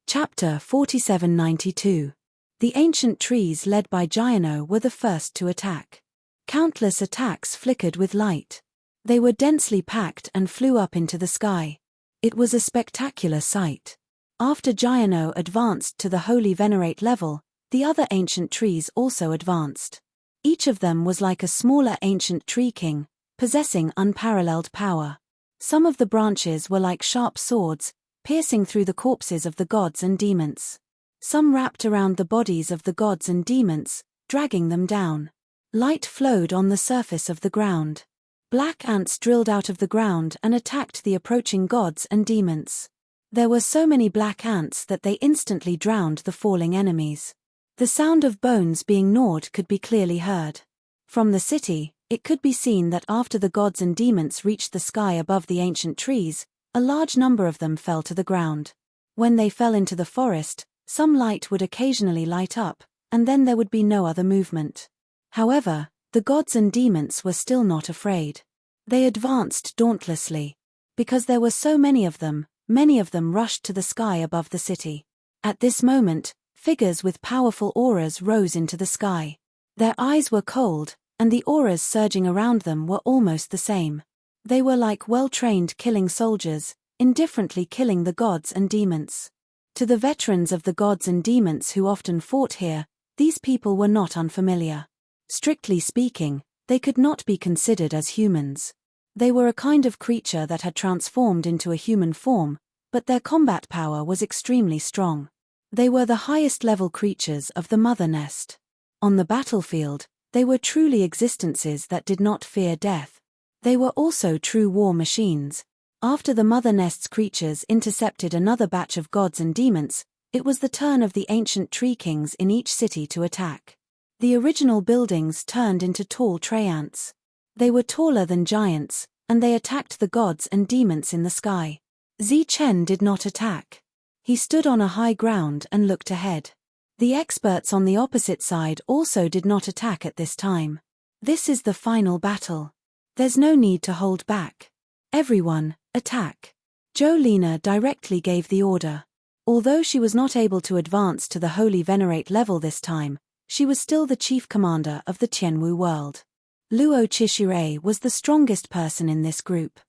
Chapter 4792. The ancient trees led by Giano were the first to attack. Countless attacks flickered with light. They were densely packed and flew up into the sky. It was a spectacular sight. After Giano advanced to the holy venerate level, the other ancient trees also advanced. Each of them was like a smaller ancient tree king, possessing unparalleled power. Some of the branches were like sharp swords, piercing through the corpses of the gods and demons. Some wrapped around the bodies of the gods and demons, dragging them down. Light flowed on the surface of the ground. Black ants drilled out of the ground and attacked the approaching gods and demons. There were so many black ants that they instantly drowned the falling enemies. The sound of bones being gnawed could be clearly heard. From the city, it could be seen that after the gods and demons reached the sky above the ancient trees, a large number of them fell to the ground. When they fell into the forest, some light would occasionally light up, and then there would be no other movement. However, the gods and demons were still not afraid. They advanced dauntlessly. Because there were so many of them rushed to the sky above the city. At this moment, figures with powerful auras rose into the sky. Their eyes were cold, and the auras surging around them were almost the same. They were like well-trained killing soldiers, indifferently killing the gods and demons. To the veterans of the gods and demons who often fought here, these people were not unfamiliar. Strictly speaking, they could not be considered as humans. They were a kind of creature that had transformed into a human form, but their combat power was extremely strong. They were the highest-level creatures of the Mother Nest. On the battlefield, they were truly existences that did not fear death. They were also true war machines. After the Mother Nest's creatures intercepted another batch of gods and demons, it was the turn of the ancient tree kings in each city to attack. The original buildings turned into tall tree ants. They were taller than giants, and they attacked the gods and demons in the sky. Zichen did not attack. He stood on a high ground and looked ahead. The experts on the opposite side also did not attack at this time. This is the final battle. There's no need to hold back. Everyone, attack. Jolena directly gave the order. Although she was not able to advance to the holy venerate level this time, she was still the chief commander of the Tianwu world. Luo Chishire was the strongest person in this group.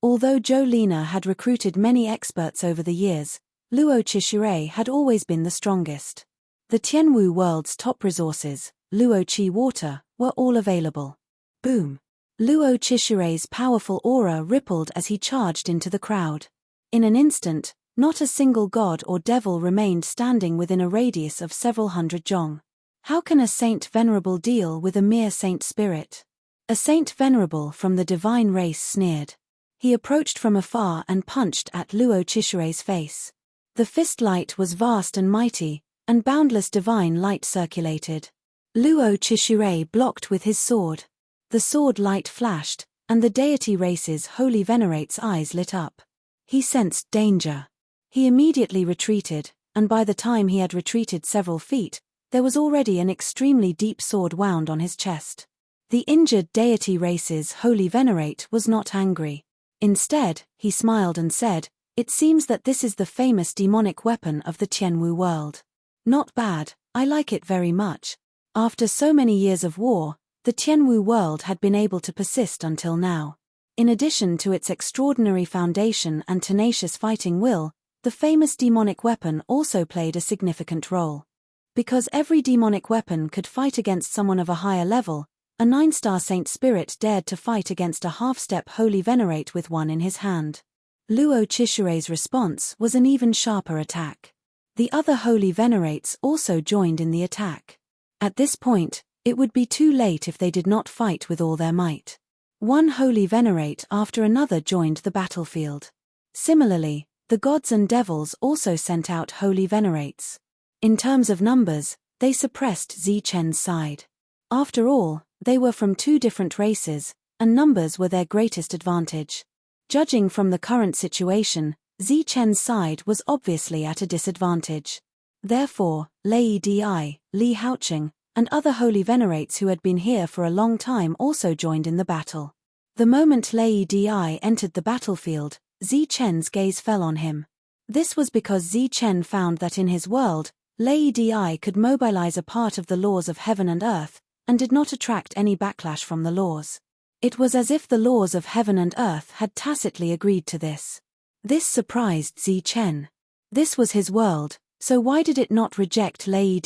Although Jolena had recruited many experts over the years, Luo Chishire had always been the strongest. The Tianwu world's top resources, Luo Qi water, were all available. Boom! Luo Chishire's powerful aura rippled as he charged into the crowd. In an instant, not a single god or devil remained standing within a radius of several hundred zhong. How can a saint venerable deal with a mere saint spirit? A saint venerable from the divine race sneered. He approached from afar and punched at Luo Chishire's face. The fist light was vast and mighty, and boundless divine light circulated. Luo Chishire blocked with his sword. The sword light flashed, and the deity race's holy venerate's eyes lit up. He sensed danger. He immediately retreated, and by the time he had retreated several feet, there was already an extremely deep sword wound on his chest. The injured deity race's holy venerate was not angry. Instead, he smiled and said, "It seems that this is the famous demonic weapon of the Tianwu world. Not bad, I like it very much." After so many years of war, the Tianwu world had been able to persist until now. In addition to its extraordinary foundation and tenacious fighting will, the famous demonic weapon also played a significant role. Because every demonic weapon could fight against someone of a higher level, a 9-star saint spirit dared to fight against a half-step holy venerate with one in his hand. Luo Chishire's response was an even sharper attack. The other holy venerates also joined in the attack. At this point, it would be too late if they did not fight with all their might. One holy venerate after another joined the battlefield. Similarly, the gods and devils also sent out holy venerates. In terms of numbers, they suppressed Zichen's side. After all, they were from two different races, and numbers were their greatest advantage. Judging from the current situation, Zichen's side was obviously at a disadvantage. Therefore, Lei Di, Li Haoqing, and other holy venerates who had been here for a long time also joined in the battle. The moment Lei Di entered the battlefield, Zi-Chen's gaze fell on him. This was because Zi-Chen found that in his world, Lei could mobilize a part of the laws of heaven and earth, and did not attract any backlash from the laws. It was as if the laws of heaven and earth had tacitly agreed to this. This surprised Zi-Chen. This was his world, so why did it not reject Lei?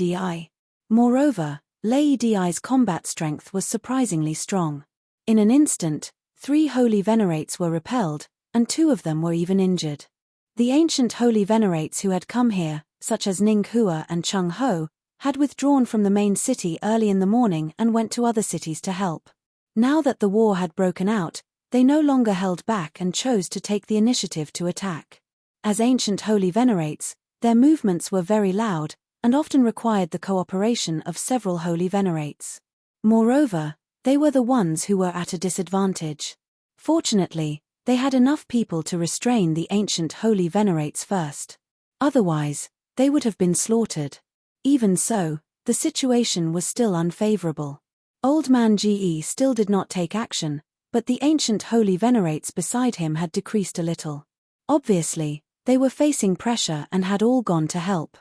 Moreover, Lei's combat strength was surprisingly strong. In an instant, 3 holy venerates were repelled, and 2 of them were even injured. The ancient holy venerates who had come here, such as Ning Hua and Chung Ho, had withdrawn from the main city early in the morning and went to other cities to help. Now that the war had broken out, they no longer held back and chose to take the initiative to attack. As ancient holy venerates, their movements were very loud, and often required the cooperation of several holy venerates. Moreover, they were the ones who were at a disadvantage. Fortunately, they had enough people to restrain the ancient holy venerates first. Otherwise, they would have been slaughtered. Even so, the situation was still unfavorable. Old man Ge still did not take action, but the ancient holy venerates beside him had decreased a little. Obviously, they were facing pressure and had all gone to help.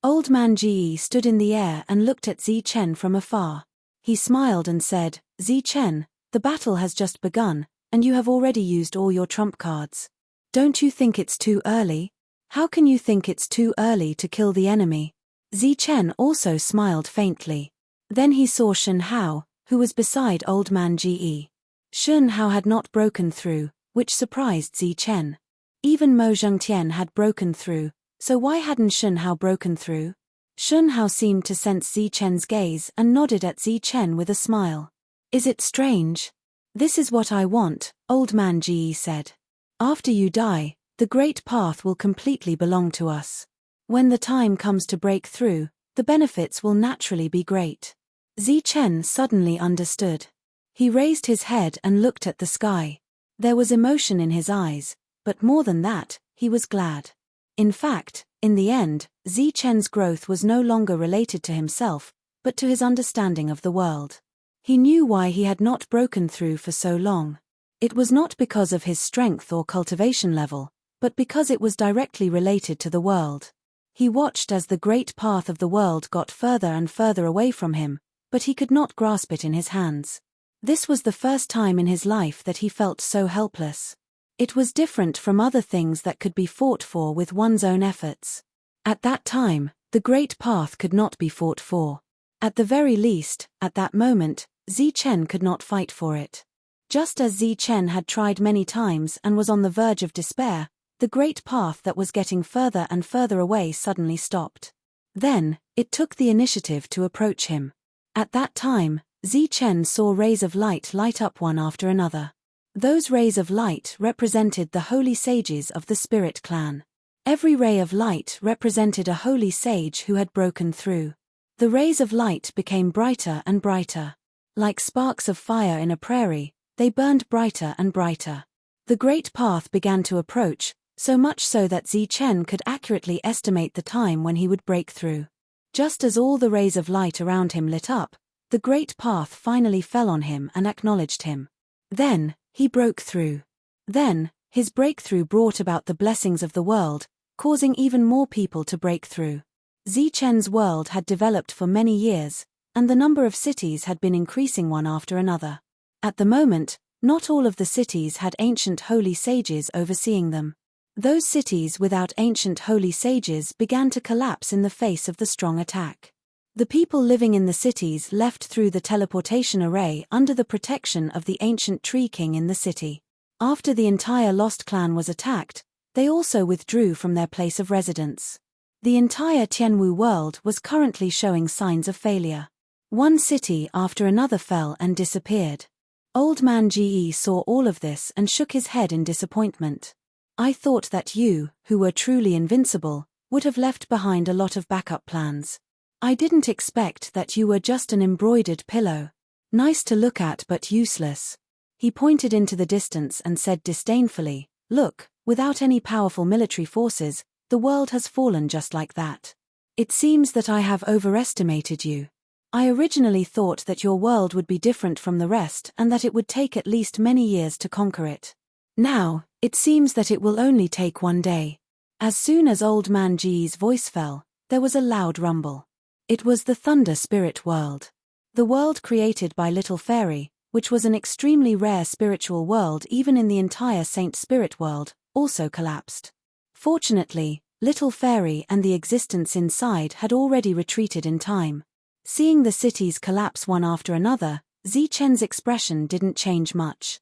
Old man Ge stood in the air and looked at Zi-Chen from afar. He smiled and said, "Zi-Chen, the battle has just begun, and you have already used all your trump cards. Don't you think it's too early? How can you think it's too early to kill the enemy?" Zi-Chen also smiled faintly. Then he saw Shen Hao, who was beside old man Ge. Shen Hao had not broken through, which surprised Zi-Chen. Even Mo Zhengtian had broken through, so why hadn't Shen Hao broken through? Shen Hao seemed to sense Zi-Chen's gaze and nodded at Zi-Chen with a smile. "Is it strange? This is what I want," old man Ge said. "After you die, the great path will completely belong to us. When the time comes to break through, the benefits will naturally be great." Zi-Chen suddenly understood. He raised his head and looked at the sky. There was emotion in his eyes, but more than that, he was glad. In fact, in the end, Zi-Chen's growth was no longer related to himself, but to his understanding of the world. He knew why he had not broken through for so long. It was not because of his strength or cultivation level, but because it was directly related to the world. He watched as the great path of the world got further and further away from him, but he could not grasp it in his hands. This was the first time in his life that he felt so helpless. It was different from other things that could be fought for with one's own efforts. At that time, the great path could not be fought for. At the very least, at that moment, Zi-Chen could not fight for it. Just as Zi-Chen had tried many times and was on the verge of despair, the great path that was getting further and further away suddenly stopped. Then, it took the initiative to approach him. At that time, Zi-Chen saw rays of light light up one after another. Those rays of light represented the holy sages of the Spirit Clan. Every ray of light represented a holy sage who had broken through. The rays of light became brighter and brighter. Like sparks of fire in a prairie, they burned brighter and brighter. The great path began to approach, so much so that Zi-Chen could accurately estimate the time when he would break through. Just as all the rays of light around him lit up, the great path finally fell on him and acknowledged him. Then, he broke through. Then, his breakthrough brought about the blessings of the world, causing even more people to break through. Zi-Chen's world had developed for many years, and the number of cities had been increasing one after another. At the moment, not all of the cities had ancient holy sages overseeing them. Those cities without ancient holy sages began to collapse in the face of the strong attack. The people living in the cities left through the teleportation array under the protection of the ancient tree king in the city. After the entire Lost Clan was attacked, they also withdrew from their place of residence. The entire Tianwu world was currently showing signs of failure. One city after another fell and disappeared. Old man Ge saw all of this and shook his head in disappointment. "I thought that you, who were truly invincible, would have left behind a lot of backup plans. I didn't expect that you were just an embroidered pillow. Nice to look at but useless." He pointed into the distance and said disdainfully, "Look, without any powerful military forces, the world has fallen just like that. It seems that I have overestimated you. I originally thought that your world would be different from the rest and that it would take at least many years to conquer it. Now, It seems that it will only take one day. As soon as Old Man Ji's voice fell, there was a loud rumble. It was the Thunder Spirit world. The world created by Little Fairy, which was an extremely rare spiritual world even in the entire Saint Spirit world, also collapsed. Fortunately, Little Fairy and the existence inside had already retreated in time. Seeing the cities collapse one after another, Zichen's expression didn't change much.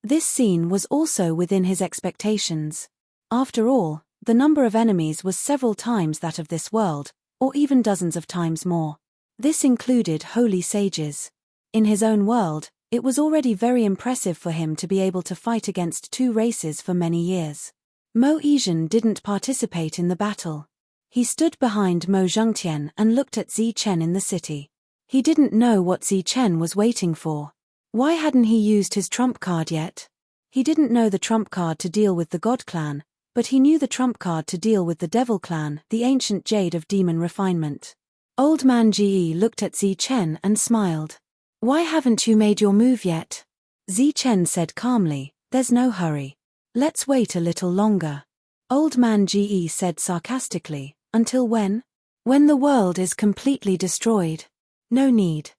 This scene was also within his expectations. After all, the number of enemies was several times that of this world, or even dozens of times more. This included holy sages. In his own world, it was already very impressive for him to be able to fight against two races for many years. Mo Yizhen didn't participate in the battle. He stood behind Mo Zhengtian and looked at Zichen in the city. He didn't know what Zichen was waiting for. Why hadn't he used his trump card yet? He didn't know the trump card to deal with the God clan, but he knew the trump card to deal with the Devil clan, the ancient jade of demon refinement. Old Man Ji looked at Zichen and smiled. Why haven't you made your move yet? Zichen said calmly, there's no hurry. Let's wait a little longer. Old Man Ji said sarcastically, until when? When the world is completely destroyed. No need.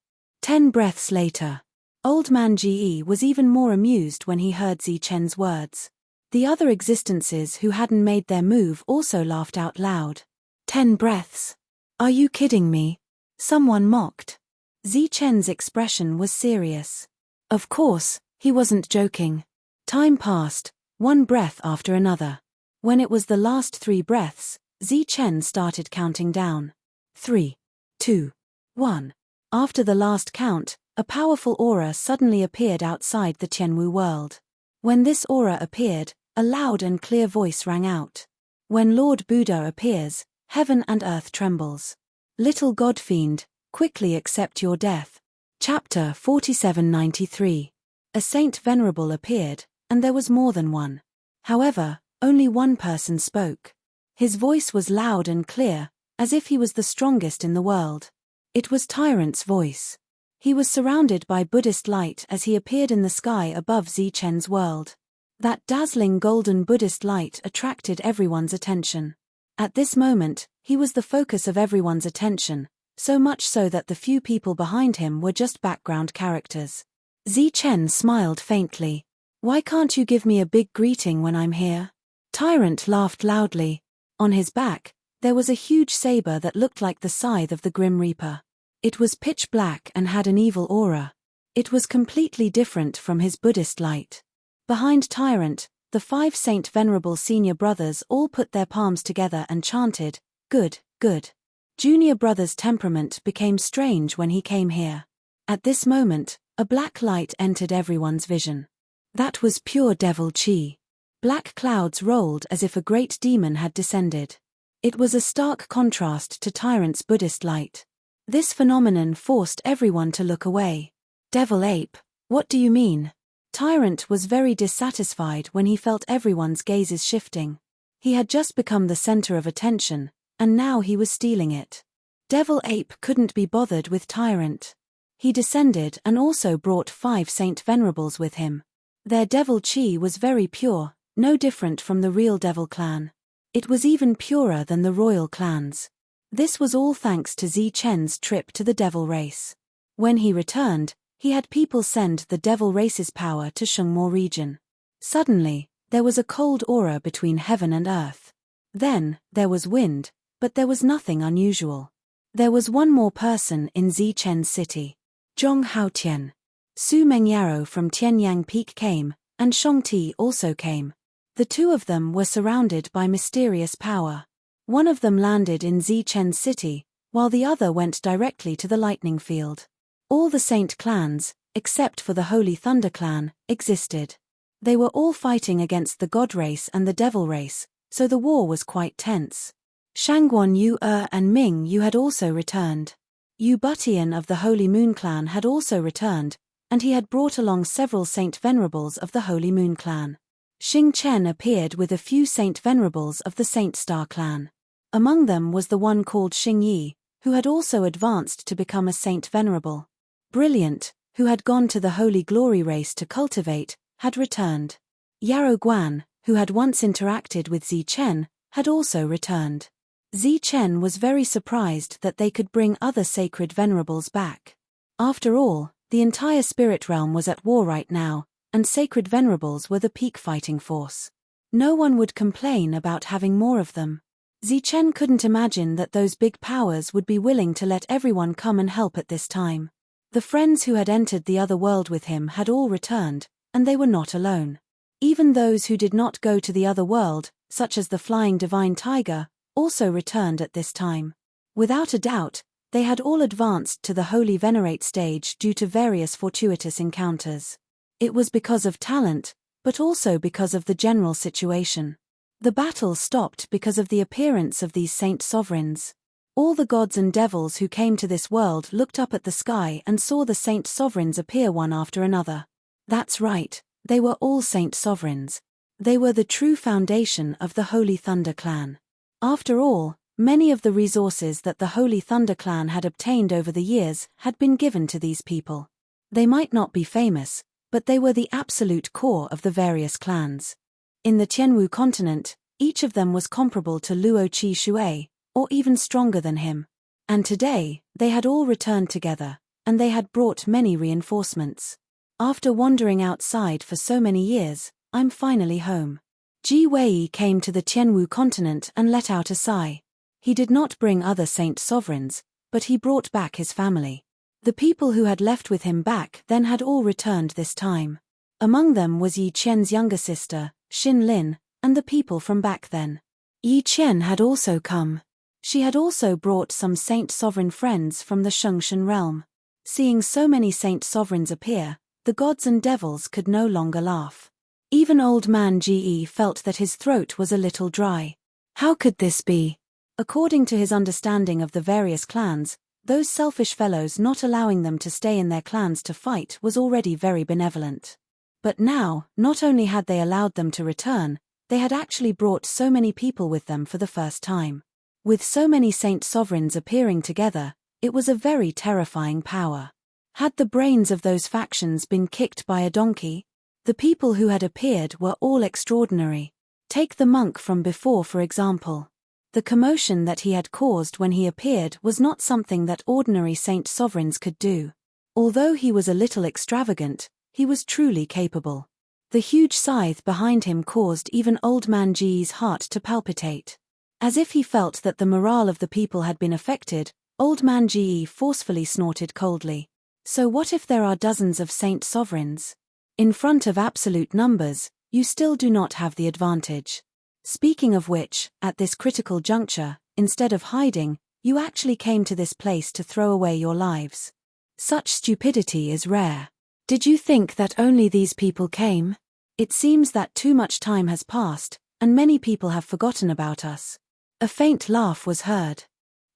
10 breaths later. Old Man Ji was even more amused when he heard Zichen's words. The other existences who hadn't made their move also laughed out loud. 10 breaths. Are you kidding me? Someone mocked. Zichen's expression was serious. Of course, he wasn't joking. Time passed, one breath after another. When it was the last 3 breaths, Zichen started counting down. 3, 2, 1. After the last count, a powerful aura suddenly appeared outside the Tianwu world. When this aura appeared, a loud and clear voice rang out. When Lord Buddha appears, heaven and earth trembles. Little God-fiend, quickly accept your death. Chapter 4793. A Saint Venerable appeared, and there was more than one. However, only one person spoke. His voice was loud and clear, as if he was the strongest in the world. It was Tyrant's voice. He was surrounded by Buddhist light as he appeared in the sky above Zichen's world. That dazzling golden Buddhist light attracted everyone's attention. At this moment, he was the focus of everyone's attention, so much so that the few people behind him were just background characters. Zichen smiled faintly. Why can't you give me a big greeting when I'm here? Tyrant laughed loudly. On his back, there was a huge saber that looked like the scythe of the Grim Reaper. It was pitch black and had an evil aura. It was completely different from his Buddhist light. Behind Tyrant, the 5 Saint Venerable senior brothers all put their palms together and chanted, "Good, good." Junior brother's temperament became strange when he came here. At this moment, a black light entered everyone's vision. That was pure devil chi. Black clouds rolled as if a great demon had descended. It was a stark contrast to Tyrant's Buddhist light. This phenomenon forced everyone to look away. Devil ape, what do you mean? Tyrant was very dissatisfied when he felt everyone's gazes shifting. He had just become the center of attention, and now he was stealing it. Devil ape couldn't be bothered with Tyrant. He descended and also brought 5 Saint Venerables with him. Their devil chi was very pure, no different from the real devil clan. It was even purer than the royal clans. This was all thanks to Zichen's trip to the devil race. When he returned, he had people send the devil race's power to Shengmo region. Suddenly, there was a cold aura between heaven and earth. Then, there was wind, but there was nothing unusual. There was one more person in Zichen's city. Zhong Haotian. Su Mengyaro from Tianyang Peak came, and Shongti also came. The two of them were surrounded by mysterious power. One of them landed in Zichen's city, while the other went directly to the lightning field. All the Saint clans, except for the Holy Thunder clan, existed. They were all fighting against the God race and the Devil race, so the war was quite tense. Shangguan Yu and Ming Yu had also returned. Yu Butian of the Holy Moon clan had also returned, and he had brought along several Saint Venerables of the Holy Moon clan. Xing Chen appeared with a few Saint Venerables of the Saint Star clan. Among them was the one called Xing Yi, who had also advanced to become a Saint Venerable. Brilliant, who had gone to the Holy Glory race to cultivate, had returned. Yarrow Guan, who had once interacted with Zichen, had also returned. Zichen was very surprised that they could bring other sacred venerables back. After all, the entire spirit realm was at war right now, and sacred venerables were the peak fighting force. No one would complain about having more of them. Zichen couldn't imagine that those big powers would be willing to let everyone come and help at this time. The friends who had entered the other world with him had all returned, and they were not alone. Even those who did not go to the other world, such as the flying divine tiger, also returned at this time. Without a doubt, they had all advanced to the Holy Venerate stage due to various fortuitous encounters. It was because of talent, but also because of the general situation. The battle stopped because of the appearance of these saint sovereigns. All the gods and devils who came to this world looked up at the sky and saw the saint sovereigns appear one after another. That's right, they were all saint sovereigns. They were the true foundation of the Holy Thunder Clan. After all, many of the resources that the Holy Thunder Clan had obtained over the years had been given to these people. They might not be famous, but they were the absolute core of the various clans. In the Tianwu continent, each of them was comparable to Luo Qi Shui, or even stronger than him. And today, they had all returned together, and they had brought many reinforcements. After wandering outside for so many years, I'm finally home. Ji Wei came to the Tianwu continent and let out a sigh. He did not bring other saint sovereigns, but he brought back his family. The people who had left with him back then had all returned this time. Among them was Yi Qian's younger sister, Xin Lin, and the people from back then. Yi Qian had also come. She had also brought some saint sovereign friends from the Shengshan realm. Seeing so many saint sovereigns appear, the gods and devils could no longer laugh. Even old man Ge felt that his throat was a little dry. How could this be? According to his understanding of the various clans, those selfish fellows not allowing them to stay in their clans to fight was already very benevolent. But now, not only had they allowed them to return, they had actually brought so many people with them for the first time. With so many saint sovereigns appearing together, it was a very terrifying power. Had the brains of those factions been kicked by a donkey? The people who had appeared were all extraordinary. Take the monk from before, for example. The commotion that he had caused when he appeared was not something that ordinary saint sovereigns could do. Although he was a little extravagant, he was truly capable. The huge scythe behind him caused even old man Ji's heart to palpitate. As if he felt that the morale of the people had been affected, old man Ji forcefully snorted coldly. So what if there are dozens of saint sovereigns? In front of absolute numbers, you still do not have the advantage. Speaking of which, at this critical juncture, instead of hiding, you actually came to this place to throw away your lives. Such stupidity is rare. Did you think that only these people came? It seems that too much time has passed, and many people have forgotten about us. A faint laugh was heard.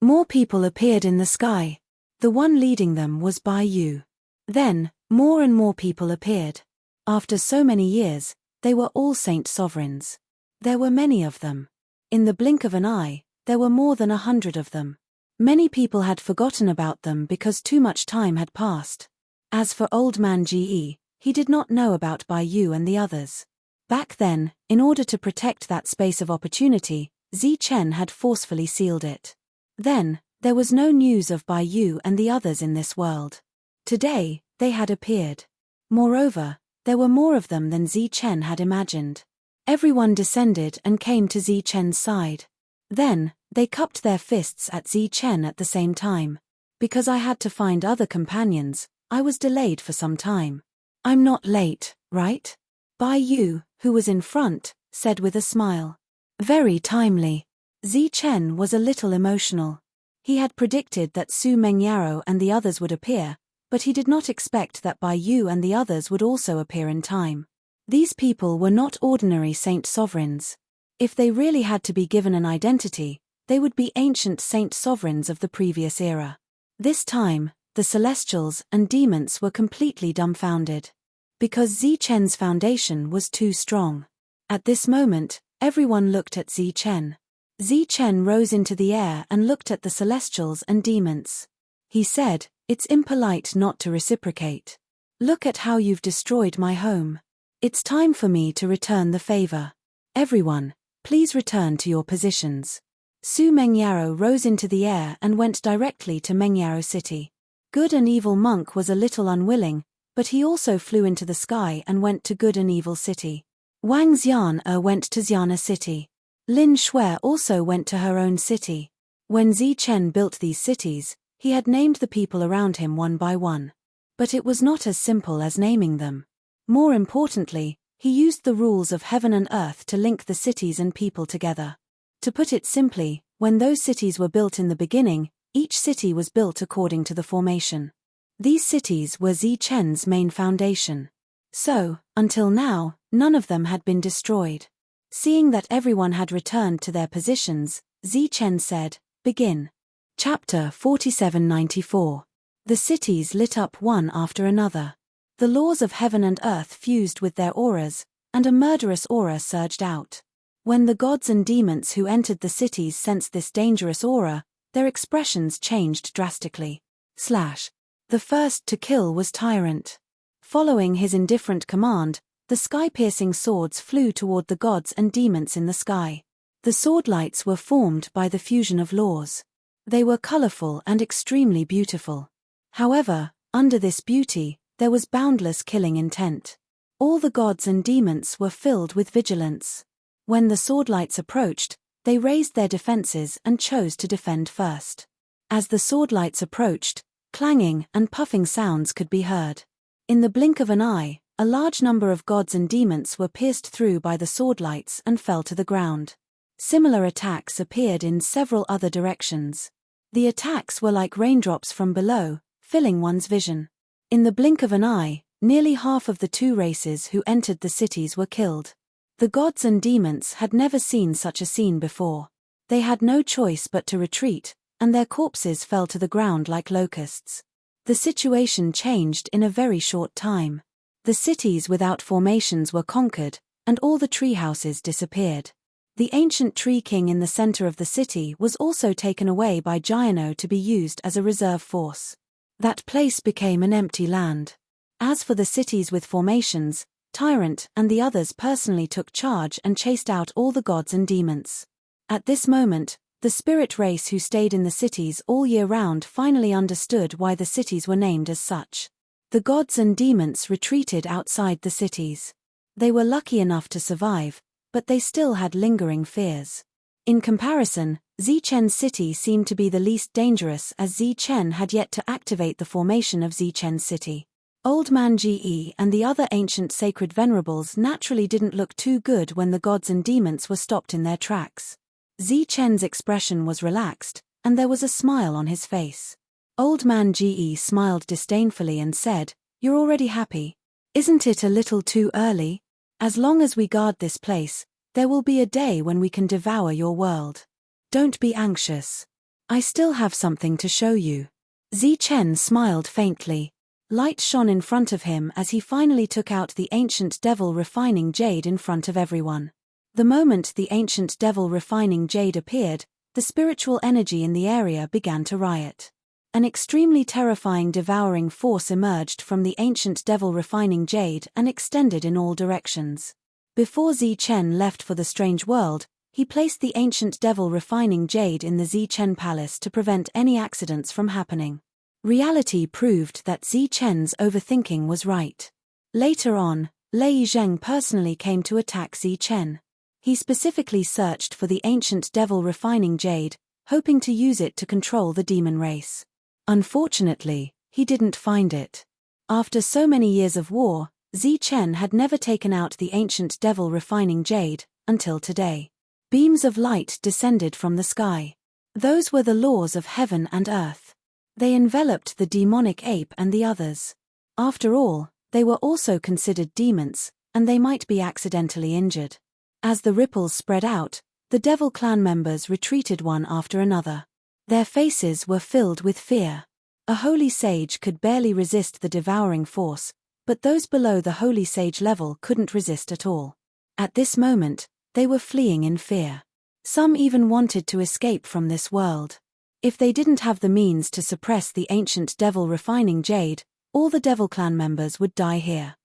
More people appeared in the sky. The one leading them was Bai Yu. Then, more and more people appeared. After so many years, they were all saint sovereigns. There were many of them. In the blink of an eye, there were more than 100 of them. Many people had forgotten about them because too much time had passed. As for old man Ge, he did not know about Bai Yu and the others. Back then, in order to protect that space of opportunity, Zichen had forcefully sealed it. Then, there was no news of Bai Yu and the others in this world. Today, they had appeared. Moreover, there were more of them than Zichen had imagined. Everyone descended and came to Zichen's side. Then, they cupped their fists at Zichen at the same time. Because I had to find other companions, I was delayed for some time. I'm not late, right? Bai Yu, who was in front, said with a smile. Very timely. Zichen was a little emotional. He had predicted that Su Mengyaro and the others would appear, but he did not expect that Bai Yu and the others would also appear in time. These people were not ordinary saint sovereigns. If they really had to be given an identity, they would be ancient saint sovereigns of the previous era. This time, the celestials and demons were completely dumbfounded. Because Zichen's foundation was too strong. At this moment, everyone looked at Zichen. Zichen rose into the air and looked at the celestials and demons. He said, "It's impolite not to reciprocate. Look at how you've destroyed my home. It's time for me to return the favor." Everyone, please return to your positions. Su Mengyaro rose into the air and went directly to Mengyaro City. Good and Evil Monk was a little unwilling, but he also flew into the sky and went to Good and Evil City. Wang Xian went to Xiana City. Lin Shui also went to her own city. When Zi Chen built these cities, he had named the people around him one by one. But it was not as simple as naming them. More importantly, he used the rules of heaven and earth to link the cities and people together. To put it simply, when those cities were built in the beginning, each city was built according to the formation. These cities were Zi Chen's main foundation. So, until now, none of them had been destroyed. Seeing that everyone had returned to their positions, Zi Chen said, "Begin." Chapter 4794. The cities lit up one after another. The laws of heaven and earth fused with their auras, and a murderous aura surged out. When the gods and demons who entered the cities sensed this dangerous aura, their expressions changed drastically. The first to kill was Tyrant. Following his indifferent command, the sky-piercing swords flew toward the gods and demons in the sky. The sword lights were formed by the fusion of laws. They were colorful and extremely beautiful. However, under this beauty, there was boundless killing intent. All the gods and demons were filled with vigilance. When the sword lights approached, they raised their defenses and chose to defend first. As the sword lights approached, clanging and puffing sounds could be heard. In the blink of an eye, a large number of gods and demons were pierced through by the sword lights and fell to the ground. Similar attacks appeared in several other directions. The attacks were like raindrops from below, filling one's vision. In the blink of an eye, nearly half of the two races who entered the cities were killed. The gods and demons had never seen such a scene before. They had no choice but to retreat, and their corpses fell to the ground like locusts. The situation changed in a very short time. The cities without formations were conquered, and all the tree houses disappeared. The ancient tree king in the center of the city was also taken away by Jiano to be used as a reserve force. That place became an empty land. As for the cities with formations, Tyrant and the others personally took charge and chased out all the gods and demons. At this moment, the spirit race who stayed in the cities all year round finally understood why the cities were named as such. The gods and demons retreated outside the cities. They were lucky enough to survive, but they still had lingering fears. In comparison, Zi Chen's city seemed to be the least dangerous as Zi Chen had yet to activate the formation of Zi Chen's city. Old Man Ge and the other ancient sacred venerables naturally didn't look too good when the gods and demons were stopped in their tracks. Zi Chen's expression was relaxed, and there was a smile on his face. Old Man Ge smiled disdainfully and said, "You're already happy. Isn't it a little too early? As long as we guard this place, there will be a day when we can devour your world. Don't be anxious. I still have something to show you." Zi Chen smiled faintly. Light shone in front of him as he finally took out the ancient devil refining jade in front of everyone. The moment the ancient devil refining jade appeared, the spiritual energy in the area began to riot. An extremely terrifying devouring force emerged from the ancient devil refining jade and extended in all directions. Before Zi Chen left for the strange world, he placed the ancient devil refining jade in the Zi Chen palace to prevent any accidents from happening. Reality proved that Zi Chen's overthinking was right. Later on, Lei Zheng personally came to attack Zi Chen. He specifically searched for the ancient devil refining jade, hoping to use it to control the demon race. Unfortunately, he didn't find it. After so many years of war, Zi Chen had never taken out the ancient devil refining jade, until today. Beams of light descended from the sky. Those were the laws of heaven and earth. They enveloped the demonic ape and the others. After all, they were also considered demons, and they might be accidentally injured. As the ripples spread out, the devil clan members retreated one after another. Their faces were filled with fear. A holy sage could barely resist the devouring force, but those below the holy sage level couldn't resist at all. At this moment, they were fleeing in fear. Some even wanted to escape from this world. If they didn't have the means to suppress the ancient devil refining jade, all the devil clan members would die here.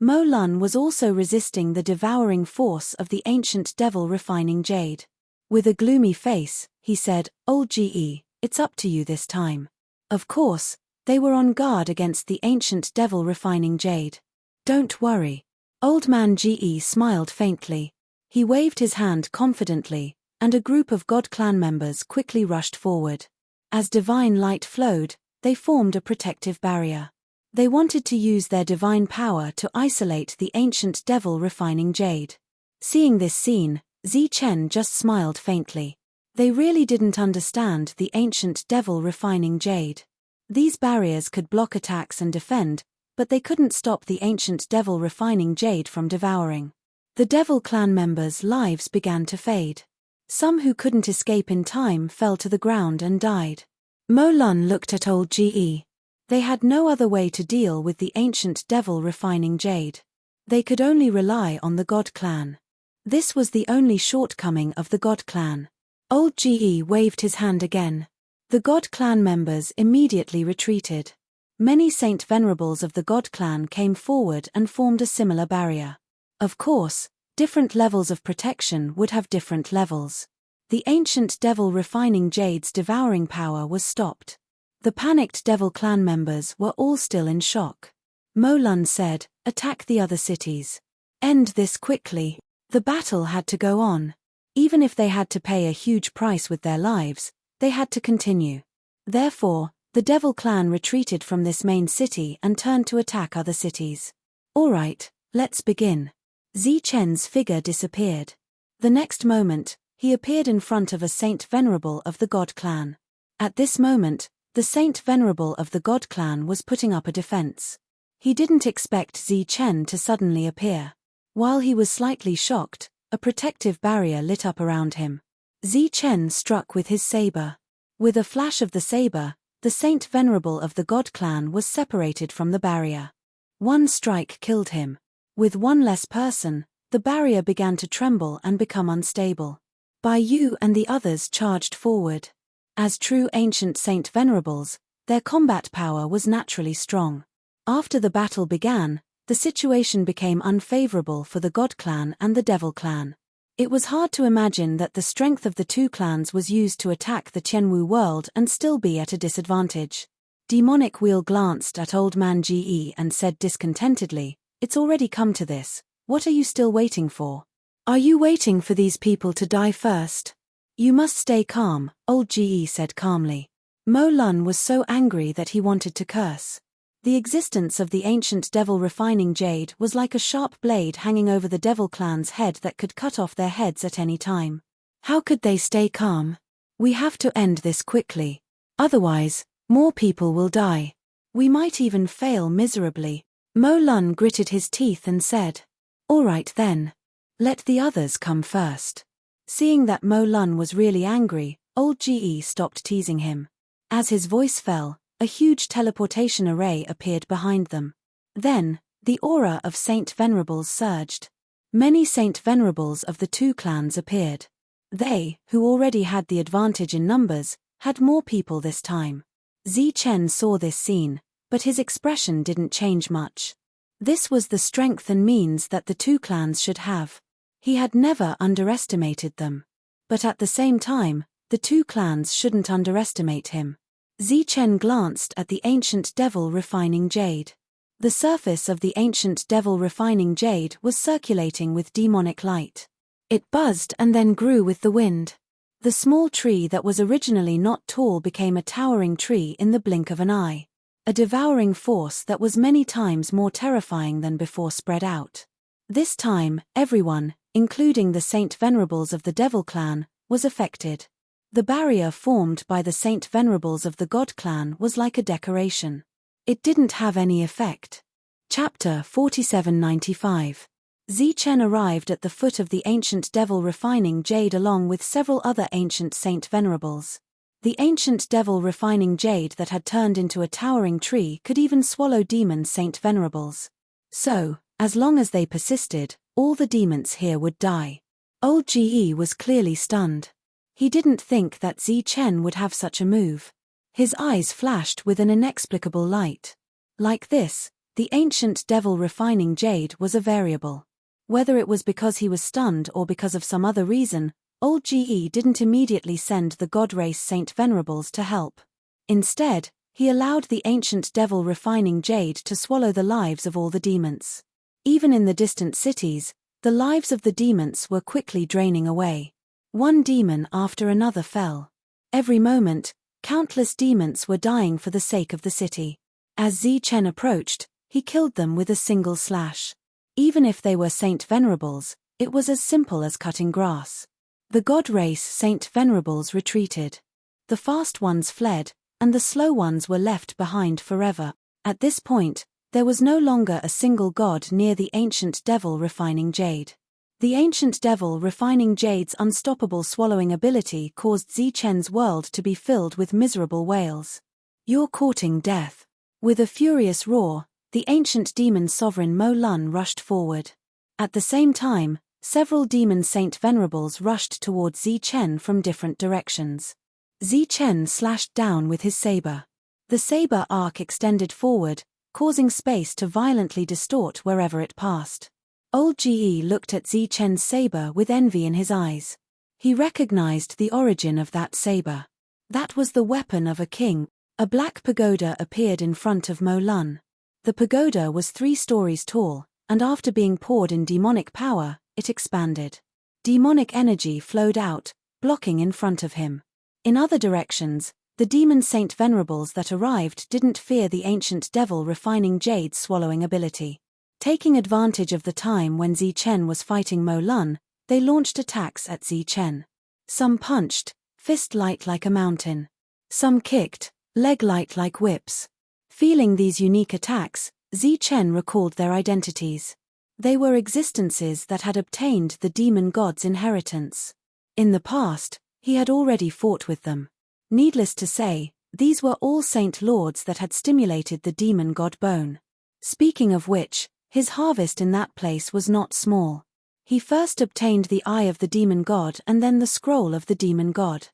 Mo Lun was also resisting the devouring force of the ancient devil refining jade. With a gloomy face, he said, "Old Ge, it's up to you this time." Of course, they were on guard against the ancient devil refining jade. "Don't worry." Old man Ge smiled faintly. He waved his hand confidently, and a group of God clan members quickly rushed forward. As divine light flowed, they formed a protective barrier. They wanted to use their divine power to isolate the ancient devil refining jade. Seeing this scene, Zi Chen just smiled faintly. They really didn't understand the ancient devil refining jade. These barriers could block attacks and defend, but they couldn't stop the ancient devil refining jade from devouring. The devil clan members' lives began to fade. Some who couldn't escape in time fell to the ground and died. Mo Lun looked at old Ge. They had no other way to deal with the ancient devil refining jade. They could only rely on the God clan. This was the only shortcoming of the God clan. Old Ge waved his hand again. The God clan members immediately retreated. Many saint venerables of the God clan came forward and formed a similar barrier. Of course, different levels of protection would have different levels. The ancient devil refining jade's devouring power was stopped. The panicked devil clan members were all still in shock. Mo Lun said, "Attack the other cities. End this quickly." The battle had to go on. Even if they had to pay a huge price with their lives, they had to continue. Therefore, the devil clan retreated from this main city and turned to attack other cities. "All right, let's begin." Zi Chen's figure disappeared. The next moment, he appeared in front of a saint venerable of the God clan. At this moment, the saint venerable of the God clan was putting up a defense. He didn't expect Zi Chen to suddenly appear. While he was slightly shocked, a protective barrier lit up around him. Zi Chen struck with his saber. With a flash of the saber, the saint venerable of the God clan was separated from the barrier. One strike killed him. With one less person, the barrier began to tremble and become unstable. Bai Yu and the others charged forward. As true ancient saint venerables, their combat power was naturally strong. After the battle began, the situation became unfavorable for the God clan and the Devil clan. It was hard to imagine that the strength of the two clans was used to attack the Tianwu world and still be at a disadvantage. Demonic Wheel glanced at Old Man Ge and said discontentedly, "It's already come to this. What are you still waiting for? Are you waiting for these people to die first?" "You must stay calm," Old Ge said calmly. Mo Lun was so angry that he wanted to curse. The existence of the ancient devil refining jade was like a sharp blade hanging over the devil clan's head that could cut off their heads at any time. How could they stay calm? "We have to end this quickly. Otherwise, more people will die. We might even fail miserably." Mo Lun gritted his teeth and said, "All right then. Let the others come first." Seeing that Mo Lun was really angry, Old Ge stopped teasing him. As his voice fell, a huge teleportation array appeared behind them. Then, the aura of Saint Venerables surged. Many Saint Venerables of the two clans appeared. They, who already had the advantage in numbers, had more people this time. Zi Chen saw this scene, but his expression didn't change much. This was the strength and means that the two clans should have. He had never underestimated them. But at the same time, the two clans shouldn't underestimate him. Zi Chen glanced at the ancient devil refining jade. The surface of the ancient devil refining jade was circulating with demonic light. It buzzed and then grew with the wind. The small tree that was originally not tall became a towering tree in the blink of an eye. A devouring force that was many times more terrifying than before spread out. This time, everyone, including the Saint Venerables of the Devil clan, was affected. The barrier formed by the Saint Venerables of the God clan was like a decoration. It didn't have any effect. Chapter 4795. Zi Chen arrived at the foot of the ancient devil refining jade along with several other ancient Saint Venerables. The ancient devil refining jade that had turned into a towering tree could even swallow demon Saint Venerables. So, as long as they persisted, all the demons here would die. Old Ge was clearly stunned. He didn't think that Zi Chen would have such a move. His eyes flashed with an inexplicable light. Like this, The ancient devil refining jade was a variable. Whether it was because he was stunned or because of some other reason, old GE didn't immediately send the god race Saint Venerables to help. Instead, he allowed the ancient devil refining jade to swallow the lives of all the demons. Even in the distant cities, the lives of the demons were quickly draining away. One demon after another fell. Every moment, countless demons were dying for the sake of the city. As Zichen approached, he killed them with a single slash. Even if they were Saint Venerables, it was as simple as cutting grass. The god race Saint Venerables retreated. The fast ones fled, and the slow ones were left behind forever. At this point, there was no longer a single god near the ancient devil refining jade. The ancient devil refining jade's unstoppable swallowing ability caused Zichen's world to be filled with miserable wails. "You're courting death." With a furious roar, the ancient demon sovereign Mo Lun rushed forward. At the same time, several demon Saint Venerables rushed towards Zichen from different directions. Zichen slashed down with his saber. The saber arc extended forward, causing space to violently distort wherever it passed. Old GE looked at Zichen's saber with envy in his eyes. He recognized the origin of that saber. That was the weapon of a king. A black pagoda appeared in front of Mo Lun. The pagoda was 3 stories tall, and after being poured in demonic power, it expanded. Demonic energy flowed out, blocking in front of him. In other directions, the demon Saint Venerables that arrived didn't fear the ancient devil refining jade's swallowing ability. Taking advantage of the time when Zichen was fighting Mo Lun, they launched attacks at Zichen. Some punched, fist light like a mountain. Some kicked, leg light like whips. Feeling these unique attacks, Zichen recalled their identities. They were existences that had obtained the demon god's inheritance. In the past, he had already fought with them. Needless to say, these were all saint lords that had stimulated the demon god bone. Speaking of which, his harvest in that place was not small. He first obtained the eye of the demon god and then the scroll of the demon god.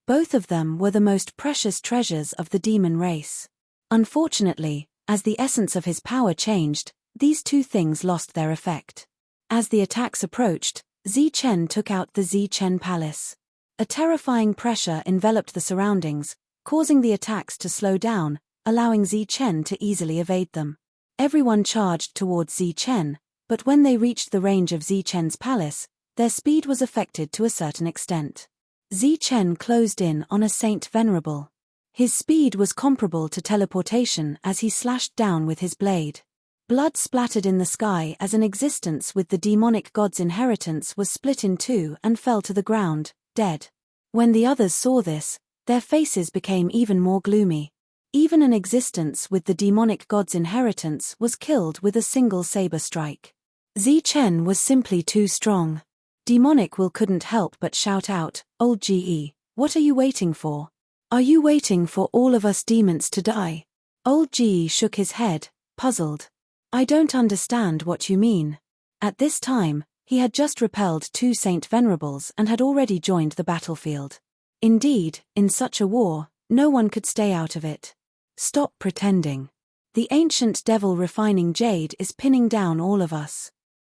Both of them were the most precious treasures of the demon race. Unfortunately, as the essence of his power changed, these 2 things lost their effect. As the attacks approached, Zichen took out the Zichen Palace. A terrifying pressure enveloped the surroundings, causing the attacks to slow down, allowing Zichen to easily evade them. Everyone charged towards Zichen, but when they reached the range of Zichen's palace, their speed was affected to a certain extent. Zichen closed in on a Saint Venerable. His speed was comparable to teleportation as he slashed down with his blade. Blood splattered in the sky as an existence with the demonic god's inheritance was split in 2 and fell to the ground, dead. When the others saw this, their faces became even more gloomy. Even an existence with the demonic god's inheritance was killed with a single saber strike. Zichen was simply too strong. Demonic Will couldn't help but shout out, "Old GE, what are you waiting for? Are you waiting for all of us demons to die?" Old GE shook his head, puzzled. "I don't understand what you mean." At this time, he had just repelled 2 Saint Venerables and had already joined the battlefield. Indeed, in such a war, no one could stay out of it. "Stop pretending. The ancient devil refining jade is pinning down all of us.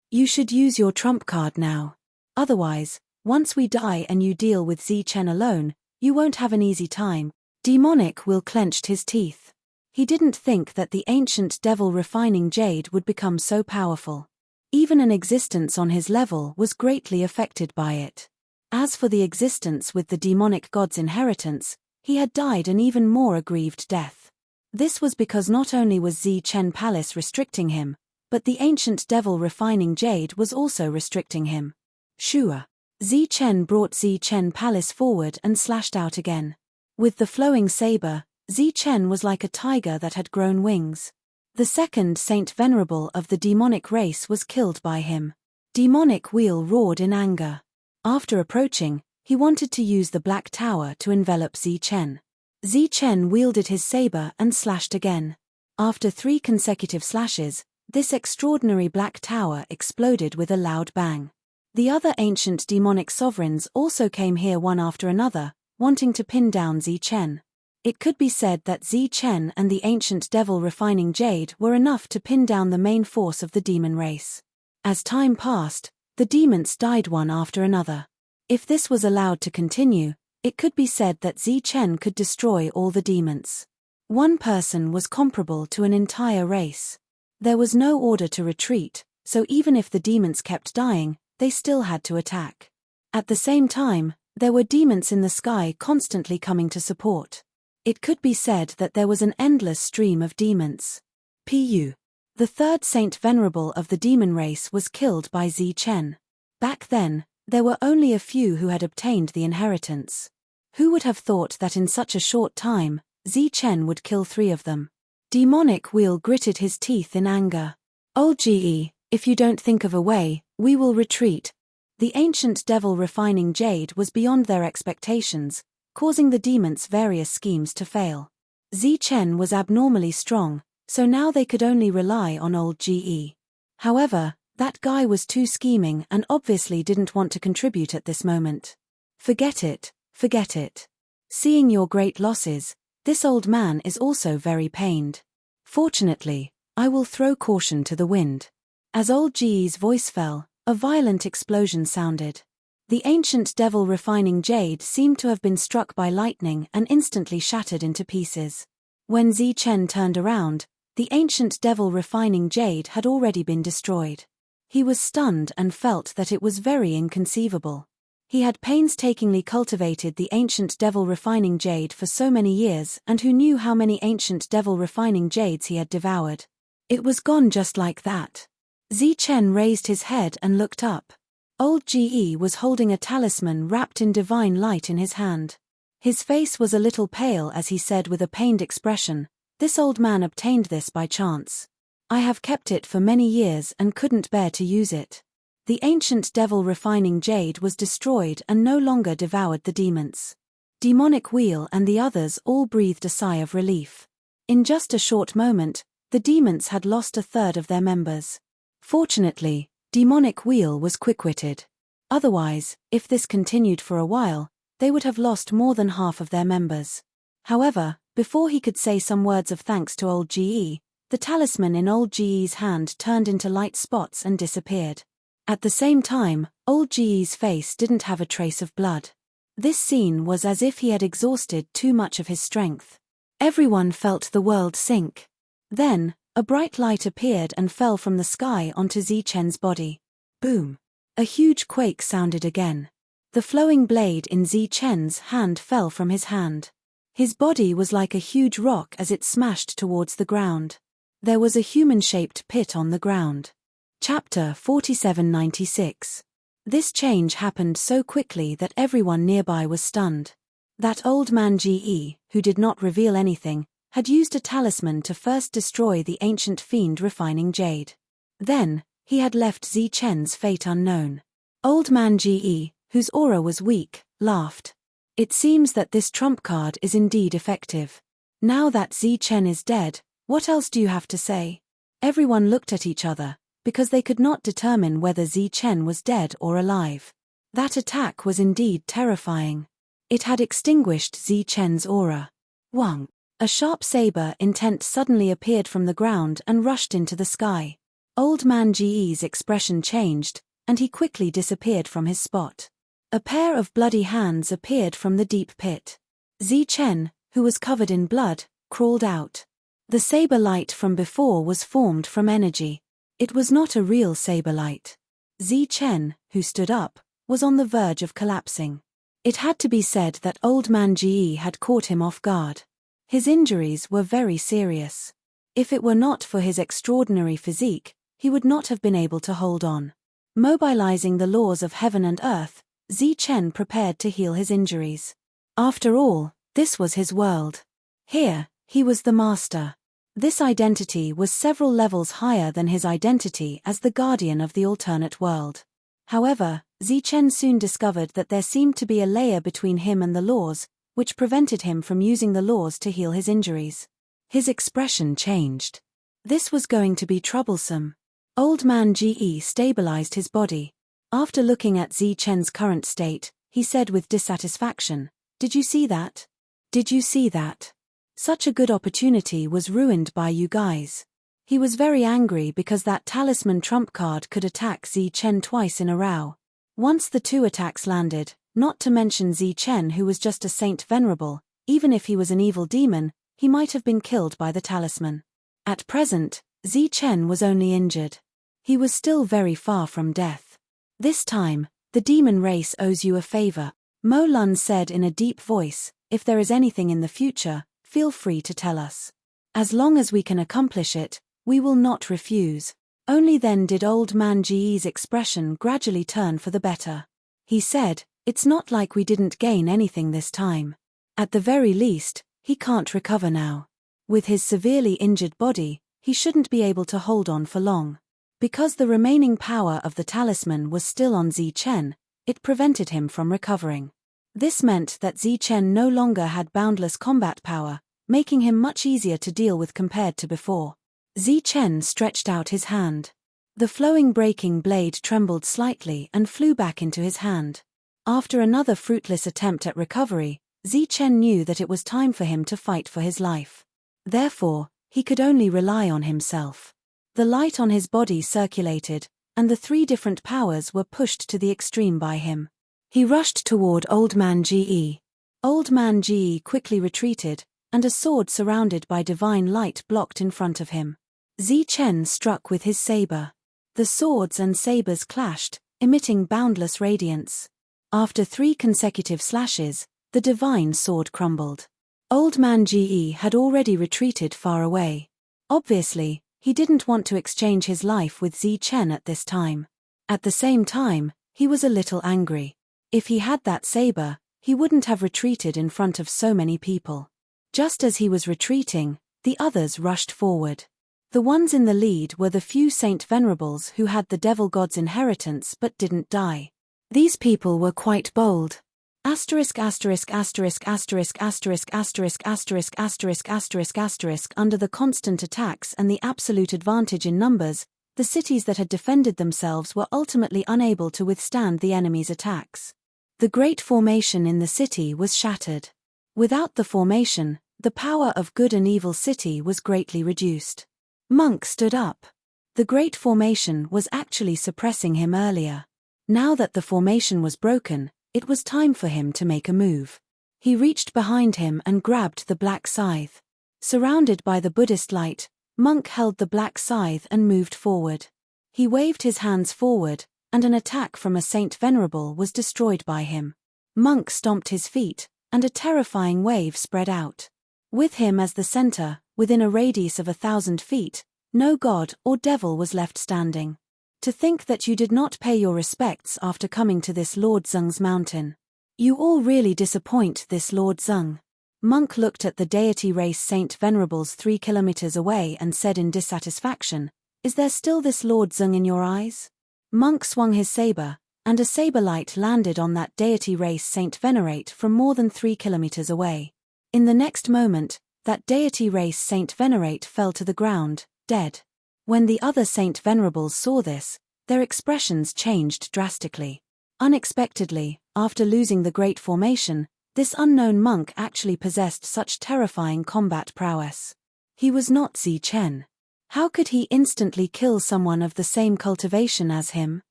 You should use your trump card now. Otherwise, once we die and you deal with Zichen alone, you won't have an easy time." Demonic Will clenched his teeth. He didn't think that the ancient devil refining jade would become so powerful. Even an existence on his level was greatly affected by it. As for the existence with the demonic god's inheritance, he had died an even more aggrieved death. This was because not only was Zichen Palace restricting him, but the ancient devil refining jade was also restricting him. Shua. Zichen brought Zichen Palace forward and slashed out again. With the flowing saber, Zichen was like a tiger that had grown wings. The second Saint Venerable of the demonic race was killed by him. Demonic Wheel roared in anger. After approaching, he wanted to use the Black Tower to envelop Zichen. Zichen wielded his saber and slashed again. After 3 consecutive slashes, this extraordinary Black Tower exploded with a loud bang. The other ancient demonic sovereigns also came here one after another, wanting to pin down Zichen. It could be said that Zi Chen and the ancient devil refining jade were enough to pin down the main force of the demon race. As time passed, the demons died one after another. If this was allowed to continue, it could be said that Zi Chen could destroy all the demons. One person was comparable to an entire race. There was no order to retreat, so even if the demons kept dying, they still had to attack. At the same time, there were demons in the sky constantly coming to support. It could be said that there was an endless stream of demons. Pu. The third saint venerable of the demon race was killed by Zi Chen. Back then, there were only a few who had obtained the inheritance. Who would have thought that in such a short time, Zi Chen would kill 3 of them? Demonic Wheel gritted his teeth in anger. "Old Ge, if you don't think of a way, we will retreat." The ancient devil refining jade was beyond their expectations, causing the demons various schemes to fail. Zi Chen was abnormally strong, so now they could only rely on old Ge. However, that guy was too scheming and obviously didn't want to contribute at this moment. Forget it, forget it. Seeing your great losses, this old man is also very pained. Fortunately, I will throw caution to the wind. As old Ge's voice fell, a violent explosion sounded. The ancient devil refining jade seemed to have been struck by lightning and instantly shattered into pieces. When Zi Chen turned around, the ancient devil refining jade had already been destroyed. He was stunned and felt that it was very inconceivable. He had painstakingly cultivated the ancient devil refining jade for so many years, and who knew how many ancient devil refining jades he had devoured. It was gone just like that. Zi Chen raised his head and looked up. Old Ge was holding a talisman wrapped in divine light in his hand. His face was a little pale as he said with a pained expression, "This old man obtained this by chance. I have kept it for many years and couldn't bear to use it." The ancient devil refining jade was destroyed and no longer devoured the demons. Demonic Wheel and the others all breathed a sigh of relief. In just a short moment, the demons had lost a third of their members. Fortunately, Demonic Wheel was quick-witted. Otherwise, if this continued for a while, they would have lost more than half of their members. However, before he could say some words of thanks to old Ge, the talisman in old Ge's hand turned into light spots and disappeared. At the same time, old Ge's face didn't have a trace of blood. This scene was as if he had exhausted too much of his strength. Everyone felt the world sink. Then, a bright light appeared and fell from the sky onto Zi Chen's body. Boom! A huge quake sounded again. The flowing blade in Zi Chen's hand fell from his hand. His body was like a huge rock as it smashed towards the ground. There was a human-shaped pit on the ground. Chapter 4796. This change happened so quickly that everyone nearby was stunned. That old man Ge, who did not reveal anything, had used a talisman to first destroy the ancient fiend refining jade. Then, he had left Zi Chen's fate unknown. Old man Ge, whose aura was weak, laughed. "It seems that this trump card is indeed effective. Now that Zi Chen is dead, what else do you have to say?" Everyone looked at each other, because they could not determine whether Zi Chen was dead or alive. That attack was indeed terrifying. It had extinguished Zi Chen's aura. Wang! A sharp saber intent suddenly appeared from the ground and rushed into the sky. Old man Ge's expression changed, and he quickly disappeared from his spot. A pair of bloody hands appeared from the deep pit. Zi Chen, who was covered in blood, crawled out. The saber light from before was formed from energy. It was not a real saber light. Zi Chen, who stood up, was on the verge of collapsing. It had to be said that old man Ge had caught him off guard. His injuries were very serious. If it were not for his extraordinary physique, he would not have been able to hold on. Mobilizing the laws of heaven and earth, Zi Chen prepared to heal his injuries. After all, this was his world. Here, he was the master. This identity was several levels higher than his identity as the guardian of the alternate world. However, Zi Chen soon discovered that there seemed to be a layer between him and the laws, which prevented him from using the laws to heal his injuries. His expression changed. This was going to be troublesome. Old man Ge stabilized his body. After looking at Zi Chen's current state, he said with dissatisfaction, "Did you see that? Did you see that? Such a good opportunity was ruined by you guys. He was very angry because that talisman trump card could attack Zi Chen twice in a row. Once the two attacks landed, not to mention Zi Chen, who was just a saint venerable, even if he was an evil demon, he might have been killed by the talisman. At present, Zi Chen was only injured. He was still very far from death. This time, the demon race owes you a favor, Mo Lun said in a deep voice. If there is anything in the future, feel free to tell us. As long as we can accomplish it, we will not refuse. Only then did old man Ji's expression gradually turn for the better. He said, it's not like we didn't gain anything this time. At the very least, he can't recover now. With his severely injured body, he shouldn't be able to hold on for long. Because the remaining power of the talisman was still on Zi Chen, it prevented him from recovering. This meant that Zi Chen no longer had boundless combat power, making him much easier to deal with compared to before. Zi Chen stretched out his hand. The flowing breaking blade trembled slightly and flew back into his hand. After another fruitless attempt at recovery, Zi Chen knew that it was time for him to fight for his life. Therefore, he could only rely on himself. The light on his body circulated, and the three different powers were pushed to the extreme by him. He rushed toward Old Man Ge. Old Man Ge quickly retreated, and a sword surrounded by divine light blocked in front of him. Zi Chen struck with his saber. The swords and sabers clashed, emitting boundless radiance. After 3 consecutive slashes, the divine sword crumbled. Old Man Ge had already retreated far away. Obviously, he didn't want to exchange his life with Zi Chen at this time. At the same time, he was a little angry. If he had that saber, he wouldn't have retreated in front of so many people. Just as he was retreating, the others rushed forward. The ones in the lead were the few Saint Venerables who had the Devil God's inheritance but didn't die. These people were quite bold. Asterisk asterisk asterisk asterisk asterisk asterisk asterisk asterisk asterisk asterisk. Under the constant attacks and the absolute advantage in numbers, the cities that had defended themselves were ultimately unable to withstand the enemy's attacks. The great formation in the city was shattered. Without the formation, the power of good and evil city was greatly reduced. Monk stood up. The great formation was actually suppressing him earlier. Now that the formation was broken, it was time for him to make a move. He reached behind him and grabbed the black scythe. Surrounded by the Buddhist light, Monk held the black scythe and moved forward. He waved his hands forward, and an attack from a Saint Venerable was destroyed by him. Monk stomped his feet, and a terrifying wave spread out. With him as the center, within a radius of 1,000 feet, no god or devil was left standing. To think that you did not pay your respects after coming to this Lord Zung's mountain. You all really disappoint this Lord Zung. Monk looked at the deity race Saint Venerables 3 kilometers away and said in dissatisfaction, "Is there still this Lord Zung in your eyes?" Monk swung his saber, and a saber light landed on that deity race Saint Venerate from more than 3 kilometers away. In the next moment, that deity race Saint Venerate fell to the ground, dead. When the other Saint Venerables saw this, their expressions changed drastically. Unexpectedly, after losing the great formation, this unknown monk actually possessed such terrifying combat prowess. He was not Zi Chen. How could he instantly kill someone of the same cultivation as him?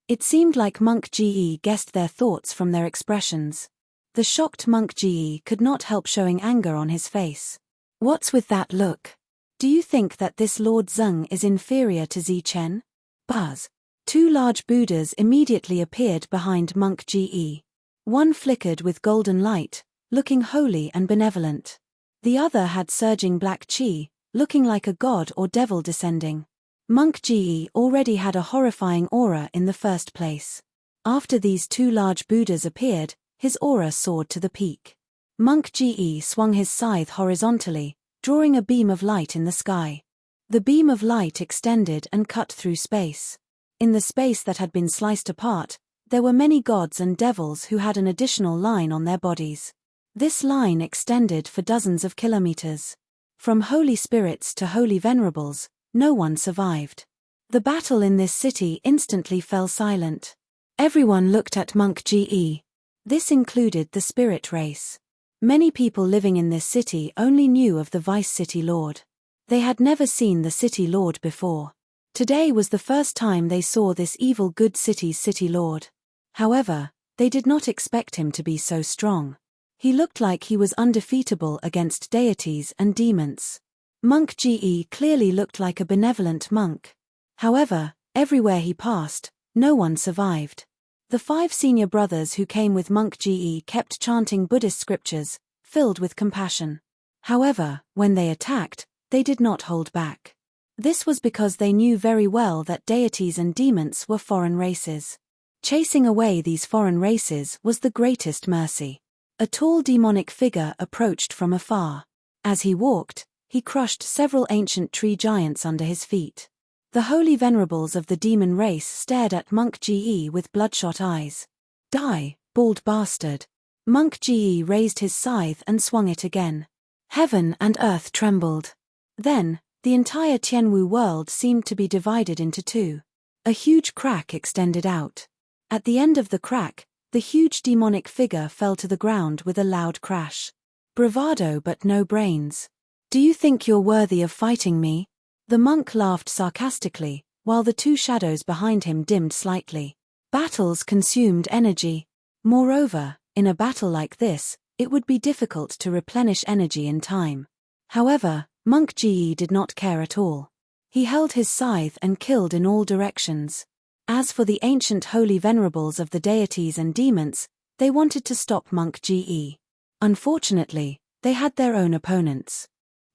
It seemed like Monk Ge guessed their thoughts from their expressions. The shocked Monk Ge could not help showing anger on his face. What's with that look? Do you think that this Lord Zung is inferior to Zi Chen? Buzz. 2 large Buddhas immediately appeared behind Monk Ge. One flickered with golden light, looking holy and benevolent. The other had surging black chi, looking like a god or devil descending. Monk Ge already had a horrifying aura in the first place. After these 2 large Buddhas appeared, his aura soared to the peak. Monk Ge swung his scythe horizontally, drawing a beam of light in the sky. The beam of light extended and cut through space. In the space that had been sliced apart, there were many gods and devils who had an additional line on their bodies. This line extended for dozens of kilometers. From holy spirits to holy venerables, no one survived. The battle in this city instantly fell silent. Everyone looked at Monk Ge. This included the spirit race. Many people living in this city only knew of the Vice City Lord. They had never seen the City Lord before. Today was the first time they saw this evil good city's City Lord. However, they did not expect him to be so strong. He looked like he was undefeatable against deities and demons. Monk Ge clearly looked like a benevolent monk. However, everywhere he passed, no one survived. The 5 senior brothers who came with Monk Ge kept chanting Buddhist scriptures, filled with compassion. However, when they attacked, they did not hold back. This was because they knew very well that deities and demons were foreign races. Chasing away these foreign races was the greatest mercy. A tall demonic figure approached from afar. As he walked, he crushed several ancient tree giants under his feet. The holy venerables of the demon race stared at Monk Ge with bloodshot eyes. Die, bald bastard. Monk Ge raised his scythe and swung it again. Heaven and earth trembled. Then, the entire Tianwu world seemed to be divided into 2. A huge crack extended out. At the end of the crack, the huge demonic figure fell to the ground with a loud crash. Bravado but no brains. Do you think you're worthy of fighting me? The monk laughed sarcastically, while the 2 shadows behind him dimmed slightly. Battles consumed energy. Moreover, in a battle like this, it would be difficult to replenish energy in time. However, Monk Ge did not care at all. He held his scythe and killed in all directions. As for the ancient holy venerables of the deities and demons, they wanted to stop Monk Ge. Unfortunately, they had their own opponents.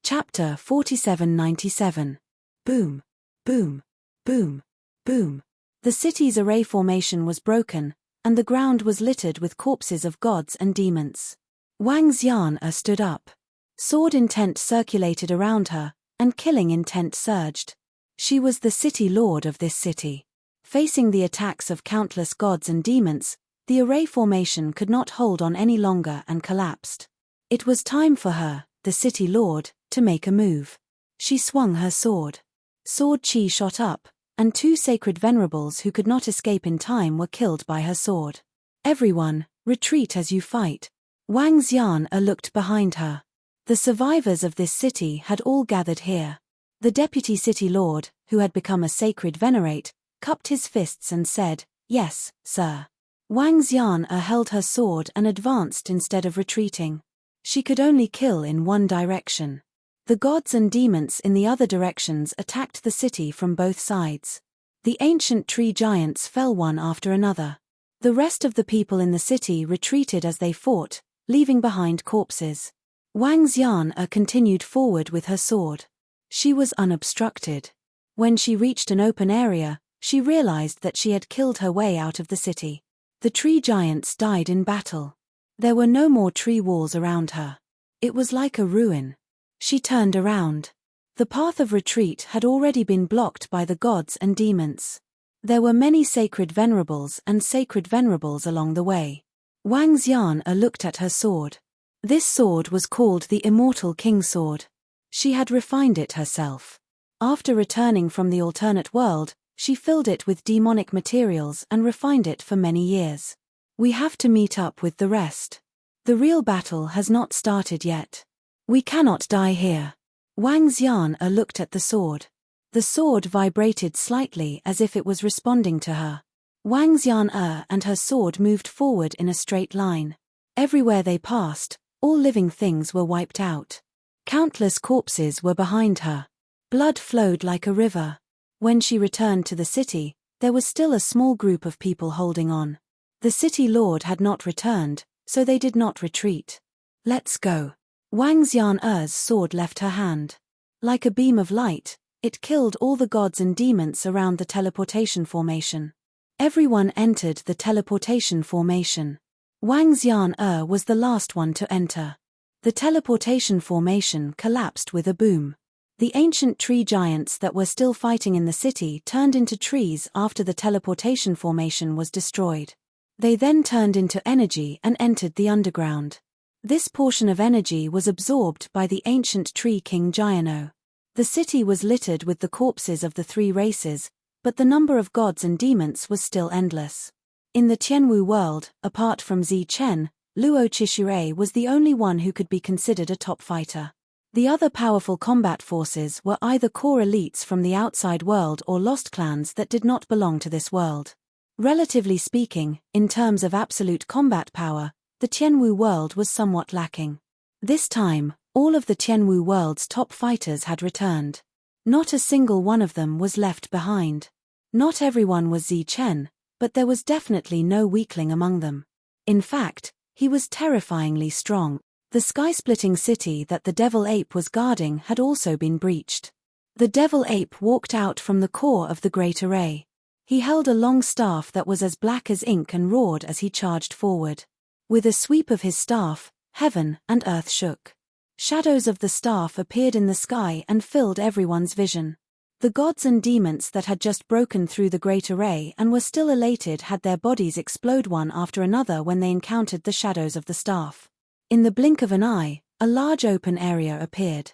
Chapter 4797. Boom. Boom. Boom. Boom. The city's array formation was broken, and the ground was littered with corpses of gods and demons. Wang Xian stood up. Sword intent circulated around her, and killing intent surged. She was the city lord of this city. Facing the attacks of countless gods and demons, the array formation could not hold on any longer and collapsed. It was time for her, the city lord, to make a move. She swung her sword. Sword chi shot up, and 2 sacred venerables who could not escape in time were killed by her sword. Everyone, retreat as you fight. Wang Xian looked behind her. The survivors of this city had all gathered here. The deputy city lord, who had become a sacred venerate, cupped his fists and said, "Yes, sir." Wang Xian held her sword and advanced instead of retreating. She could only kill in one direction. The gods and demons in the other directions attacked the city from both sides. The ancient tree giants fell one after another. The rest of the people in the city retreated as they fought, leaving behind corpses. Wang Xian continued forward with her sword. She was unobstructed. When she reached an open area, she realized that she had killed her way out of the city. The tree giants died in battle. There were no more tree walls around her. It was like a ruin. She turned around. The path of retreat had already been blocked by the gods and demons. There were many sacred venerables and sacred venerables along the way. Wang Xian looked at her sword. This sword was called the Immortal King Sword. She had refined it herself. After returning from the alternate world, she filled it with demonic materials and refined it for many years. We have to meet up with the rest. The real battle has not started yet. We cannot die here. Wang Xian looked at the sword. The sword vibrated slightly as if it was responding to her. Wang Xian and her sword moved forward in a straight line. Everywhere they passed, all living things were wiped out. Countless corpses were behind her. Blood flowed like a river. When she returned to the city, there was still a small group of people holding on. The city lord had not returned, so they did not retreat. Let's go. Wang Xian's sword left her hand. Like a beam of light, it killed all the gods and demons around the teleportation formation. Everyone entered the teleportation formation. Wang Xian was the last one to enter. The teleportation formation collapsed with a boom. The ancient tree giants that were still fighting in the city turned into trees after the teleportation formation was destroyed. They then turned into energy and entered the underground. This portion of energy was absorbed by the ancient tree king Jiano. The city was littered with the corpses of the 3 races, but the number of gods and demons was still endless. In the Tianwu world, apart from Zi Chen, Luo Chishure was the only one who could be considered a top fighter. The other powerful combat forces were either core elites from the outside world or lost clans that did not belong to this world. Relatively speaking, in terms of absolute combat power, the Tianwu world was somewhat lacking. This time, all of the Tianwu world's top fighters had returned. Not a single one of them was left behind. Not everyone was Zi Chen, but there was definitely no weakling among them. In fact, he was terrifyingly strong. The sky-splitting city that the devil ape was guarding had also been breached. The devil ape walked out from the core of the great array. He held a long staff that was as black as ink and roared as he charged forward. With a sweep of his staff, heaven and earth shook. Shadows of the staff appeared in the sky and filled everyone's vision. The gods and demons that had just broken through the great array and were still elated had their bodies explode one after another when they encountered the shadows of the staff. In the blink of an eye, a large open area appeared.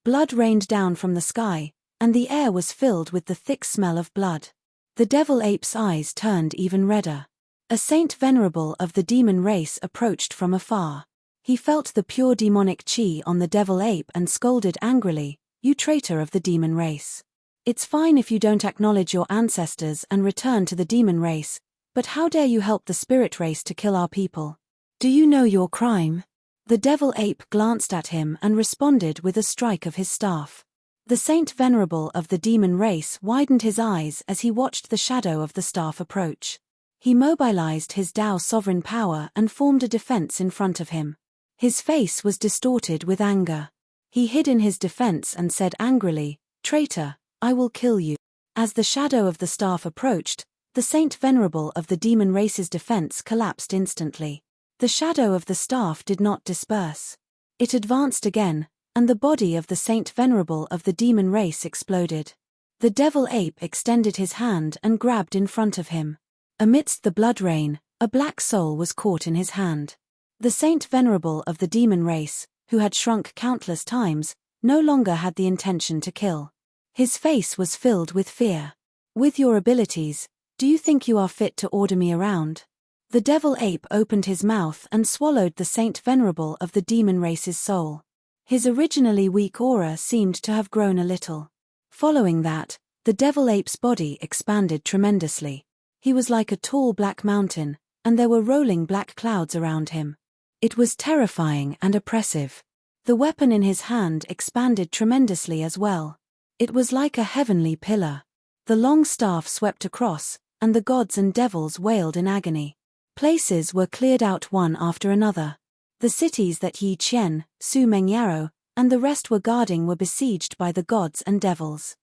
Blood rained down from the sky, and the air was filled with the thick smell of blood. The devil ape's eyes turned even redder. A saint venerable of the demon race approached from afar. He felt the pure demonic chi on the devil ape and scolded angrily, "You traitor of the demon race. It's fine if you don't acknowledge your ancestors and return to the demon race, but how dare you help the spirit race to kill our people? Do you know your crime?" The devil ape glanced at him and responded with a strike of his staff. The saint venerable of the demon race widened his eyes as he watched the shadow of the staff approach. He mobilized his Tao sovereign power and formed a defense in front of him. His face was distorted with anger. He hid in his defense and said angrily, "Traitor, I will kill you." As the shadow of the staff approached, the saint venerable of the demon race's defense collapsed instantly. The shadow of the staff did not disperse. It advanced again, and the body of the saint venerable of the demon race exploded. The devil ape extended his hand and grabbed in front of him. Amidst the blood rain, a black soul was caught in his hand. The saint venerable of the demon race, who had shrunk countless times, no longer had the intention to kill. His face was filled with fear. "With your abilities, do you think you are fit to order me around?" The devil ape opened his mouth and swallowed the saint venerable of the demon race's soul. His originally weak aura seemed to have grown a little. Following that, the devil ape's body expanded tremendously. He was like a tall black mountain, and there were rolling black clouds around him. It was terrifying and oppressive. The weapon in his hand expanded tremendously as well. It was like a heavenly pillar. The long staff swept across, and the gods and devils wailed in agony. Places were cleared out one after another. The cities that Yi Qian, Su Mengyaro, and the rest were guarding were besieged by the gods and devils.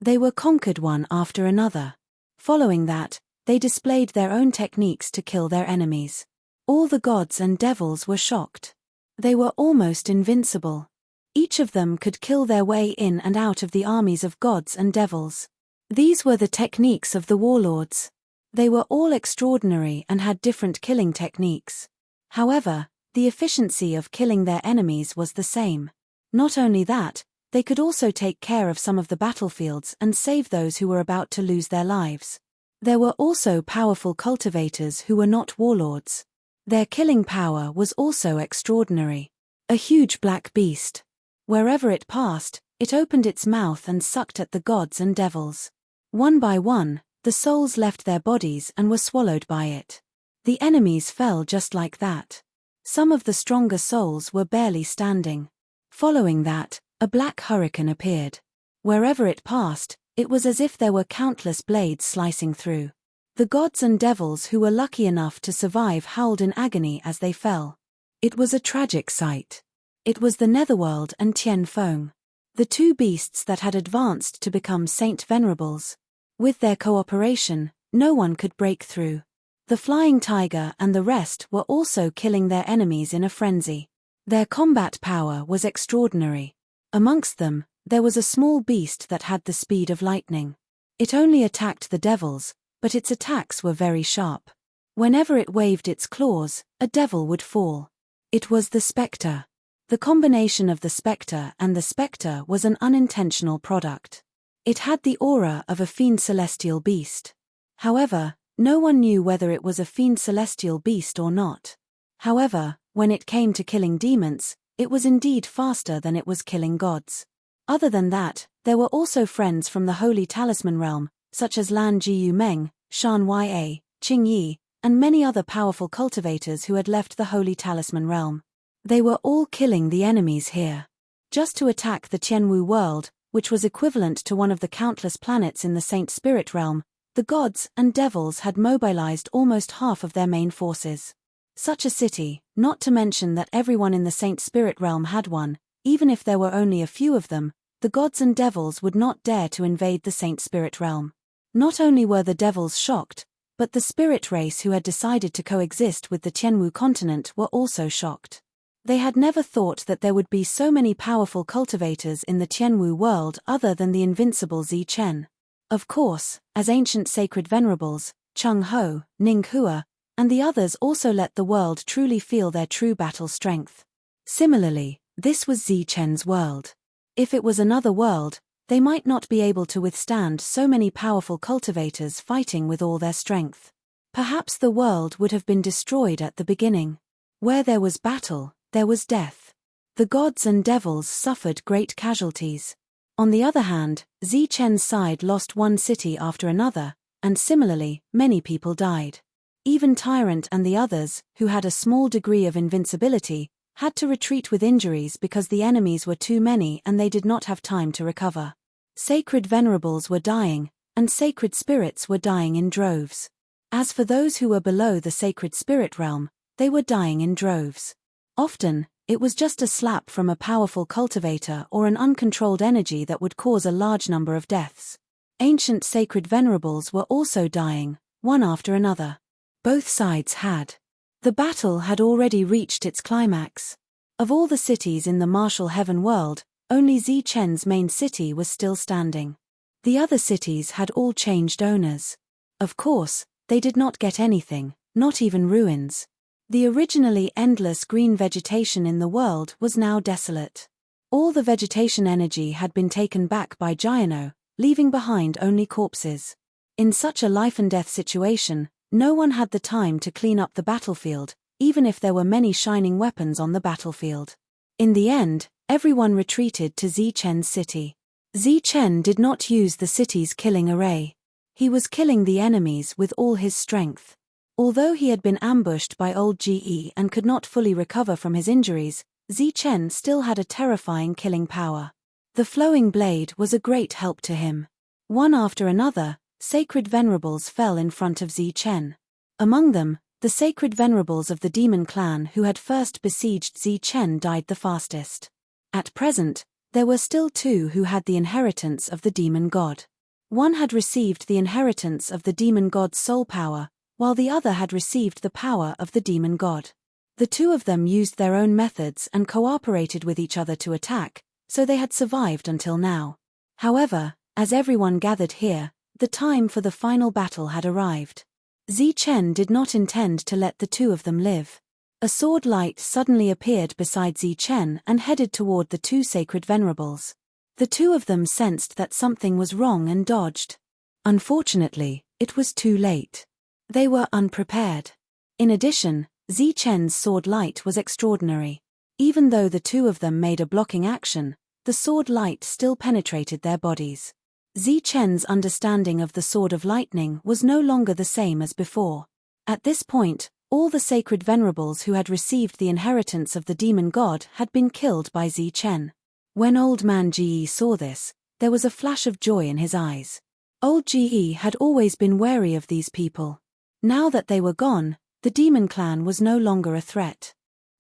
They were conquered one after another. Following that, they displayed their own techniques to kill their enemies. All the gods and devils were shocked. They were almost invincible. Each of them could kill their way in and out of the armies of gods and devils. These were the techniques of the warlords. They were all extraordinary and had different killing techniques. However, the efficiency of killing their enemies was the same. Not only that, they could also take care of some of the battlefields and save those who were about to lose their lives. There were also powerful cultivators who were not warlords. Their killing power was also extraordinary. A huge black beast. Wherever it passed, it opened its mouth and sucked at the gods and devils. One by one, the souls left their bodies and were swallowed by it. The enemies fell just like that. Some of the stronger souls were barely standing. Following that, a black hurricane appeared. Wherever it passed, it was as if there were countless blades slicing through. The gods and devils who were lucky enough to survive howled in agony as they fell. It was a tragic sight. It was the Netherworld and Tian Feng, the two beasts that had advanced to become saint venerables. With their cooperation, no one could break through. The flying tiger and the rest were also killing their enemies in a frenzy. Their combat power was extraordinary. Amongst them, there was a small beast that had the speed of lightning. It only attacked the devils, but its attacks were very sharp. Whenever it waved its claws, a devil would fall. It was the spectre. The combination of the spectre and the spectre was an unintentional product. It had the aura of a fiend celestial beast. However, no one knew whether it was a fiend celestial beast or not. However, when it came to killing demons, it was indeed faster than it was killing gods. Other than that, there were also friends from the Holy Talisman realm, such as Lan Jiu Meng, Shan Ya, Qing Yi, and many other powerful cultivators who had left the Holy Talisman realm. They were all killing the enemies here. Just to attack the Tianwu world, which was equivalent to one of the countless planets in the Saint Spirit realm, the gods and devils had mobilized almost half of their main forces. Such a city, not to mention that everyone in the Saint Spirit realm had one, even if there were only a few of them, the gods and devils would not dare to invade the Saint Spirit realm. Not only were the devils shocked, but the spirit race who had decided to coexist with the Tianwu continent were also shocked. They had never thought that there would be so many powerful cultivators in the Tianwu world other than the invincible Zi Chen. Of course, as ancient sacred venerables, Chung Ho, Ning Hua, and the others also let the world truly feel their true battle strength. Similarly, this was Zi Chen's world. If it was another world, they might not be able to withstand so many powerful cultivators fighting with all their strength. Perhaps the world would have been destroyed at the beginning. Where there was battle, there was death. The gods and devils suffered great casualties. On the other hand, Zi Chen's side lost one city after another, and similarly, many people died. Even Tyrant and the others, who had a small degree of invincibility, had to retreat with injuries because the enemies were too many and they did not have time to recover. Sacred venerables were dying, and sacred spirits were dying in droves. As for those who were below the sacred spirit realm, they were dying in droves. Often, it was just a slap from a powerful cultivator or an uncontrolled energy that would cause a large number of deaths. Ancient sacred venerables were also dying, one after another. Both sides had. The battle had already reached its climax. Of all the cities in the martial heaven world, only Zi Chen's main city was still standing. The other cities had all changed owners. Of course, they did not get anything, not even ruins. The originally endless green vegetation in the world was now desolate. All the vegetation energy had been taken back by Giano, leaving behind only corpses. In such a life-and-death situation, no one had the time to clean up the battlefield, even if there were many shining weapons on the battlefield. In the end, everyone retreated to Zi Chen's city. Zi Chen did not use the city's killing array. He was killing the enemies with all his strength. Although he had been ambushed by old Ge and could not fully recover from his injuries, Zi Chen still had a terrifying killing power. The flowing blade was a great help to him. One after another, sacred venerables fell in front of Zi Chen. Among them, the sacred venerables of the demon clan who had first besieged Zi Chen died the fastest. At present, there were still two who had the inheritance of the demon god. One had received the inheritance of the demon god's soul power, while the other had received the power of the demon god. The two of them used their own methods and cooperated with each other to attack, so they had survived until now. However, as everyone gathered here, the time for the final battle had arrived. Zi Chen did not intend to let the two of them live. A sword light suddenly appeared beside Zi Chen and headed toward the two sacred venerables. The two of them sensed that something was wrong and dodged. Unfortunately, it was too late. They were unprepared. In addition, Zi Chen's sword light was extraordinary. Even though the two of them made a blocking action, the sword light still penetrated their bodies. Zi Chen's understanding of the Sword of Lightning was no longer the same as before. At this point, all the sacred venerables who had received the inheritance of the demon god had been killed by Zi Chen. When old man Ge saw this, there was a flash of joy in his eyes. Old Ge had always been wary of these people. Now that they were gone, the demon clan was no longer a threat.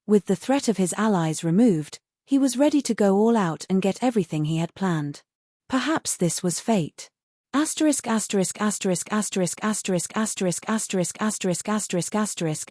With the threat of his allies removed, he was ready to go all out and get everything he had planned. Perhaps this was fate.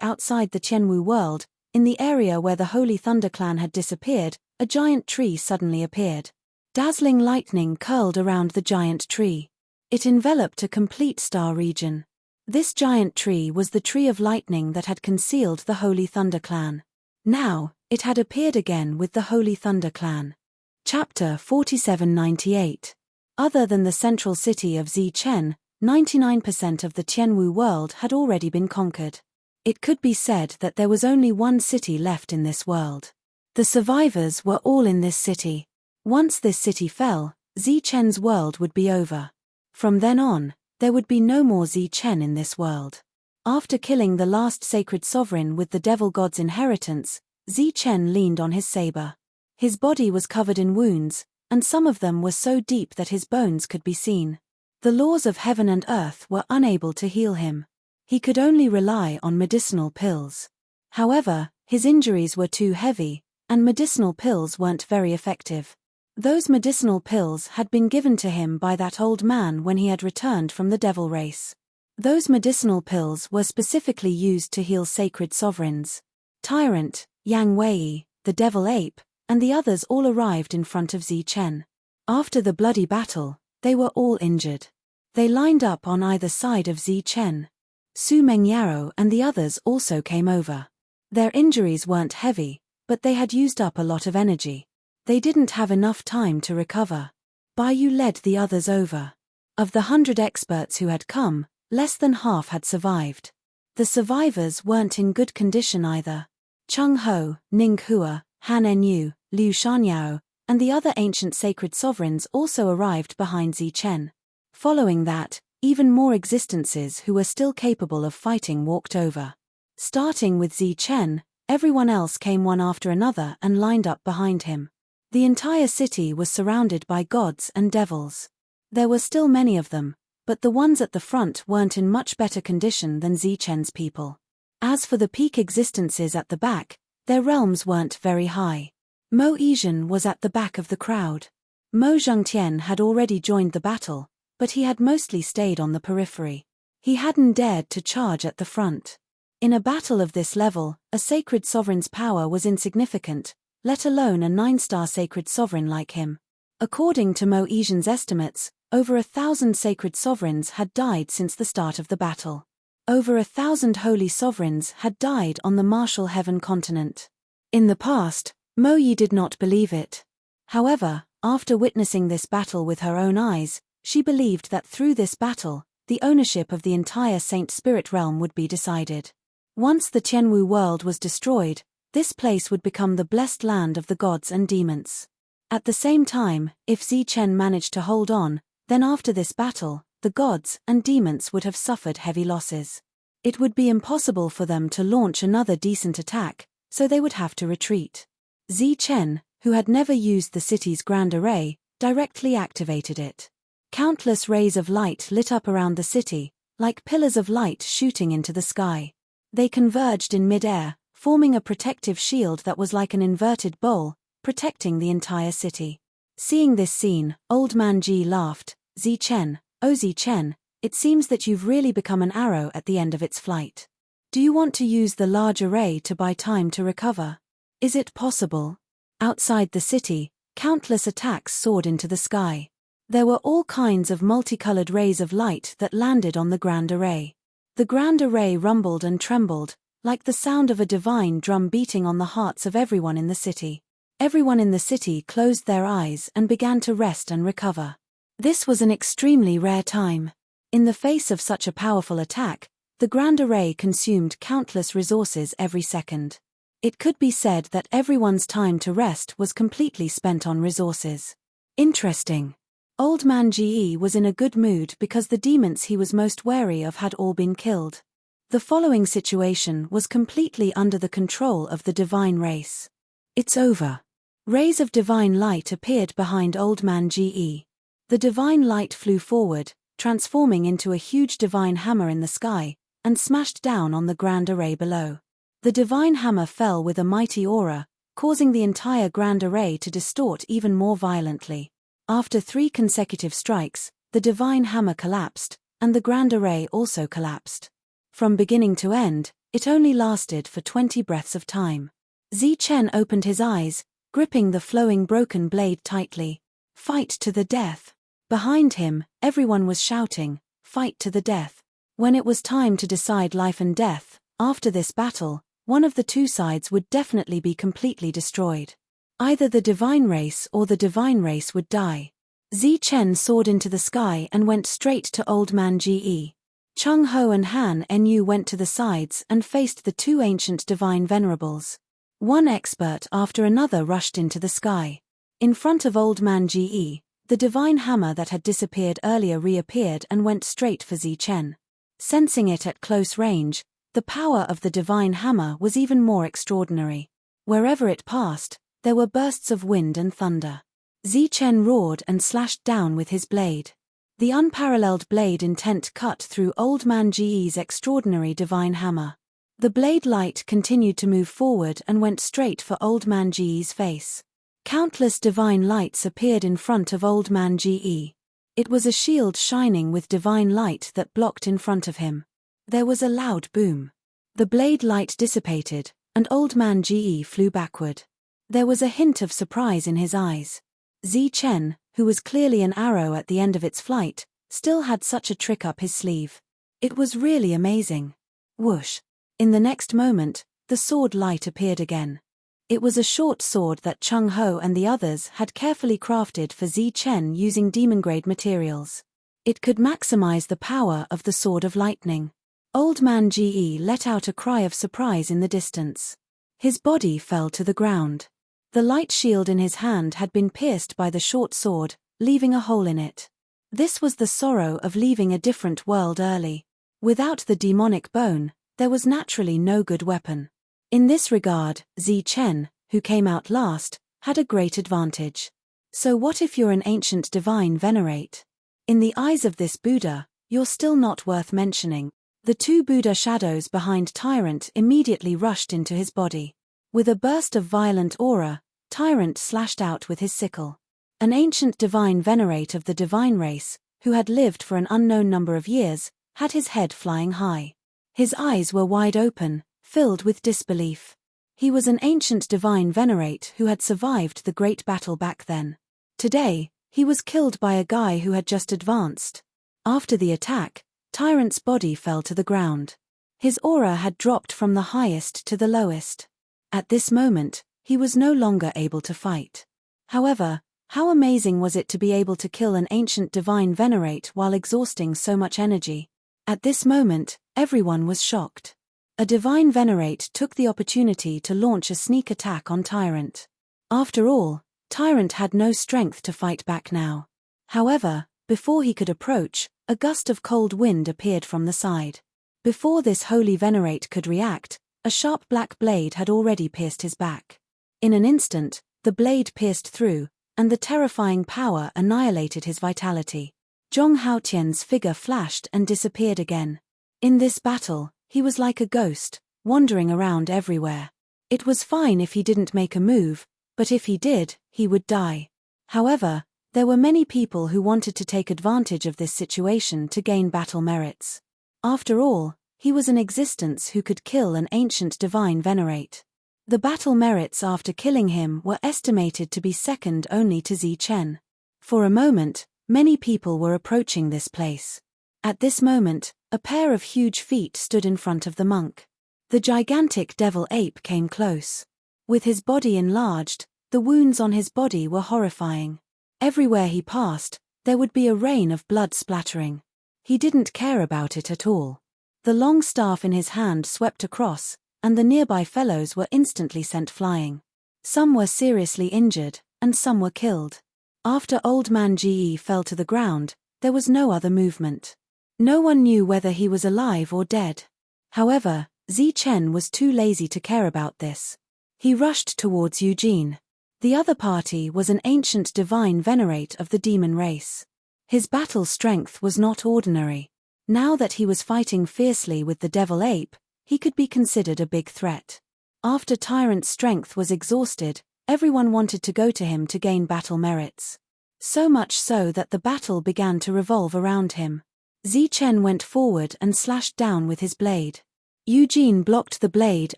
Outside the Tianwu world, in the area where the Holy Thunder Clan had disappeared, a giant tree suddenly appeared. Dazzling lightning curled around the giant tree. It enveloped a complete star region. This giant tree was the tree of lightning that had concealed the Holy Thunder Clan. Now, it had appeared again with the Holy Thunder Clan. Chapter 4798. Other than the central city of Zi Chen, 99% of the Tianwu world had already been conquered. It could be said that there was only one city left in this world. The survivors were all in this city. Once this city fell, Zichen's world would be over. From then on, there would be no more Zichen in this world. After killing the last sacred sovereign with the devil god's inheritance, Zichen leaned on his saber. His body was covered in wounds, and some of them were so deep that his bones could be seen. The laws of heaven and earth were unable to heal him. He could only rely on medicinal pills. However, his injuries were too heavy, and medicinal pills weren't very effective. Those medicinal pills had been given to him by that old man when he had returned from the devil race. Those medicinal pills were specifically used to heal sacred sovereigns. Tyrant, Yang Wei, the devil ape, and the others all arrived in front of Zichen. After the bloody battle, they were all injured. They lined up on either side of Zichen. Su Mengyaro and the others also came over. Their injuries weren't heavy, but they had used up a lot of energy. They didn't have enough time to recover. Baiyu led the others over. Of the 100 experts who had come, less than half had survived. The survivors weren't in good condition either. Cheng Ho, Ning Hua, Han Enyu, Liu Shangyao, and the other ancient sacred sovereigns also arrived behind Zichen. Following that, even more existences who were still capable of fighting walked over. Starting with Zichen, everyone else came one after another and lined up behind him. The entire city was surrounded by gods and devils. There were still many of them, but the ones at the front weren't in much better condition than Zichen's people. As for the peak existences at the back, their realms weren't very high. Mo Yizhen was at the back of the crowd. Mo Zhengtian had already joined the battle, but he had mostly stayed on the periphery. He hadn't dared to charge at the front. In a battle of this level, a sacred sovereign's power was insignificant, let alone a 9-star sacred sovereign like him. According to Mo Yizhen's estimates, over 1,000 sacred sovereigns had died since the start of the battle. Over 1,000 holy sovereigns had died on the martial heaven continent. In the past, Mo Yi did not believe it. However, after witnessing this battle with her own eyes, she believed that through this battle, the ownership of the entire Saint Spirit realm would be decided. Once the Tianwu world was destroyed, this place would become the blessed land of the gods and demons. At the same time, if Zichen managed to hold on, then after this battle, the gods and demons would have suffered heavy losses. It would be impossible for them to launch another decent attack, so they would have to retreat. Zichen, who had never used the city's grand array, directly activated it. Countless rays of light lit up around the city, like pillars of light shooting into the sky. They converged in mid-air, forming a protective shield that was like an inverted bowl, protecting the entire city. Seeing this scene, Old Man Ji laughed. Zichen, oh Zichen, it seems that you've really become an arrow at the end of its flight. Do you want to use the large array to buy time to recover? Is it possible? Outside the city, countless attacks soared into the sky. There were all kinds of multicolored rays of light that landed on the grand array. The grand array rumbled and trembled, like the sound of a divine drum beating on the hearts of everyone in the city. Everyone in the city closed their eyes and began to rest and recover. This was an extremely rare time. In the face of such a powerful attack, the grand array consumed countless resources every second. It could be said that everyone's time to rest was completely spent on resources. Interesting. Old Man Ge was in a good mood because the demons he was most wary of had all been killed. The following situation was completely under the control of the divine race. It's over. Rays of divine light appeared behind Old Man Ge. The divine light flew forward, transforming into a huge divine hammer in the sky, and smashed down on the grand array below. The divine hammer fell with a mighty aura, causing the entire grand array to distort even more violently. After 3 consecutive strikes, the divine hammer collapsed, and the grand array also collapsed. From beginning to end, it only lasted for 20 breaths of time. Zichen opened his eyes, gripping the flowing broken blade tightly. Fight to the death. Behind him, everyone was shouting, fight to the death. When it was time to decide life and death, after this battle, one of the two sides would definitely be completely destroyed. Either the divine race or the divine race would die. Zichen soared into the sky and went straight to Old Man Ge. Chung Ho and Han Nu went to the sides and faced the two ancient divine venerables. One expert after another rushed into the sky. In front of Old Man Ge, the divine hammer that had disappeared earlier reappeared and went straight for Zichen. Sensing it at close range, the power of the divine hammer was even more extraordinary. Wherever it passed, there were bursts of wind and thunder. Zichen roared and slashed down with his blade. The unparalleled blade intent cut through Old Man Ge's extraordinary divine hammer. The blade light continued to move forward and went straight for Old Man Ge's face. Countless divine lights appeared in front of Old Man Ge. It was a shield shining with divine light that blocked in front of him. There was a loud boom. The blade light dissipated, and Old Man Ge flew backward. There was a hint of surprise in his eyes. Zichen, who was clearly an arrow at the end of its flight, still had such a trick up his sleeve. It was really amazing. Whoosh! In the next moment, the sword light appeared again. It was a short sword that Chung Ho and the others had carefully crafted for Zichen using demon-grade materials. It could maximize the power of the Sword of Lightning. Old Man Ge let out a cry of surprise in the distance. His body fell to the ground. The light shield in his hand had been pierced by the short sword, leaving a hole in it. This was the sorrow of leaving a different world early. Without the demonic bone, there was naturally no good weapon. In this regard, Zichen, who came out last, had a great advantage. So what if you're an ancient divine venerate? In the eyes of this Buddha, you're still not worth mentioning. The two Buddha shadows behind Tyrant immediately rushed into his body. With a burst of violent aura, Tyrant slashed out with his sickle. An ancient divine venerate of the divine race, who had lived for an unknown number of years, had his head flying high. His eyes were wide open, filled with disbelief. He was an ancient divine venerate who had survived the great battle back then. Today, he was killed by a guy who had just advanced. After the attack, Tyrant's body fell to the ground. His aura had dropped from the highest to the lowest. At this moment, he was no longer able to fight. However, how amazing was it to be able to kill an ancient divine venerate while exhausting so much energy? At this moment, everyone was shocked. A divine venerate took the opportunity to launch a sneak attack on Tyrant. After all, Tyrant had no strength to fight back now. However, before he could approach, a gust of cold wind appeared from the side. Before this holy venerate could react, a sharp black blade had already pierced his back. In an instant, the blade pierced through, and the terrifying power annihilated his vitality. Zhong Haotian's figure flashed and disappeared again. In this battle, he was like a ghost, wandering around everywhere. It was fine if he didn't make a move, but if he did, he would die. However, there were many people who wanted to take advantage of this situation to gain battle merits. After all, he was an existence who could kill an ancient divine venerate. The battle merits after killing him were estimated to be second only to Zichen. For a moment, many people were approaching this place. At this moment, a pair of huge feet stood in front of the monk. The gigantic devil ape came close. With his body enlarged, the wounds on his body were horrifying. Everywhere he passed, there would be a rain of blood splattering. He didn't care about it at all. The long staff in his hand swept across, and the nearby fellows were instantly sent flying. Some were seriously injured, and some were killed. After Old Man Ge fell to the ground, there was no other movement. No one knew whether he was alive or dead. However, Zichen was too lazy to care about this. He rushed towards Eugene. The other party was an ancient divine venerate of the demon race. His battle strength was not ordinary. Now that he was fighting fiercely with the devil ape, he could be considered a big threat. After Tyrant's strength was exhausted, everyone wanted to go to him to gain battle merits. So much so that the battle began to revolve around him. Zichen went forward and slashed down with his blade. Eugene blocked the blade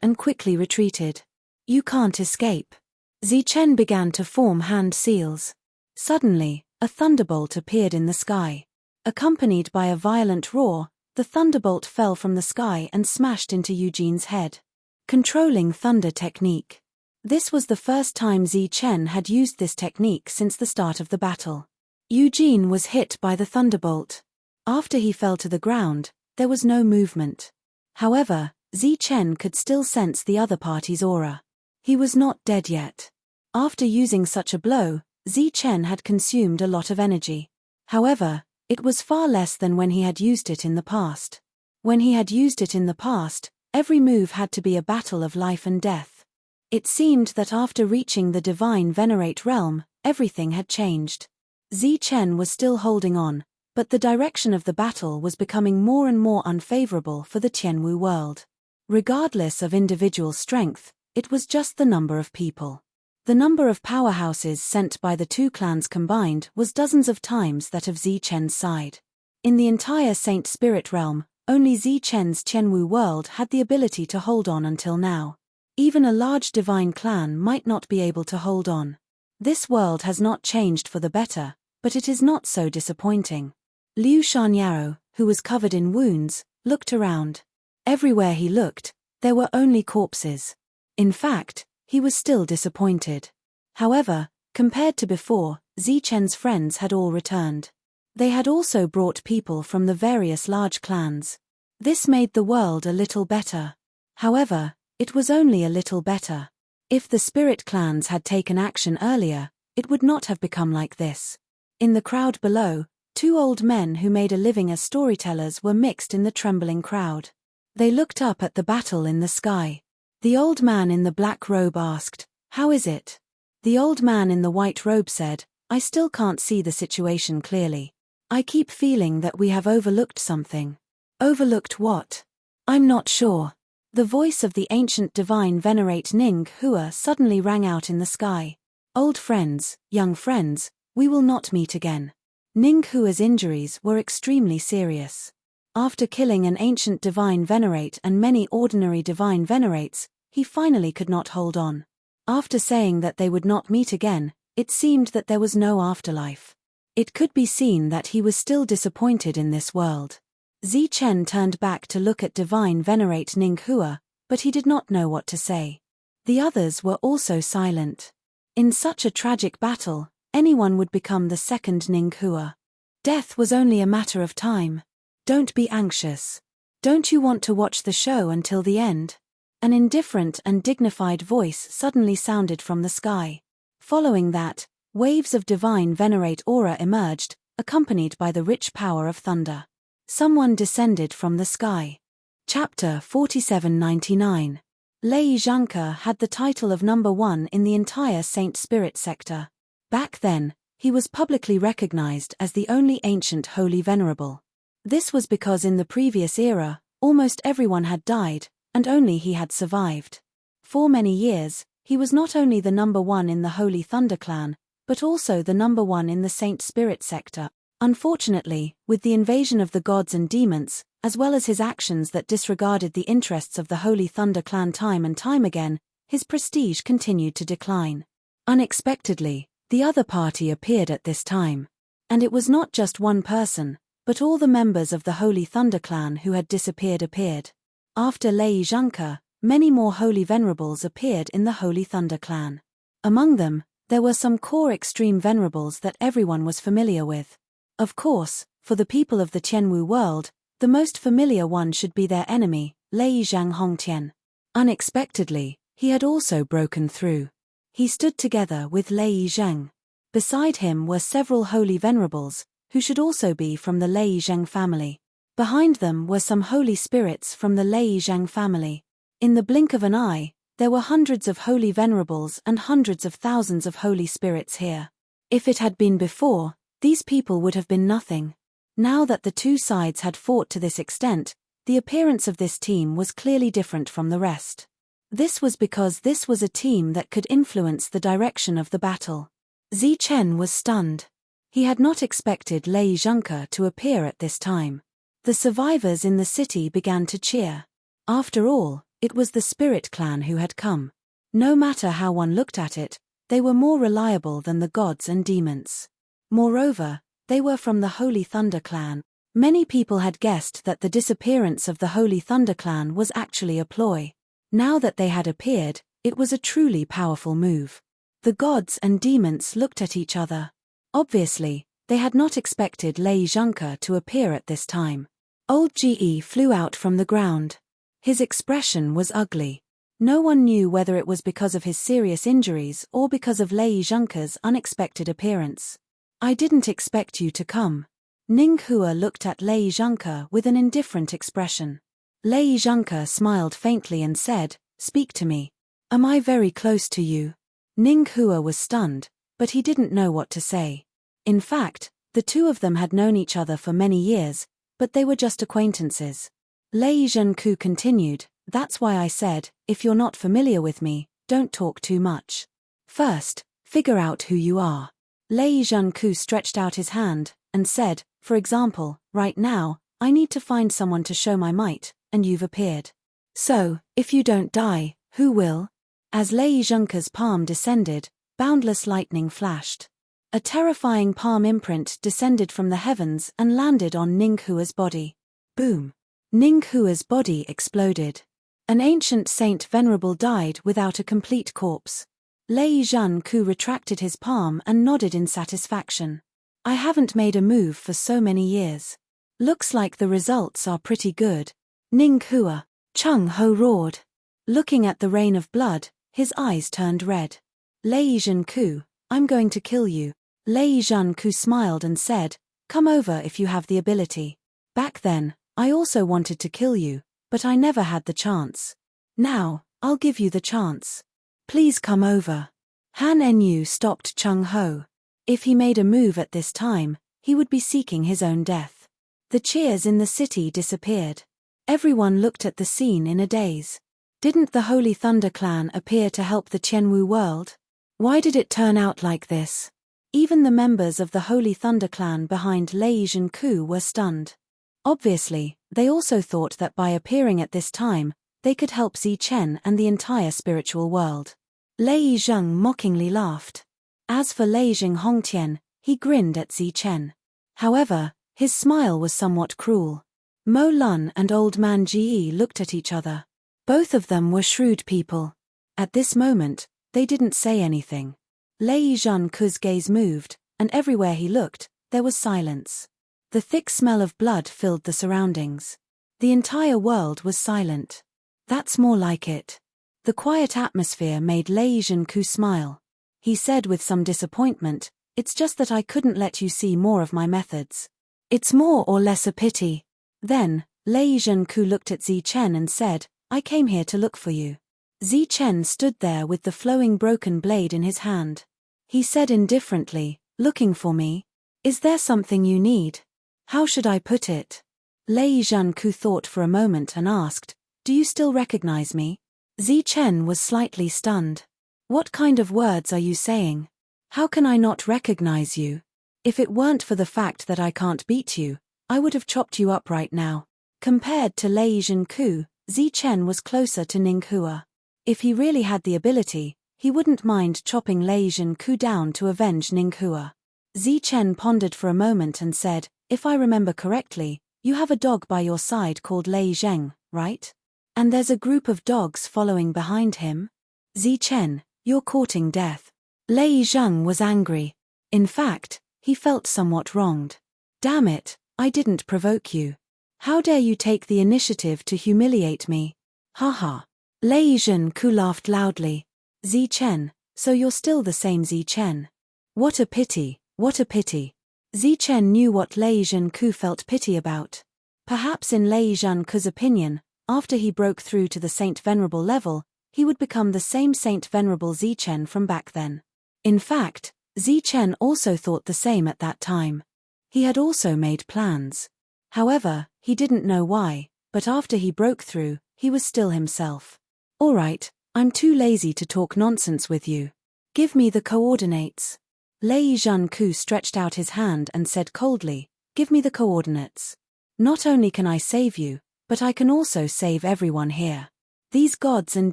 and quickly retreated. "You can't escape." Zichen began to form hand seals. Suddenly, a thunderbolt appeared in the sky. Accompanied by a violent roar, the thunderbolt fell from the sky and smashed into Eugene's head. Controlling thunder technique. This was the first time Zichen had used this technique since the start of the battle. Eugene was hit by the thunderbolt. After he fell to the ground, there was no movement. However, Zichen could still sense the other party's aura. He was not dead yet. After using such a blow, Zichen had consumed a lot of energy. However, it was far less than when he had used it in the past. When he had used it in the past, every move had to be a battle of life and death. It seemed that after reaching the divine venerate realm, everything had changed. Zichen was still holding on, but the direction of the battle was becoming more and more unfavorable for the Tianwu world. Regardless of individual strength, it was just the number of people. The number of powerhouses sent by the two clans combined was dozens of times that of Zichen's side. In the entire Saint Spirit realm, only Zichen's Tianwu world had the ability to hold on until now. Even a large divine clan might not be able to hold on. This world has not changed for the better, but it is not so disappointing. Liu Shangyao, who was covered in wounds, looked around. Everywhere he looked, there were only corpses. In fact, he was still disappointed. However, compared to before, Zichen's friends had all returned. They had also brought people from the various large clans. This made the world a little better. However, it was only a little better. If the spirit clans had taken action earlier, it would not have become like this. In the crowd below, two old men who made a living as storytellers were mixed in the trembling crowd. They looked up at the battle in the sky. The old man in the black robe asked, "How is it?" The old man in the white robe said, "I still can't see the situation clearly. I keep feeling that we have overlooked something." "Overlooked what?" "I'm not sure." The voice of the ancient divine venerate Ning Hua suddenly rang out in the sky. "Old friends, young friends, we will not meet again." Ning Hua's injuries were extremely serious. After killing an ancient divine venerate and many ordinary divine venerates, he finally could not hold on. After saying that they would not meet again, it seemed that there was no afterlife. It could be seen that he was still disappointed in this world. Zichen turned back to look at divine venerate Ning Hua, but he did not know what to say. The others were also silent. In such a tragic battle, anyone would become the second Ning Hua. Death was only a matter of time. Don't be anxious. Don't you want to watch the show until the end? An indifferent and dignified voice suddenly sounded from the sky. Following that, waves of divine venerate aura emerged, accompanied by the rich power of thunder. Someone descended from the sky. Chapter 4799. Lei Zhangke had the title of number 1 in the entire Saint Spirit sector. Back then, he was publicly recognized as the only ancient holy venerable. This was because in the previous era, almost everyone had died, and only he had survived. For many years, he was not only the number 1 in the Holy Thunder Clan, but also the number 1 in the Saint Spirit sector. Unfortunately, with the invasion of the gods and demons, as well as his actions that disregarded the interests of the Holy Thunder Clan time and time again, his prestige continued to decline. Unexpectedly, the other party appeared at this time. And it was not just one person, but all the members of the Holy Thunder Clan who had disappeared appeared. After Lei Zhangke, many more holy venerables appeared in the Holy Thunder Clan. Among them, there were some core extreme venerables that everyone was familiar with. Of course, for the people of the Tianwu world, the most familiar one should be their enemy, Lei Zhang Hongtian. Unexpectedly, he had also broken through. He stood together with Lei Zhang. Beside him were several holy venerables, who should also be from the Lei Zhang family. Behind them were some holy spirits from the Lei Zhang family. In the blink of an eye, there were hundreds of holy venerables and hundreds of thousands of holy spirits here. If it had been before, these people would have been nothing. Now that the two sides had fought to this extent, the appearance of this team was clearly different from the rest. This was because this was a team that could influence the direction of the battle. Zichen was stunned. He had not expected Lei Zhangke to appear at this time. The survivors in the city began to cheer. After all, it was the Spirit Clan who had come. No matter how one looked at it, they were more reliable than the gods and demons. Moreover, they were from the Holy Thunder Clan. Many people had guessed that the disappearance of the Holy Thunder Clan was actually a ploy. Now that they had appeared, it was a truly powerful move. The gods and demons looked at each other. Obviously, they had not expected Lei Zhangke to appear at this time. Old GE flew out from the ground. His expression was ugly. No one knew whether it was because of his serious injuries or because of Lei Zhengke's unexpected appearance. I didn't expect you to come. Ning Hua looked at Lei Zhengke with an indifferent expression. Lei Zhengke smiled faintly and said, "Speak to me. Am I very close to you?" Ning Hua was stunned, but he didn't know what to say. In fact, the two of them had known each other for many years, but they were just acquaintances. Lei Zhengke continued, "That's why I said, if you're not familiar with me, don't talk too much. First, figure out who you are." Lei Zhengke stretched out his hand and said, "For example, right now, I need to find someone to show my might, and you've appeared. So, if you don't die, who will?" As Lei Zhengke's palm descended, boundless lightning flashed. A terrifying palm imprint descended from the heavens and landed on Ning Hua's body. Boom! Ning Hua's body exploded. An ancient saint venerable died without a complete corpse. Lei Zhengke retracted his palm and nodded in satisfaction. "I haven't made a move for so many years. Looks like the results are pretty good." Ning Hua, Chung Ho roared. Looking at the rain of blood, his eyes turned red. "Lei Zhengke, I'm going to kill you." Lei Zhengke smiled and said, "Come over if you have the ability. Back then, I also wanted to kill you, but I never had the chance. Now, I'll give you the chance. Please come over." Han Nu stopped Chung Ho. If he made a move at this time, he would be seeking his own death. The cheers in the city disappeared. Everyone looked at the scene in a daze. Didn't the Holy Thunder Clan appear to help the Qianwu world? Why did it turn out like this? Even the members of the Holy Thunder Clan behind Lei Zhengke were stunned. Obviously, they also thought that by appearing at this time, they could help Zichen and the entire spiritual world. Lei Zheng mockingly laughed. As for Lei Hongtian, he grinned at Zichen. However, his smile was somewhat cruel. Mo Lun and Old Man Ge looked at each other. Both of them were shrewd people. At this moment, they didn't say anything. Lei Zhengke's gaze moved, and everywhere he looked, there was silence. The thick smell of blood filled the surroundings. The entire world was silent. "That's more like it." The quiet atmosphere made Lei Zhengke smile. He said with some disappointment, "It's just that I couldn't let you see more of my methods. It's more or less a pity." Then, Lei Zhengke looked at Zichen and said, "I came here to look for you." Zichen stood there with the flowing broken blade in his hand. He said indifferently, "Looking for me? Is there something you need? How should I put it?" Lei Zhengke thought for a moment and asked, "Do you still recognize me?" Zichen was slightly stunned. "What kind of words are you saying? How can I not recognize you? If it weren't for the fact that I can't beat you, I would have chopped you up right now." Compared to Lei Zhengke, Zichen was closer to Ning Hua. If he really had the ability, he wouldn't mind chopping Lei Zhengke down to avenge Ning Hua. Zichen pondered for a moment and said, "If I remember correctly, you have a dog by your side called Lei Zheng, right? And there's a group of dogs following behind him? Zichen, you're courting death." Lei Zheng was angry. In fact, he felt somewhat wronged. "Damn it, I didn't provoke you. How dare you take the initiative to humiliate me? Haha." Lei Zhengke laughed loudly. "Zichen, so you're still the same Zichen. What a pity, what a pity." Zichen knew what Lei Zhengke felt pity about. Perhaps in Lei Zhengke's opinion, after he broke through to the Saint Venerable level, he would become the same Saint Venerable Zichen from back then. In fact, Zichen also thought the same at that time. He had also made plans. However, he didn't know why, but after he broke through, he was still himself. "All right, I'm too lazy to talk nonsense with you. Give me the coordinates." Lei Zhengke stretched out his hand and said coldly, "Give me the coordinates. Not only can I save you, but I can also save everyone here. These gods and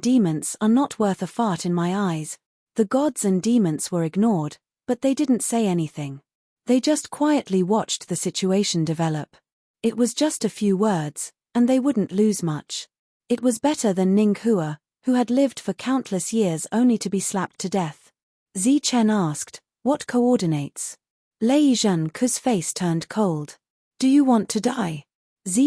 demons are not worth a fart in my eyes." The gods and demons were ignored, but they didn't say anything. They just quietly watched the situation develop. It was just a few words, and they wouldn't lose much. It was better than Ning Hua, who had lived for countless years only to be slapped to death. Zichen asked, "What coordinates?" Lei Zhengke's face turned cold. "Do you want to die?"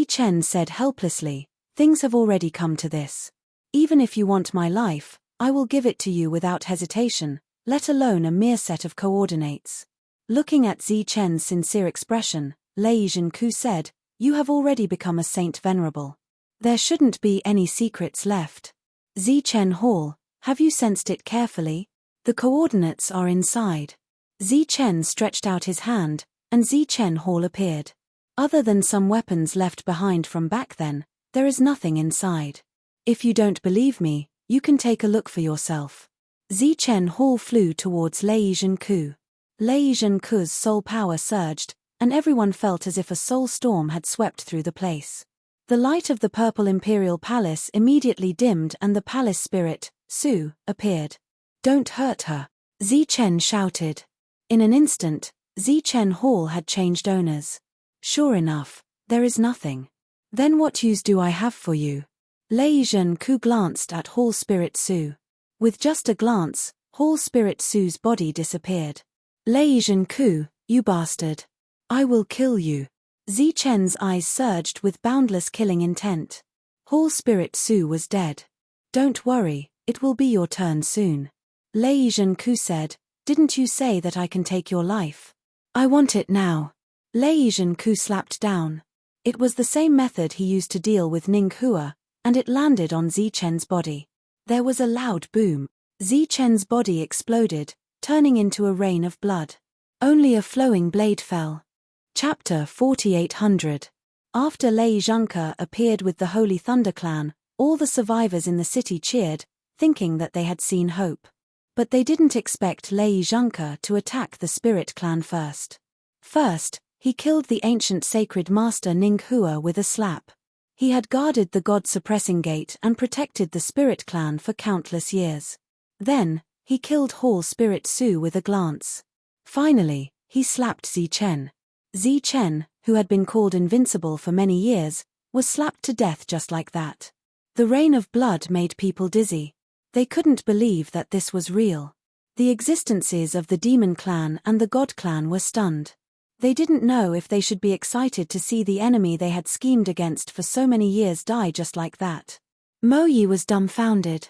Chen said helplessly, "Things have already come to this. Even if you want my life, I will give it to you without hesitation, let alone a mere set of coordinates." Looking at Chen's sincere expression, Lei Zhenku said, "You have already become a saint venerable. There shouldn't be any secrets left. Chen Hall, have you sensed it carefully? The coordinates are inside." Chen stretched out his hand, and Chen Hall appeared. Other than some weapons left behind from back then, there is nothing inside. If you don't believe me, you can take a look for yourself. Chen Hall flew towards Lei Zhenku. Lei Zhenku's soul power surged, and everyone felt as if a soul storm had swept through the place. The light of the purple imperial palace immediately dimmed and the palace spirit, Su, appeared. "Don't hurt her," Chen shouted. In an instant, Chen Hall had changed owners. "Sure enough, there is nothing. Then what use do I have for you?" Lei Zhenku glanced at Hall Spirit Su. With just a glance, Hall Spirit Su's body disappeared. "Lei Zhenku, you bastard. I will kill you." Chen's eyes surged with boundless killing intent. Hall Spirit Su was dead. "Don't worry, it will be your turn soon." Lei Zhenku said, "Didn't you say that I can take your life? I want it now." Lei Zhenku slapped down. It was the same method he used to deal with Ning Hua, and it landed on Chen's body. There was a loud boom. Chen's body exploded, turning into a rain of blood. Only a flowing blade fell. Chapter 4800. After Lei Zhenke appeared with the Holy Thunder Clan, all the survivors in the city cheered, thinking that they had seen hope. But they didn't expect Lei Zhenke to attack the Spirit Clan first. First, he killed the ancient sacred master Ning Hua with a slap. He had guarded the God-suppressing gate and protected the Spirit Clan for countless years. Then, he killed Hall Spirit Su with a glance. Finally, he slapped Chen. Chen, who had been called invincible for many years, was slapped to death just like that. The rain of blood made people dizzy. They couldn't believe that this was real. The existences of the Demon Clan and the God Clan were stunned. They didn't know if they should be excited to see the enemy they had schemed against for so many years die just like that. Mo Yi was dumbfounded.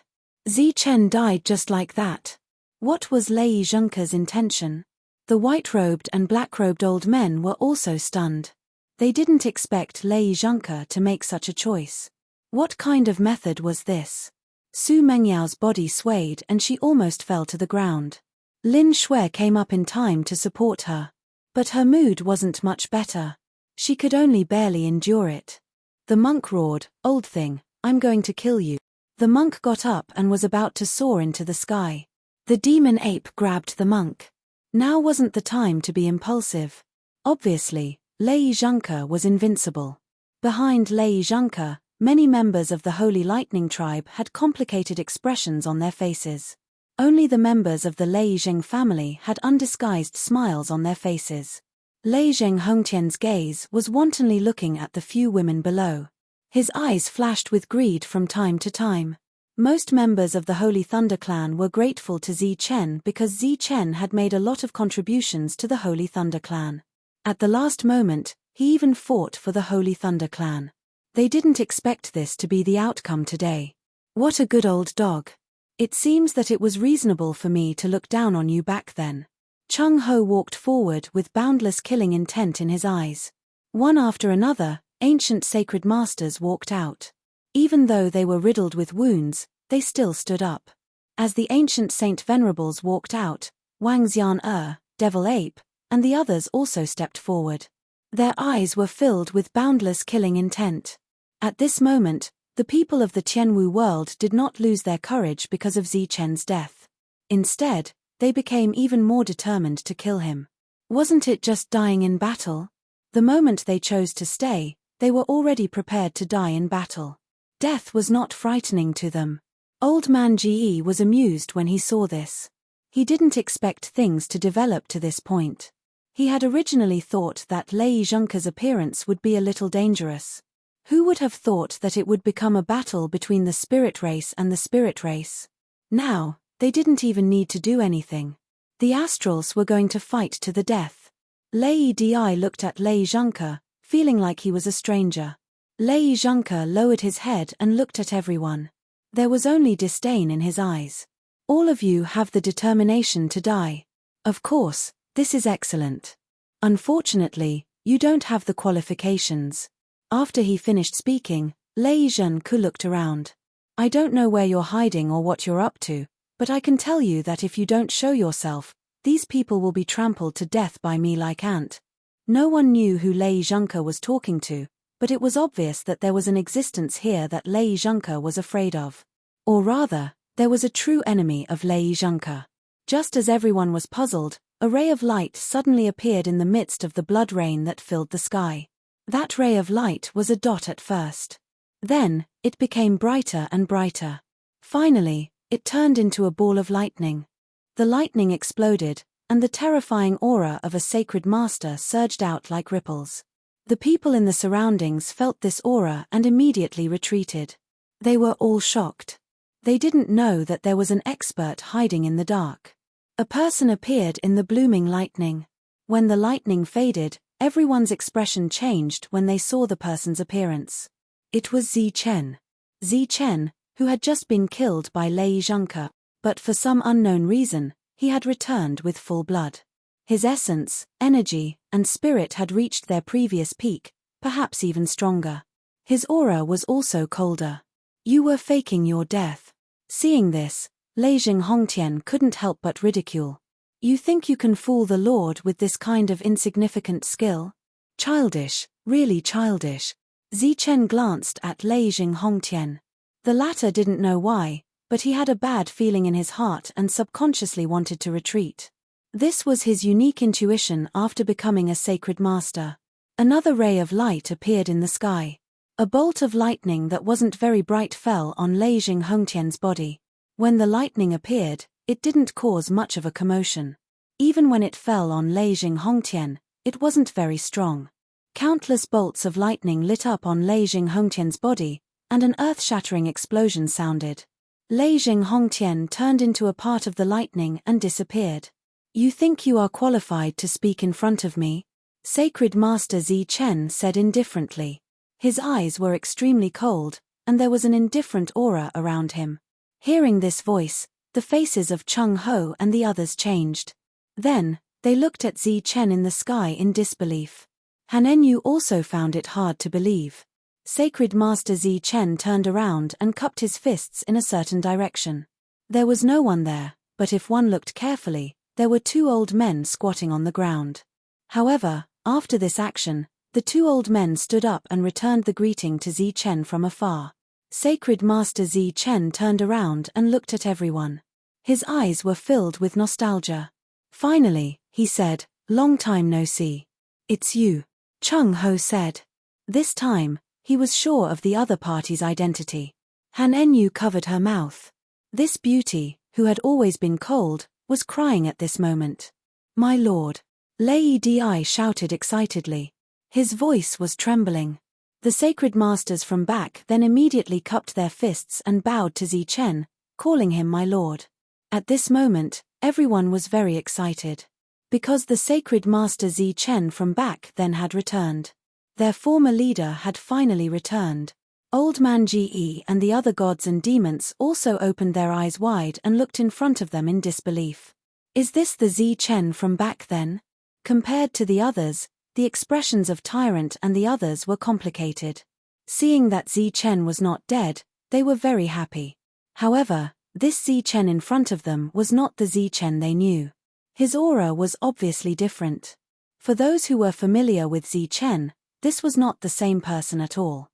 Chen died just like that. What was Lei Zhenke's intention? The white-robed and black-robed old men were also stunned. They didn't expect Lei Zhenke to make such a choice. What kind of method was this? Su Mengyao's body swayed and she almost fell to the ground. Lin Shui came up in time to support her. But her mood wasn't much better. She could only barely endure it. The monk roared, "Old thing, I'm going to kill you." The monk got up and was about to soar into the sky. The demon ape grabbed the monk. Now wasn't the time to be impulsive. Obviously, Lei Zhenke was invincible. Behind Lei Zhenke, many members of the Holy Lightning Tribe had complicated expressions on their faces. Only the members of the Lei Zheng family had undisguised smiles on their faces. Lei Zheng Hongtian's gaze was wantonly looking at the few women below. His eyes flashed with greed from time to time. Most members of the Holy Thunder Clan were grateful to Chen because Chen had made a lot of contributions to the Holy Thunder Clan. At the last moment, he even fought for the Holy Thunder Clan. They didn't expect this to be the outcome today. What a good old dog. It seems that it was reasonable for me to look down on you back then. Chung Ho walked forward with boundless killing intent in his eyes. One after another, ancient sacred masters walked out. Even though they were riddled with wounds, they still stood up. As the ancient saint venerables walked out, Wang Xian Devil Ape, and the others also stepped forward. Their eyes were filled with boundless killing intent. At this moment, the people of the Tianwu world did not lose their courage because of Chen's death. Instead, they became even more determined to kill him. Wasn't it just dying in battle? The moment they chose to stay, they were already prepared to die in battle. Death was not frightening to them. Old man Ge was amused when he saw this. He didn't expect things to develop to this point. He had originally thought that Lei Zhenke's appearance would be a little dangerous. Who would have thought that it would become a battle between the spirit race and the spirit race? Now, they didn't even need to do anything. The astrals were going to fight to the death. Lei Di looked at Lei Zhenke, feeling like he was a stranger. Lei Zhengke lowered his head and looked at everyone. There was only disdain in his eyes. All of you have the determination to die. Of course, this is excellent. Unfortunately, you don't have the qualifications. After he finished speaking, Lei Zhengke looked around. I don't know where you're hiding or what you're up to, but I can tell you that if you don't show yourself, these people will be trampled to death by me like ant. No one knew who Lei Zhengke was talking to, but it was obvious that there was an existence here that Lei Zhengke was afraid of. Or rather, there was a true enemy of Lei Zhengke. Just as everyone was puzzled, a ray of light suddenly appeared in the midst of the blood rain that filled the sky. That ray of light was a dot at first. Then, it became brighter and brighter. Finally, it turned into a ball of lightning. The lightning exploded, and the terrifying aura of a sacred master surged out like ripples. The people in the surroundings felt this aura and immediately retreated. They were all shocked. They didn't know that there was an expert hiding in the dark. A person appeared in the blooming lightning. When the lightning faded, everyone's expression changed when they saw the person's appearance. It was Zichen. Zichen, who had just been killed by Lei Zhengke, but for some unknown reason, he had returned with full blood. His essence, energy, and spirit had reached their previous peak, perhaps even stronger. His aura was also colder. You were faking your death. Seeing this, Lei Hongtian couldn't help but ridicule. You think you can fool the Lord with this kind of insignificant skill? Childish, really childish. Zichen glanced at Lei Hongtian. The latter didn't know why, but he had a bad feeling in his heart and subconsciously wanted to retreat. This was his unique intuition after becoming a sacred master. Another ray of light appeared in the sky. A bolt of lightning that wasn't very bright fell on Lei Hongtian's body. When the lightning appeared, it didn't cause much of a commotion. Even when it fell on Lei Hongtian, it wasn't very strong. Countless bolts of lightning lit up on Lei Hongtian's body, and an earth-shattering explosion sounded. Lei Hongtian turned into a part of the lightning and disappeared. You think you are qualified to speak in front of me? Sacred Master Zichen said indifferently. His eyes were extremely cold, and there was an indifferent aura around him. Hearing this voice, the faces of Cheng Ho and the others changed. Then, they looked at Zichen in the sky in disbelief. Hanenyu also found it hard to believe. Sacred Master Zichen turned around and cupped his fists in a certain direction. There was no one there, but if one looked carefully, there were two old men squatting on the ground. However, after this action, the two old men stood up and returned the greeting to Zichen from afar. Sacred Master Zichen turned around and looked at everyone. His eyes were filled with nostalgia. Finally, he said, "Long time no see." "It's you," Cheng Ho said. This time, he was sure of the other party's identity. Hanenyu covered her mouth. This beauty, who had always been cold, was crying at this moment. "My lord!" Lei Di shouted excitedly. His voice was trembling. The sacred masters from back then immediately cupped their fists and bowed to Zichen, calling him my lord. At this moment, everyone was very excited. Because the sacred master Zichen from back then had returned. Their former leader had finally returned. Old Man Ge and the other gods and demons also opened their eyes wide and looked in front of them in disbelief. Is this the Zichen from back then? Compared to the others, the expressions of Tyrant and the others were complicated. Seeing that Zichen was not dead, they were very happy. However, this Zichen in front of them was not the Zichen they knew. His aura was obviously different. For those who were familiar with Zichen, this was not the same person at all.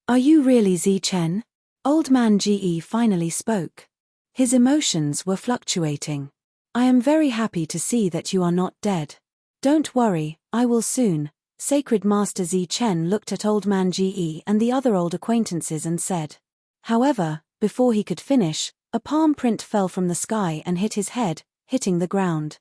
Are you really Zichen? Old Man Ge finally spoke. His emotions were fluctuating. I am very happy to see that you are not dead. Don't worry, I will soon. Sacred Master Zichen looked at Old Man Ge and the other old acquaintances and said. However, before he could finish, a palm print fell from the sky and hit his head, hitting the ground.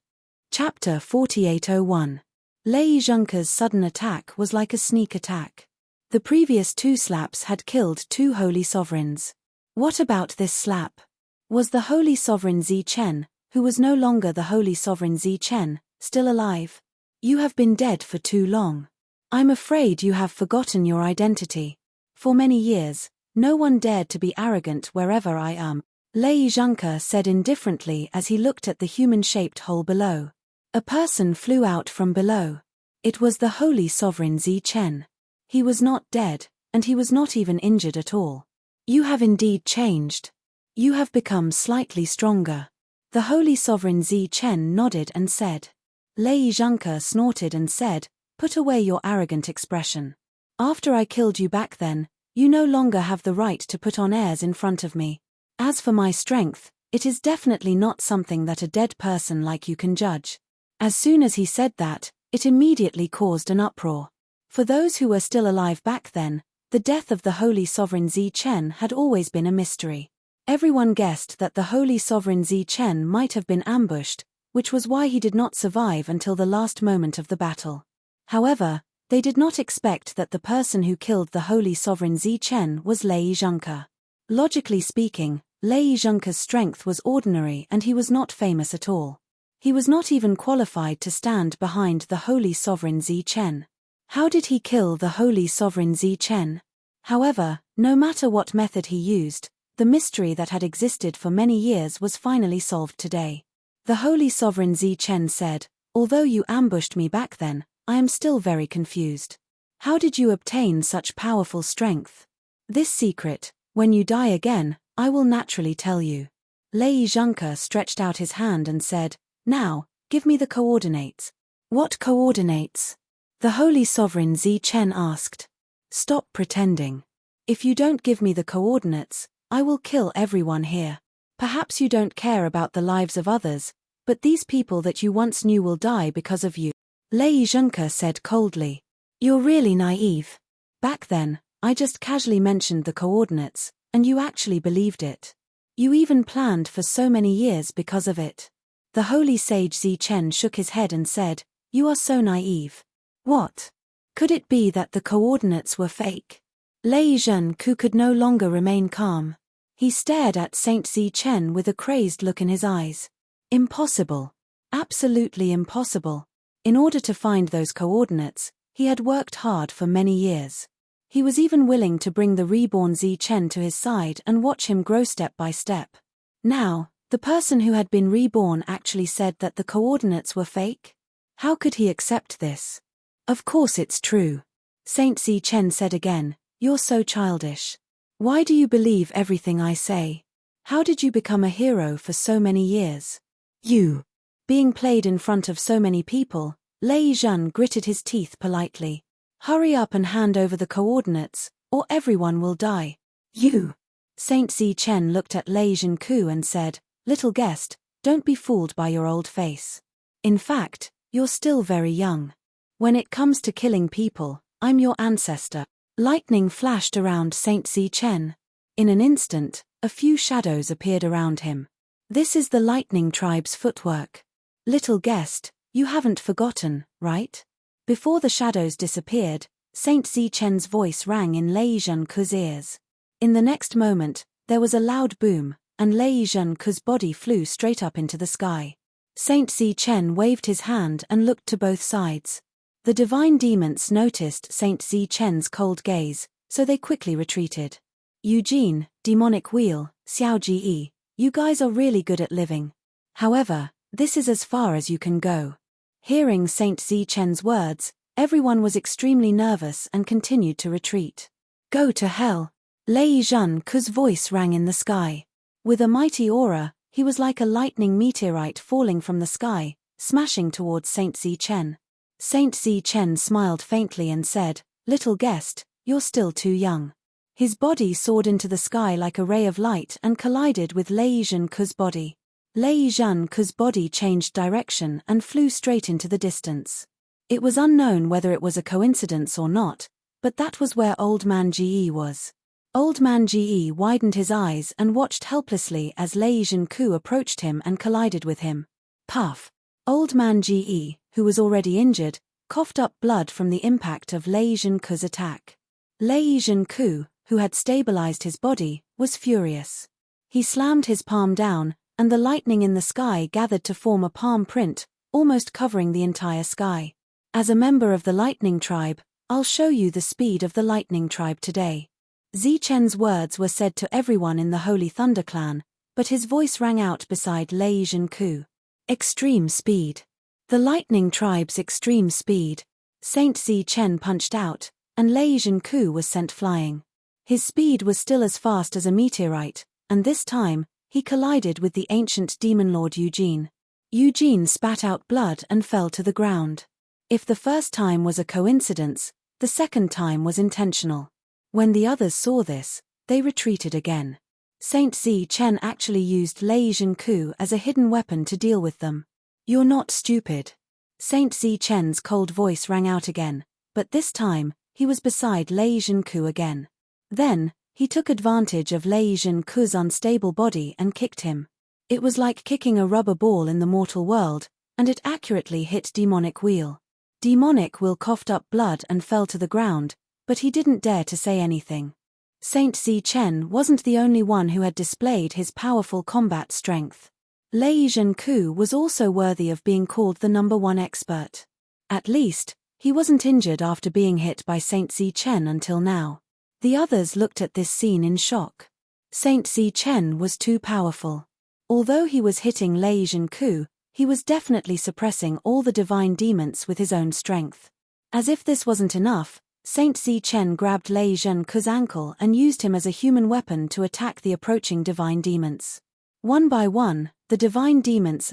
Chapter 4801. Lei Zhengke's sudden attack was like a sneak attack. The previous two slaps had killed two holy sovereigns. What about this slap? Was the holy sovereign Zichen, who was no longer the holy sovereign Zichen, still alive? You have been dead for too long. I'm afraid you have forgotten your identity. For many years, no one dared to be arrogant wherever I am, Lei Zhengke said indifferently as he looked at the human-shaped hole below. A person flew out from below. It was the holy sovereign Zi Chen. He was not dead, and he was not even injured at all. You have indeed changed. You have become slightly stronger. The holy sovereign Zi Chen nodded and said. Lei Zhengke snorted and said, "Put away your arrogant expression. After I killed you back then, you no longer have the right to put on airs in front of me. As for my strength, it is definitely not something that a dead person like you can judge." As soon as he said that, it immediately caused an uproar. For those who were still alive back then, the death of the holy sovereign Zi Chen had always been a mystery. Everyone guessed that the holy sovereign Zi Chen might have been ambushed, which was why he did not survive until the last moment of the battle. However, they did not expect that the person who killed the holy sovereign Zi Chen was Lei Zhengke. Logically speaking, Lei Zhengke's strength was ordinary and he was not famous at all. He was not even qualified to stand behind the holy sovereign Zi Chen. How did he kill the holy sovereign Zi Chen? However, no matter what method he used, the mystery that had existed for many years was finally solved today. The holy sovereign Zi Chen said, "Although you ambushed me back then, I am still very confused. How did you obtain such powerful strength? This secret, when you die again, I will naturally tell you." Lei Zhengke stretched out his hand and said, "Now, give me the coordinates." "What coordinates?" the holy sovereign Zi Chen asked. "Stop pretending. If you don't give me the coordinates, I will kill everyone here. Perhaps you don't care about the lives of others, but these people that you once knew will die because of you," Lei Zhengke said coldly. "You're really naive. Back then, I just casually mentioned the coordinates, and you actually believed it. You even planned for so many years because of it." The holy sage Zi Chen shook his head and said, "You are so naive. What? Could it be that the coordinates were fake?" Lei Zhengke could no longer remain calm. He stared at Saint Zi Chen with a crazed look in his eyes. Impossible. Absolutely impossible. In order to find those coordinates, he had worked hard for many years. He was even willing to bring the reborn Zi Chen to his side and watch him grow step by step. Now, the person who had been reborn actually said that the coordinates were fake? How could he accept this? "Of course it's true," Saint Zi Chen said again. "You're so childish. Why do you believe everything I say? How did you become a hero for so many years? You. Being played in front of so many people, Lei Zhengke gritted his teeth politely. "Hurry up and hand over the coordinates, or everyone will die." "You." Saint Zi Chen looked at Lei Zhengke and said, "Little guest, don't be fooled by your old face. In fact, you're still very young. When it comes to killing people, I'm your ancestor." Lightning flashed around Saint Zi Chen. In an instant, a few shadows appeared around him. "This is the lightning tribe's footwork. Little guest, you haven't forgotten, right?" Before the shadows disappeared, Saint Zi Chen's voice rang in Lei Zhengke's ears. In the next moment, there was a loud boom, and Lei Zhengke's body flew straight up into the sky. Saint Zi Chen waved his hand and looked to both sides. The divine demons noticed Saint Zi Chen's cold gaze, so they quickly retreated. "Eugene, demonic wheel, Xiao Ji, you guys are really good at living. However, this is as far as you can go." Hearing Saint Zi Chen's words, everyone was extremely nervous and continued to retreat. "Go to hell." Lei Zhengke's voice rang in the sky. With a mighty aura, he was like a lightning meteorite falling from the sky, smashing towards Saint Zi Chen. Saint Zi Chen smiled faintly and said, "Little guest, you're still too young." His body soared into the sky like a ray of light and collided with Lei Zhengke's body. Lei Zhengke's body changed direction and flew straight into the distance. It was unknown whether it was a coincidence or not, but that was where Old Man Ji was. Old Man Ji widened his eyes and watched helplessly as Lei Zhengke approached him and collided with him. Puff! Old Man Ji, who was already injured, coughed up blood from the impact of Lei Zhengke's attack. Lei Zhengke, who had stabilized his body, was furious. He slammed his palm down, and the lightning in the sky gathered to form a palm print, almost covering the entire sky. As a member of the lightning tribe, I'll show you the speed of the lightning tribe today. Zichen's words were said to everyone in the Holy Thunder Clan, but his voice rang out beside Lei Zhenku. Extreme speed. The lightning tribe's extreme speed. Saint Zichen punched out, and Lei Zhenku was sent flying. His speed was still as fast as a meteorite, and this time, he collided with the ancient demon lord Eugene. Eugene spat out blood and fell to the ground. If the first time was a coincidence, the second time was intentional. When the others saw this, they retreated again. Saint Zichen actually used Lei Zhenku as a hidden weapon to deal with them. You're not stupid. Saint Zichen's cold voice rang out again, but this time, he was beside Lei Zhenku again. Then, he took advantage of Lei Zhenku's unstable body and kicked him. It was like kicking a rubber ball in the mortal world, and it accurately hit Demonic Wheel. Demonic Wheel coughed up blood and fell to the ground, but he didn't dare to say anything. Saint Zichen wasn't the only one who had displayed his powerful combat strength. Lei Zhenku was also worthy of being called the #1 expert. At least, he wasn't injured after being hit by Saint Zichen until now. The others looked at this scene in shock. Saint Zichen was too powerful. Although he was hitting Lei Zhenku, he was definitely suppressing all the divine demons with his own strength. As if this wasn't enough, Saint Zichen grabbed Lei Zhenku's ankle and used him as a human weapon to attack the approaching divine demons. One by one, the divine demons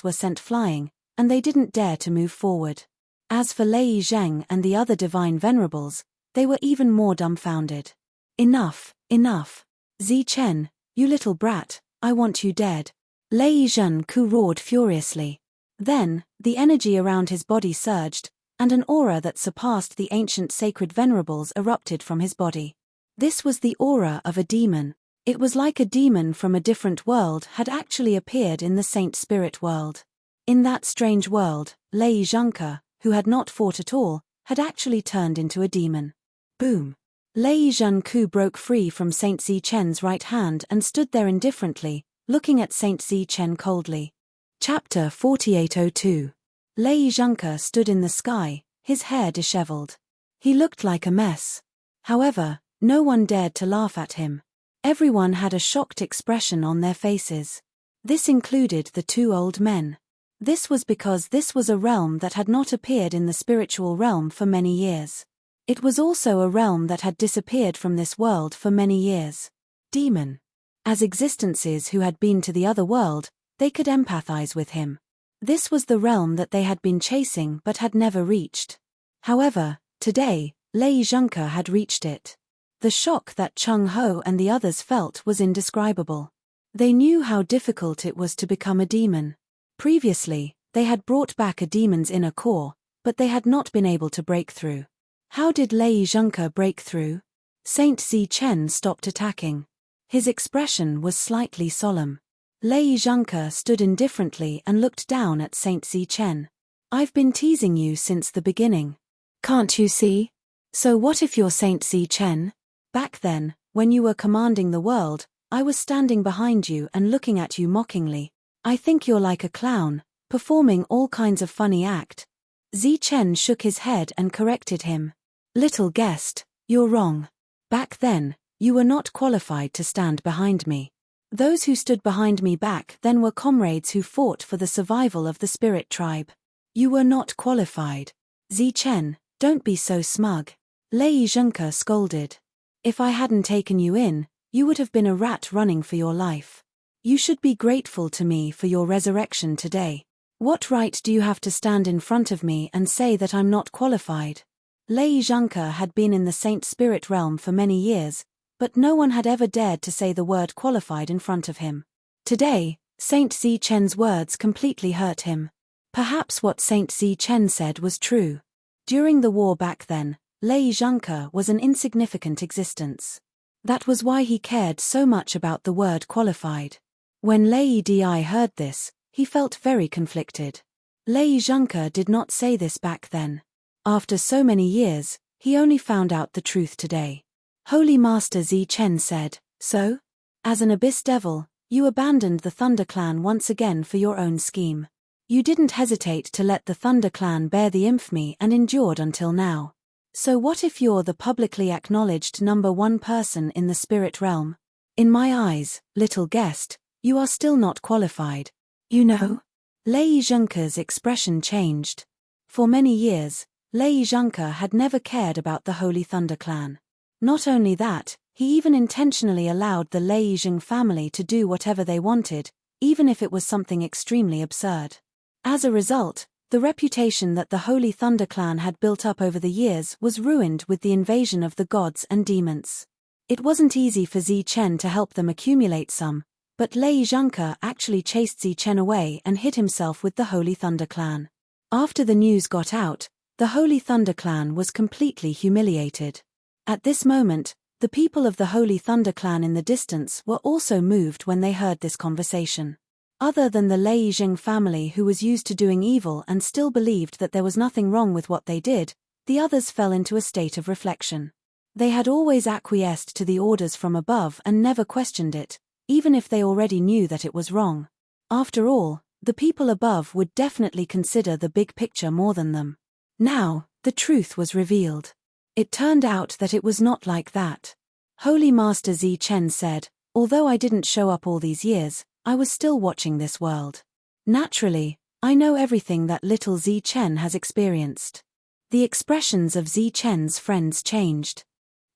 were sent flying, and they didn't dare to move forward. As for Lei Zheng and the other divine venerables, they were even more dumbfounded. Enough, enough. Zichen, you little brat, I want you dead. Lei Zhenku roared furiously. Then, the energy around his body surged, and an aura that surpassed the ancient sacred venerables erupted from his body. This was the aura of a demon. It was like a demon from a different world had actually appeared in the saint spirit world. In that strange world, Lei Zhenku, who had not fought at all, had actually turned into a demon. Boom! Lei Zhenku broke free from Saint Zichen's right hand and stood there indifferently, looking at Saint Zichen coldly. Chapter 4802. Lei Zhenku stood in the sky, his hair disheveled. He looked like a mess. However, no one dared to laugh at him. Everyone had a shocked expression on their faces. This included the two old men. This was because this was a realm that had not appeared in the spiritual realm for many years. It was also a realm that had disappeared from this world for many years. Demon. As existences who had been to the other world, they could empathize with him. This was the realm that they had been chasing but had never reached. However, today, Lei Zhenku had reached it. The shock that Chung Ho and the others felt was indescribable. They knew how difficult it was to become a demon. Previously, they had brought back a demon's inner core, but they had not been able to break through. How did Lei Zhenku break through? Saint Zichen stopped attacking. His expression was slightly solemn. Lei Zhenku stood indifferently and looked down at Saint Zichen. I've been teasing you since the beginning. Can't you see? So what if you're Saint Zichen? Back then, when you were commanding the world, I was standing behind you and looking at you mockingly. I think you're like a clown, performing all kinds of funny act. Zichen shook his head and corrected him. Little guest, you're wrong. Back then, you were not qualified to stand behind me. Those who stood behind me back then were comrades who fought for the survival of the spirit tribe. You were not qualified. Zichen, don't be so smug. Lei Zhenku scolded. If I hadn't taken you in, you would have been a rat running for your life. You should be grateful to me for your resurrection today. What right do you have to stand in front of me and say that I'm not qualified? Lei Zhenku had been in the saint spirit realm for many years, but no one had ever dared to say the word qualified in front of him. Today, Saint Zichen's words completely hurt him. Perhaps what Saint Zichen said was true. During the war back then, Lei Zhenku was an insignificant existence. That was why he cared so much about the word qualified. When Lei Di heard this, he felt very conflicted. Lei Zhenku did not say this back then. After so many years, he only found out the truth today. Holy Master Zichen said, so? As an abyss devil, you abandoned the Thunder Clan once again for your own scheme. You didn't hesitate to let the Thunder Clan bear the infamy and endured until now. So what if you're the publicly acknowledged number one person in the spirit realm? In my eyes, little guest, you are still not qualified. You know? Lei Zhengke's expression changed. For many years, Lei Zhengke had never cared about the Holy Thunder Clan. Not only that, he even intentionally allowed the Lei Zheng family to do whatever they wanted, even if it was something extremely absurd. As a result, the reputation that the Holy Thunder Clan had built up over the years was ruined with the invasion of the gods and demons. It wasn't easy for Zichen to help them accumulate some, but Lei Zhengke actually chased Zichen away and hid himself with the Holy Thunder Clan. After the news got out, the Holy Thunder Clan was completely humiliated. At this moment, the people of the Holy Thunder Clan in the distance were also moved when they heard this conversation. Other than the Lei Zheng family, who was used to doing evil and still believed that there was nothing wrong with what they did, the others fell into a state of reflection. They had always acquiesced to the orders from above and never questioned it, even if they already knew that it was wrong. After all, the people above would definitely consider the big picture more than them. Now, the truth was revealed. It turned out that it was not like that. Holy Master Zichen said, "Although I didn't show up all these years, I was still watching this world. Naturally, I know everything that little Zichen has experienced." The expressions of Zichen's friends changed.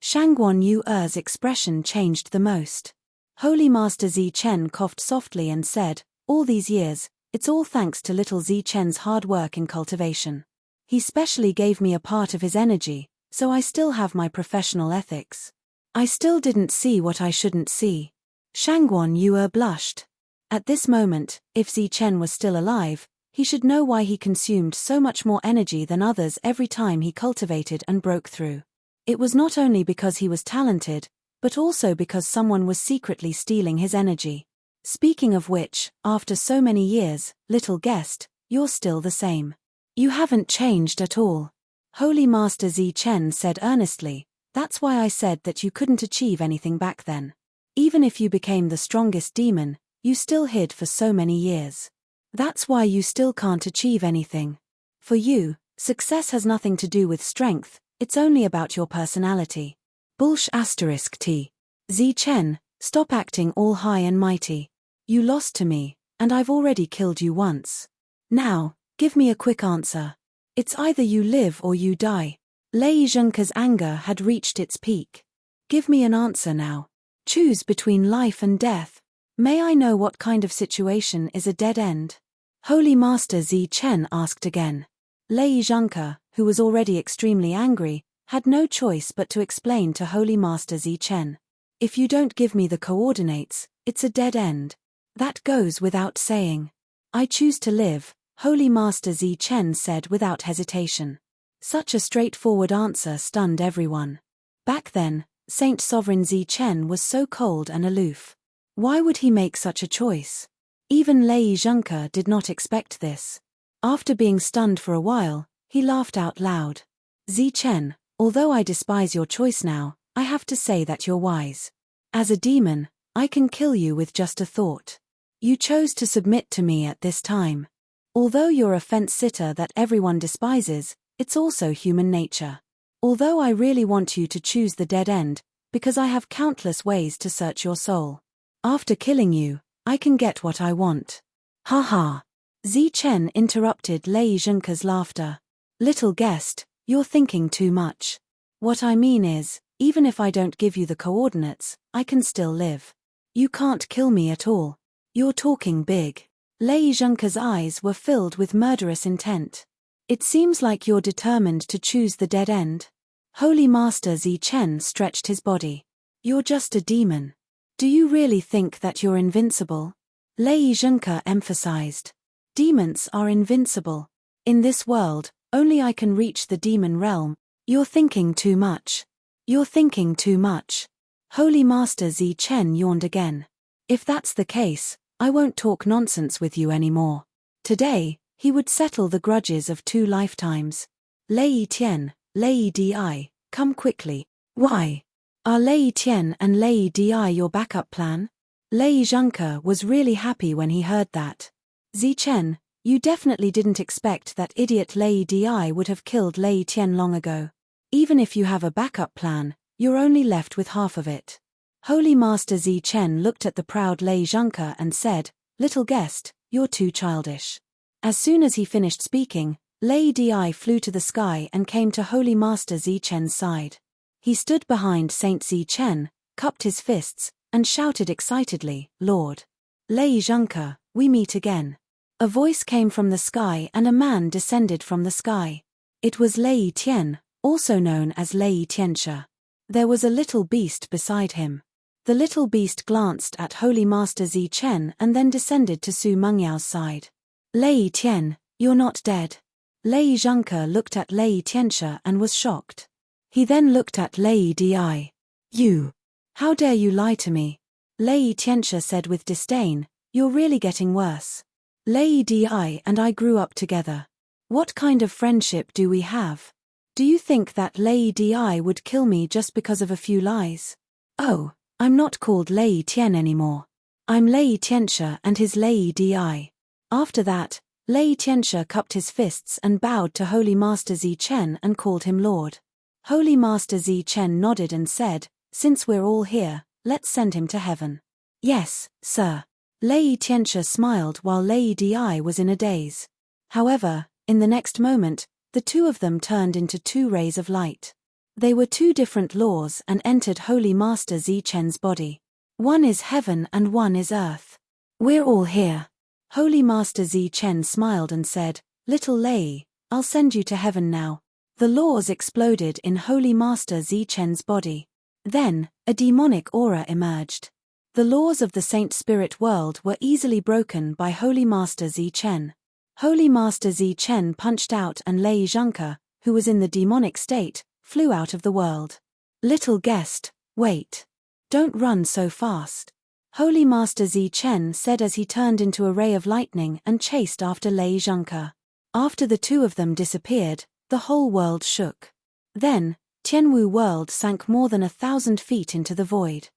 Shangguan Yu's expression changed the most. Holy Master Zichen coughed softly and said, "All these years, it's all thanks to little Zichen's hard work in cultivation. He specially gave me a part of his energy, so I still have my professional ethics. I still didn't see what I shouldn't see." Shangguan Yu blushed. At this moment, if Zichen was still alive, he should know why he consumed so much more energy than others every time he cultivated and broke through. It was not only because he was talented, but also because someone was secretly stealing his energy. Speaking of which, after so many years, little guest, you're still the same. You haven't changed at all. Holy Master Zichen said earnestly, "That's why I said that you couldn't achieve anything back then. Even if you became the strongest demon, you still hid for so many years. That's why you still can't achieve anything. For you, success has nothing to do with strength, it's only about your personality." T. Zichen, stop acting all high and mighty. You lost to me, and I've already killed you once. Now, give me a quick answer. It's either you live or you die. Lei Zhengke's anger had reached its peak. Give me an answer now. Choose between life and death. May I know what kind of situation is a dead end? Holy Master Zichen asked again. Lei Zhengke, who was already extremely angry, had no choice but to explain to Holy Master Zichen. "If you don't give me the coordinates, it's a dead end. That goes without saying. I choose to live," Holy Master Zichen said without hesitation. Such a straightforward answer stunned everyone. Back then, Saint Sovereign Zichen was so cold and aloof. Why would he make such a choice? Even Lei Zhengke did not expect this. After being stunned for a while, he laughed out loud. "Zichen, although I despise your choice now, I have to say that you're wise. As a demon, I can kill you with just a thought. You chose to submit to me at this time. Although you're a fence-sitter that everyone despises, it's also human nature. Although I really want you to choose the dead end, because I have countless ways to search your soul. After killing you, I can get what I want." "Ha ha." Zichen interrupted Lei Zhengke's laughter. "Little guest, you're thinking too much. What I mean is, even if I don't give you the coordinates, I can still live. You can't kill me at all. You're talking big." Lei Zhengke's eyes were filled with murderous intent. "It seems like you're determined to choose the dead end." Holy Master Zichen stretched his body. "You're just a demon. Do you really think that you're invincible?" Lei Zhengke emphasized. "Demons are invincible. In this world, only I can reach the demon realm. You're thinking too much. You're thinking too much." Holy Master Zichen yawned again. "If that's the case, I won't talk nonsense with you anymore." Today, he would settle the grudges of 2 lifetimes. "Lei Tian, Lei Di, come quickly." "Why? Are Lei Tian and Lei Di your backup plan?" Lei Zhengke was really happy when he heard that. "Zichen, you definitely didn't expect that idiot Lei Di would have killed Lei Tian long ago. Even if you have a backup plan, you're only left with half of it. Holy Master Zichen looked at the proud Lei Zhengke and said, "Little guest, you're too childish." As soon as he finished speaking, Lei Di flew to the sky and came to Holy Master Zichen's side. He stood behind Saint Zichen, cupped his fists, and shouted excitedly, "Lord Lei Zhengke, we meet again." A voice came from the sky and a man descended from the sky. It was Lei Tian, also known as Lei Tianxia. There was a little beast beside him. The little beast glanced at Holy Master Zichen and then descended to Su Mengyao's side. "Lei Tian, you're not dead." Lei Zhengke looked at Lei Tianxia and was shocked. He then looked at Lei Di. "You! How dare you lie to me?" Lei Tianxia said with disdain, "You're really getting worse. Lei Di and I grew up together. What kind of friendship do we have? Do you think that Lei Di would kill me just because of a few lies? Oh, I'm not called Lei Tian anymore. I'm Lei Tianxia and his Lei Di." After that, Lei Tianxia cupped his fists and bowed to Holy Master Zichen and called him Lord. Holy Master Zichen nodded and said, "Since we're all here, let's send him to heaven." "Yes, sir." Lei Tianxia smiled while Lei Di was in a daze. However, in the next moment, the two of them turned into two rays of light. They were two different laws and entered Holy Master Zichen's body. One is heaven and one is earth. "We're all here." Holy Master Zichen smiled and said, "Little Lei, I'll send you to heaven now." The laws exploded in Holy Master Zichen's body. Then, a demonic aura emerged. The laws of the Saint Spirit world were easily broken by Holy Master Zichen. Holy Master Zichen punched out and Lei Zhengke, who was in the demonic state, flew out of the world. "Little guest, wait. Don't run so fast," Holy Master Zichen said as he turned into a ray of lightning and chased after Lei Zhengke. After the two of them disappeared, the whole world shook. Then, Tianwu world sank more than 1,000 feet into the void.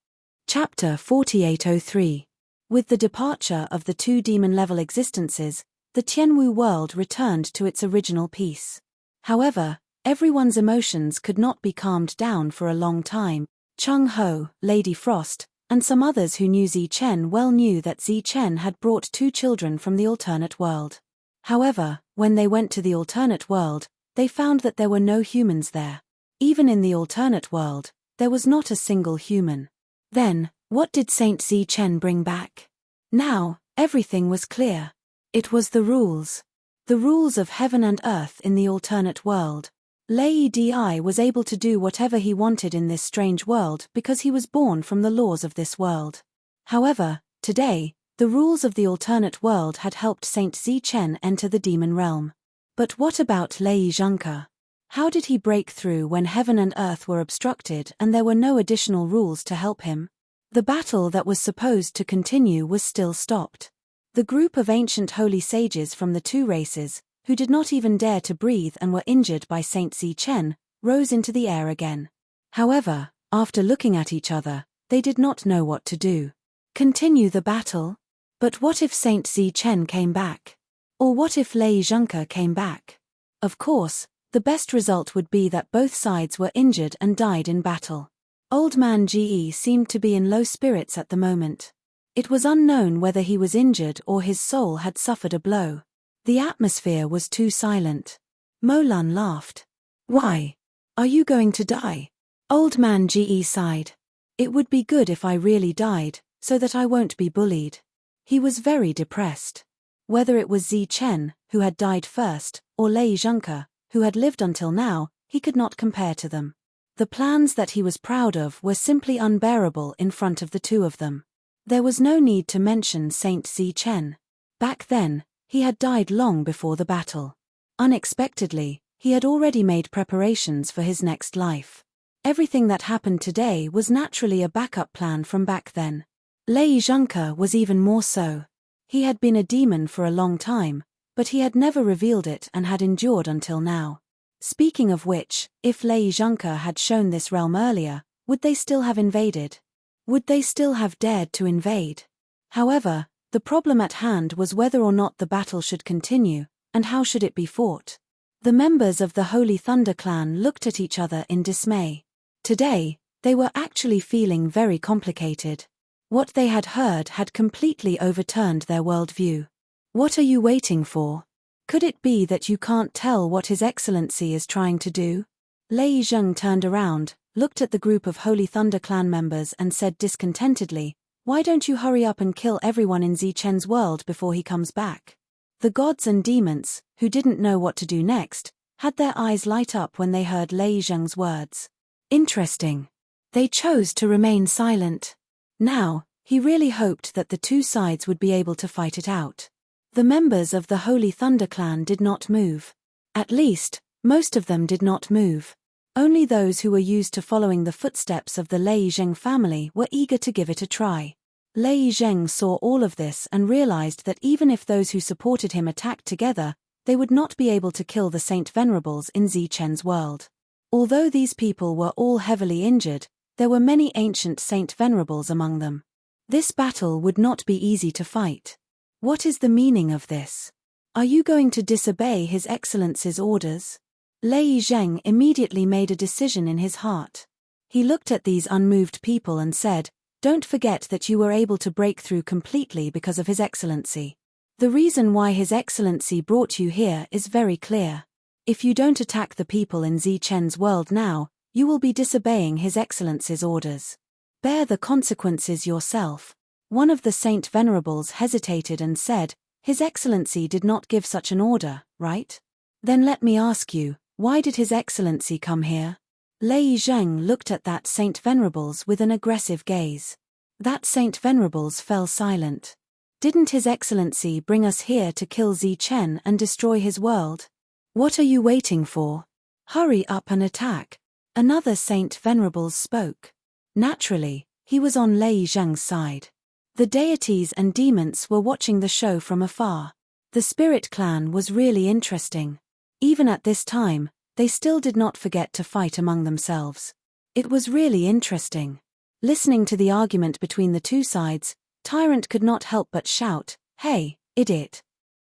Chapter 4803. With the departure of the two demon-level existences, the Tianwu world returned to its original peace. However, everyone's emotions could not be calmed down for a long time. Cheng Ho, Lady Frost, and some others who knew Zichen well knew that Zichen had brought two children from the alternate world. However, when they went to the alternate world, they found that there were no humans there. Even in the alternate world, there was not a single human. Then, what did Saint Zichen bring back? Now, everything was clear. It was the rules. The rules of heaven and earth in the alternate world. Lei Di was able to do whatever he wanted in this strange world because he was born from the laws of this world. However, today, the rules of the alternate world had helped Saint Zichen enter the demon realm. But what about Lei Zhengke? How did he break through when heaven and earth were obstructed and there were no additional rules to help him? The battle that was supposed to continue was still stopped. The group of ancient holy sages from the two races, who did not even dare to breathe and were injured by Saint Zichen, rose into the air again. However, after looking at each other, they did not know what to do. Continue the battle? But what if Saint Zichen came back? Or what if Lei Zhengke came back? Of course, the best result would be that both sides were injured and died in battle. Old man Ge seemed to be in low spirits at the moment. It was unknown whether he was injured or his soul had suffered a blow. The atmosphere was too silent. Molan laughed. "Why? Are you going to die?" Old man Ge sighed. "It would be good if I really died, so that I won't be bullied." He was very depressed. Whether it was Zichen, who had died first, or Lei Zhengke, who had lived until now, he could not compare to them. The plans that he was proud of were simply unbearable in front of the two of them. There was no need to mention Saint Zichen. Back then, he had died long before the battle. Unexpectedly, he had already made preparations for his next life. Everything that happened today was naturally a backup plan from back then. Lei Zhengke was even more so. He had been a demon for a long time, but he had never revealed it and had endured until now. Speaking of which, if Lei Zhengke had shown this realm earlier, would they still have invaded? Would they still have dared to invade? However, the problem at hand was whether or not the battle should continue, and how should it be fought. The members of the Holy Thunder clan looked at each other in dismay. Today, they were actually feeling very complicated. What they had heard had completely overturned their worldview. What are you waiting for? Could it be that you can't tell what His Excellency is trying to do? Lei Zheng turned around, looked at the group of Holy Thunder clan members and said discontentedly, "Why don't you hurry up and kill everyone in Zichen's world before he comes back?" The gods and demons, who didn't know what to do next, had their eyes light up when they heard Lei Zheng's words. Interesting. They chose to remain silent. Now, he really hoped that the two sides would be able to fight it out. The members of the Holy Thunder clan did not move. At least, most of them did not move. Only those who were used to following the footsteps of the Lei Zheng family were eager to give it a try. Lei Zheng saw all of this and realized that even if those who supported him attacked together, they would not be able to kill the Saint Venerables in Zichen's world. Although these people were all heavily injured, there were many ancient Saint Venerables among them. This battle would not be easy to fight. What is the meaning of this? Are you going to disobey His Excellency's orders? Lei Zheng immediately made a decision in his heart. He looked at these unmoved people and said, "Don't forget that you were able to break through completely because of His Excellency. The reason why His Excellency brought you here is very clear. If you don't attack the people in Zichen's world now, you will be disobeying His Excellency's orders. Bear the consequences yourself." One of the Saint Venerables hesitated and said, "His Excellency did not give such an order, right? Then let me ask you, why did His Excellency come here?" Lei Zheng looked at that Saint Venerables with an aggressive gaze. That Saint Venerables fell silent. "Didn't His Excellency bring us here to kill Zichen and destroy his world? What are you waiting for? Hurry up and attack." Another Saint Venerables spoke. Naturally, he was on Lei Zheng's side. The deities and demons were watching the show from afar. The Spirit Clan was really interesting. Even at this time, they still did not forget to fight among themselves. It was really interesting. Listening to the argument between the two sides, Tyrant could not help but shout, "Hey, idiot!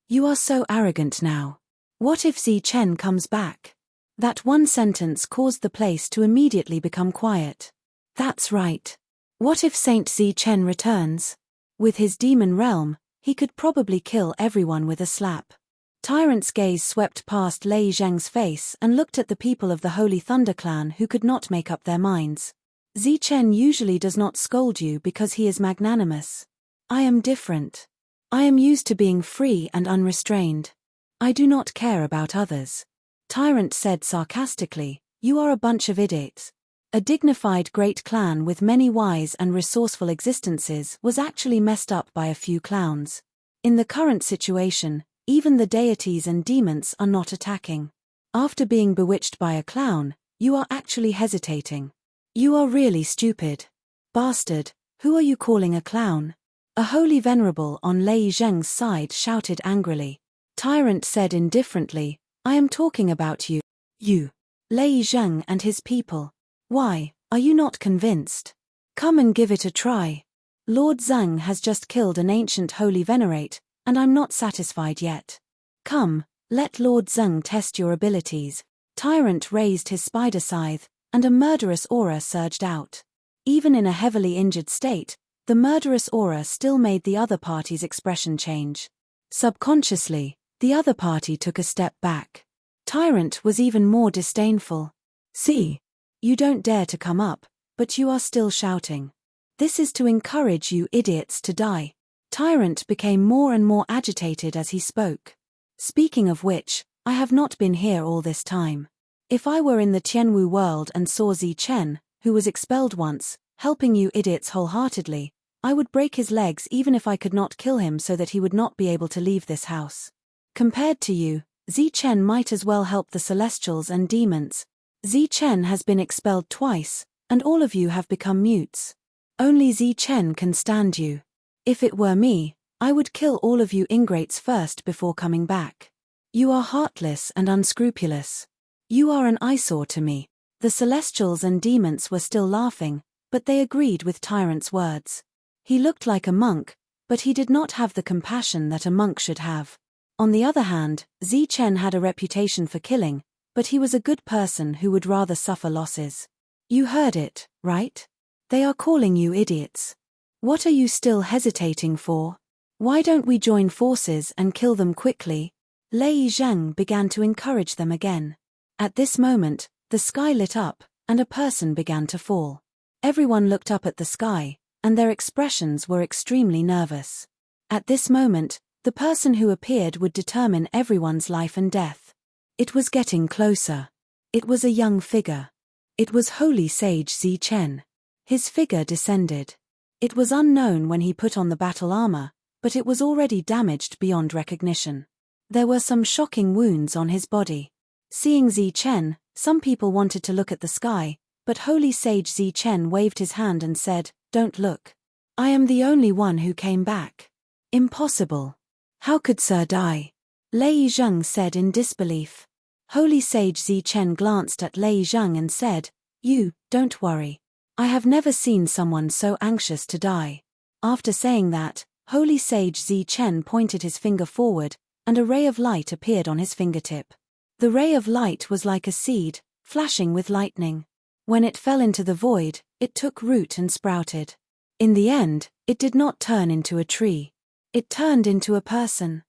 You are so arrogant now. What if Zichen comes back?" That one sentence caused the place to immediately become quiet. That's right. What if Saint Zichen returns? With his demon realm, he could probably kill everyone with a slap. Tyrant's gaze swept past Lei Zheng's face and looked at the people of the Holy Thunder clan who could not make up their minds. "Zichen usually does not scold you because he is magnanimous. I am different. I am used to being free and unrestrained. I do not care about others." Tyrant said sarcastically, "You are a bunch of idiots." A dignified great clan with many wise and resourceful existences was actually messed up by a few clowns. In the current situation, even the deities and demons are not attacking. After being bewitched by a clown, you are actually hesitating. You are really stupid. Bastard, who are you calling a clown? A holy venerable on Lei Zheng's side shouted angrily. Tyrant said indifferently, "I am talking about you. You. Lei Zheng and his people. Why, are you not convinced? Come and give it a try. Lord Zhang has just killed an ancient holy venerate, and I'm not satisfied yet. Come, let Lord Zhang test your abilities." Tyrant raised his spider scythe, and a murderous aura surged out. Even in a heavily injured state, the murderous aura still made the other party's expression change. Subconsciously, the other party took a step back. Tyrant was even more disdainful. "See? You don't dare to come up, but you are still shouting. This is to encourage you idiots to die." Tyrant became more and more agitated as he spoke. "Speaking of which, I have not been here all this time. If I were in the Tianwu world and saw Zichen, who was expelled once, helping you idiots wholeheartedly, I would break his legs even if I could not kill him so that he would not be able to leave this house. Compared to you, Zichen might as well help the Celestials and demons. Zichen has been expelled twice, and all of you have become mutes. Only Zichen can stand you. If it were me, I would kill all of you ingrates first before coming back. You are heartless and unscrupulous. You are an eyesore to me." The Celestials and demons were still laughing, but they agreed with Tyrant's words. He looked like a monk, but he did not have the compassion that a monk should have. On the other hand, Zichen had a reputation for killing, but he was a good person who would rather suffer losses. You heard it, right? They are calling you idiots. What are you still hesitating for? Why don't we join forces and kill them quickly? Lei Zhang began to encourage them again. At this moment, the sky lit up, and a person began to fall. Everyone looked up at the sky, and their expressions were extremely nervous. At this moment, the person who appeared would determine everyone's life and death. It was getting closer. It was a young figure. It was Holy Sage Zichen. His figure descended. It was unknown when he put on the battle armor, but it was already damaged beyond recognition. There were some shocking wounds on his body. Seeing Zichen, some people wanted to look at the sky, but Holy Sage Zichen waved his hand and said, "Don't look. I am the only one who came back." Impossible. How could Sir die? Lei Zhang said in disbelief. Holy Sage Zichen glanced at Lei Zhang and said, "You, don't worry. I have never seen someone so anxious to die." After saying that, Holy Sage Zichen pointed his finger forward, and a ray of light appeared on his fingertip. The ray of light was like a seed, flashing with lightning. When it fell into the void, it took root and sprouted. In the end, it did not turn into a tree. It turned into a person.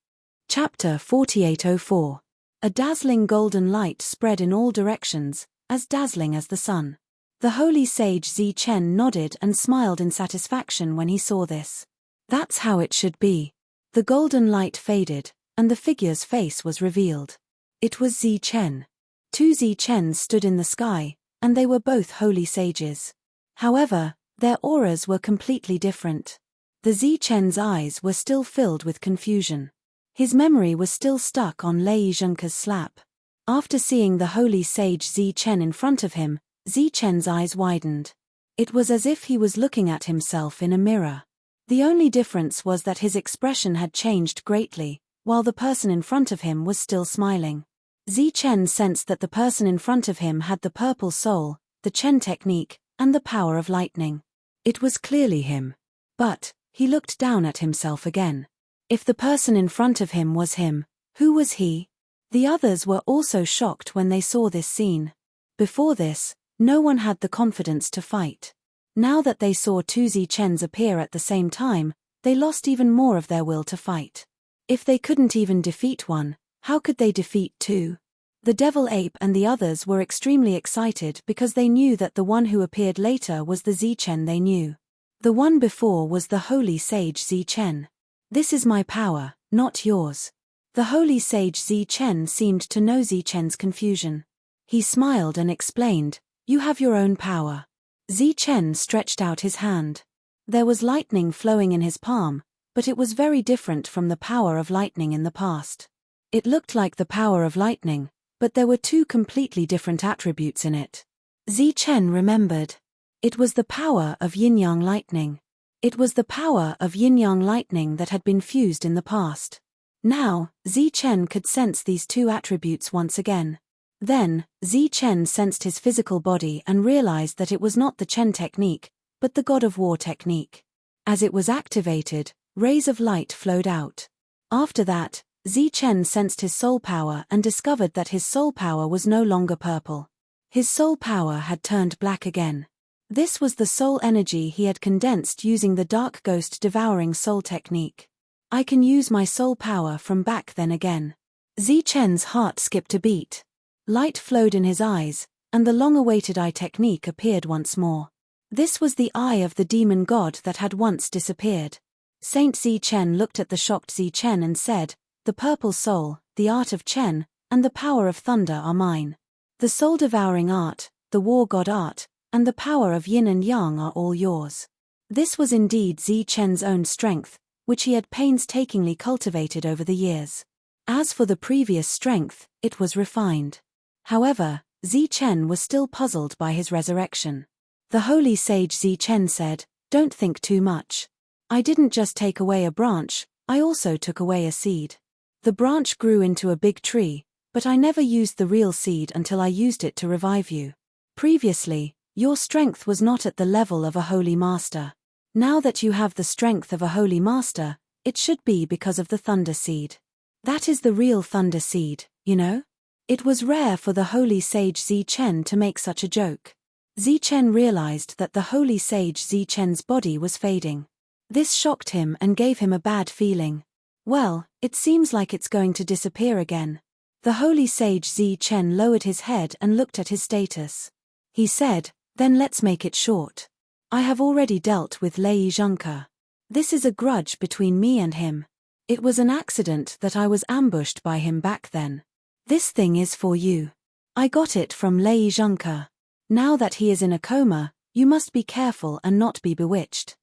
Chapter 4804. A dazzling golden light spread in all directions, as dazzling as the sun. The Holy Sage Zichen nodded and smiled in satisfaction when he saw this. That's how it should be. The golden light faded, and the figure's face was revealed. It was Zichen. Two Zichens stood in the sky, and they were both holy sages. However, their auras were completely different. The Zichen's eyes were still filled with confusion. His memory was still stuck on Lei Zhengke's slap. After seeing the Holy Sage Zichen in front of him, Zichen's eyes widened. It was as if he was looking at himself in a mirror. The only difference was that his expression had changed greatly, while the person in front of him was still smiling. Zichen sensed that the person in front of him had the purple soul, the Chen technique, and the power of lightning. It was clearly him. But he looked down at himself again. If the person in front of him was him, who was he? The others were also shocked when they saw this scene. Before this, no one had the confidence to fight. Now that they saw two Zichens appear at the same time, they lost even more of their will to fight. If they couldn't even defeat one, how could they defeat two? The Devil Ape and the others were extremely excited because they knew that the one who appeared later was the Zichen they knew. The one before was the Holy Sage Zichen. This is my power, not yours. The Holy Sage Zichen seemed to know Zichen's confusion. He smiled and explained, "You have your own power." Zichen stretched out his hand. There was lightning flowing in his palm, but it was very different from the power of lightning in the past. It looked like the power of lightning, but there were two completely different attributes in it. Zichen remembered. It was the power of yin-yang lightning. It was the power of yin-yang lightning that had been fused in the past. Now, Zichen could sense these two attributes once again. Then, Zichen sensed his physical body and realized that it was not the Chen technique, but the God of War technique. As it was activated, rays of light flowed out. After that, Zichen sensed his soul power and discovered that his soul power was no longer purple. His soul power had turned black again. This was the soul energy he had condensed using the Dark Ghost Devouring Soul technique. I can use my soul power from back then again. Zichen's heart skipped a beat. Light flowed in his eyes, and the long-awaited eye technique appeared once more. This was the eye of the demon god that had once disappeared. Saint Zichen looked at the shocked Zichen and said, "The purple soul, the art of Chen, and the power of thunder are mine. The soul-devouring art, the war god art, and the power of yin and yang are all yours." This was indeed Zichen's own strength, which he had painstakingly cultivated over the years. As for the previous strength, it was refined. However, Zichen was still puzzled by his resurrection. The Holy Sage Zichen said, "Don't think too much. I didn't just take away a branch, I also took away a seed. The branch grew into a big tree, but I never used the real seed until I used it to revive you. Previously, your strength was not at the level of a holy master. Now that you have the strength of a holy master, it should be because of the thunder seed. That is the real thunder seed, you know? It was rare for the holy sage Zichen to make such a joke. Zichen realized that the holy sage Zichen's body was fading. This shocked him and gave him a bad feeling. Well, it seems like it's going to disappear again. The holy sage Zichen lowered his head and looked at his status. He said, then let's make it short. I have already dealt with Lei Zhengke. This is a grudge between me and him. It was an accident that I was ambushed by him back then. This thing is for you. I got it from Lei Zhengke. Now that he is in a coma, you must be careful and not be bewitched.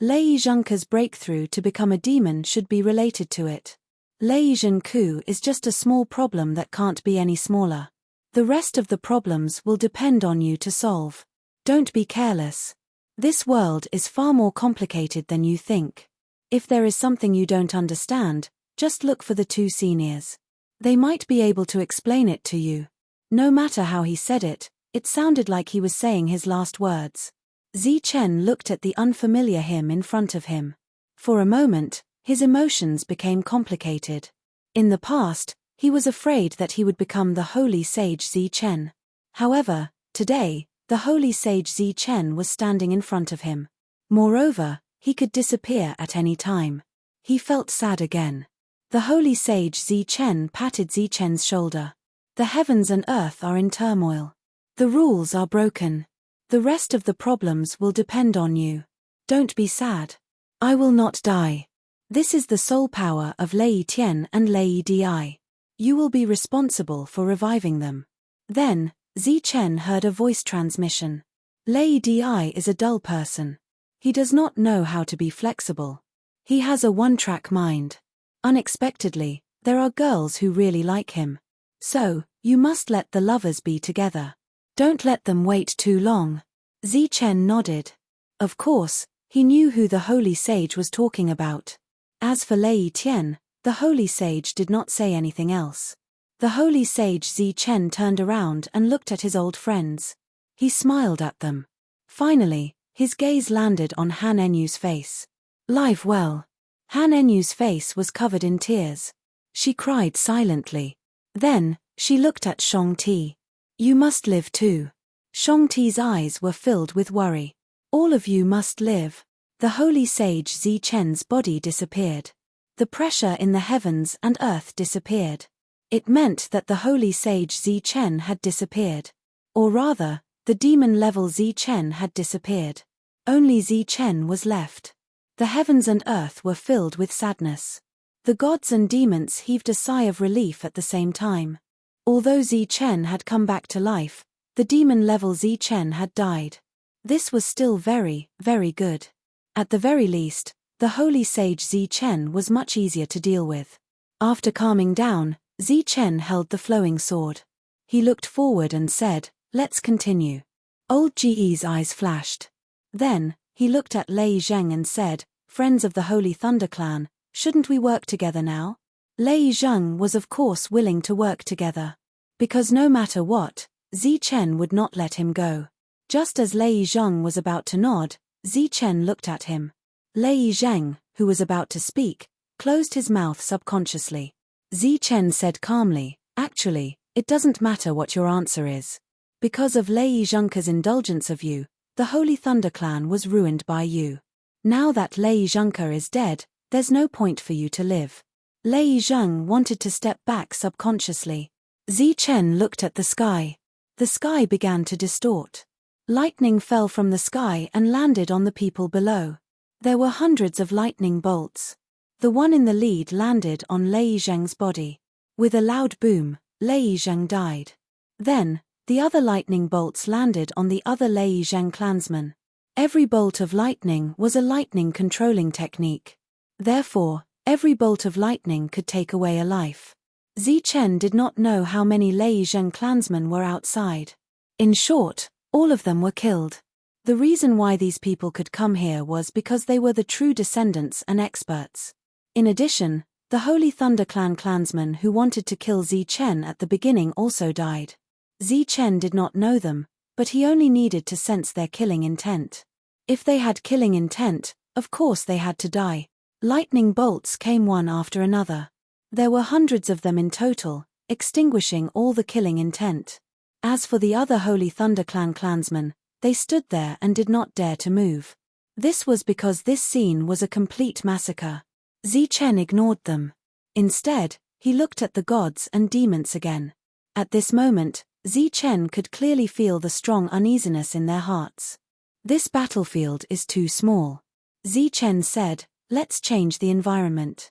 Lei Zhengke's breakthrough to become a demon should be related to it. Lei Zhengku is just a small problem that can't be any smaller. The rest of the problems will depend on you to solve. Don't be careless. This world is far more complicated than you think. If there is something you don't understand, just look for the two seniors. They might be able to explain it to you. No matter how he said it, it sounded like he was saying his last words. Zichen looked at the unfamiliar him in front of him. For a moment, his emotions became complicated. In the past, he was afraid that he would become the holy sage Zichen. However, today, the holy sage Zichen was standing in front of him. Moreover, he could disappear at any time. He felt sad again. The holy sage Zichen patted Zichen's shoulder. The heavens and earth are in turmoil. The rules are broken. The rest of the problems will depend on you. Don't be sad. I will not die. This is the soul power of Lei Tian and Lei Di. You will be responsible for reviving them. Then, Zichen heard a voice transmission. Lei Di is a dull person. He does not know how to be flexible. He has a one-track mind. Unexpectedly, there are girls who really like him. So, you must let the lovers be together. Don't let them wait too long. Zichen nodded. Of course, he knew who the holy sage was talking about. As for Lei Tian, the holy sage did not say anything else. The holy sage Zichen turned around and looked at his old friends. He smiled at them. Finally, his gaze landed on Han Enyu's face. Live well. Han Enyu's face was covered in tears. She cried silently. Then, she looked at Shang-Ti. You must live too. Shang-Ti's eyes were filled with worry. All of you must live. The holy sage Zichen's body disappeared. The pressure in the heavens and earth disappeared. It meant that the holy sage Zichen had disappeared. Or rather, the demon-level Zichen had disappeared. Only Zichen was left. The heavens and earth were filled with sadness. The gods and demons heaved a sigh of relief at the same time. Although Zichen had come back to life, the demon-level Zichen had died. This was still very, very good. At the very least, the holy sage Zichen was much easier to deal with. After calming down, Zichen held the flowing sword. He looked forward and said, let's continue. Old Ge's eyes flashed. Then, he looked at Lei Zheng and said, friends of the Holy Thunder Clan, shouldn't we work together now? Lei Zheng was of course willing to work together. Because no matter what, Zichen would not let him go. Just as Lei Zheng was about to nod, Zichen looked at him. Lei Zheng, who was about to speak, closed his mouth subconsciously. Zichen said calmly, actually, it doesn't matter what your answer is. Because of Lei Zhengke's indulgence of you, the Holy Thunder Clan was ruined by you. Now that Lei Zhengke is dead, there's no point for you to live. Lei Zheng wanted to step back subconsciously. Zichen looked at the sky. The sky began to distort. Lightning fell from the sky and landed on the people below. There were hundreds of lightning bolts. The one in the lead landed on Lei Zheng's body. With a loud boom, Lei Zheng died. Then, the other lightning bolts landed on the other Lei Zheng clansmen. Every bolt of lightning was a lightning controlling technique. Therefore, every bolt of lightning could take away a life. Zichen did not know how many Lei Zheng clansmen were outside. In short, all of them were killed. The reason why these people could come here was because they were the true descendants and experts. In addition, the Holy Thunder Clan clansmen who wanted to kill Zichen at the beginning also died. Zichen did not know them, but he only needed to sense their killing intent. If they had killing intent, of course they had to die. Lightning bolts came one after another. There were hundreds of them in total, extinguishing all the killing intent. As for the other Holy Thunder Clan clansmen, they stood there and did not dare to move. This was because this scene was a complete massacre. Zichen ignored them. Instead, he looked at the gods and demons again. At this moment, Zichen could clearly feel the strong uneasiness in their hearts. This battlefield is too small. Zichen said, let's change the environment.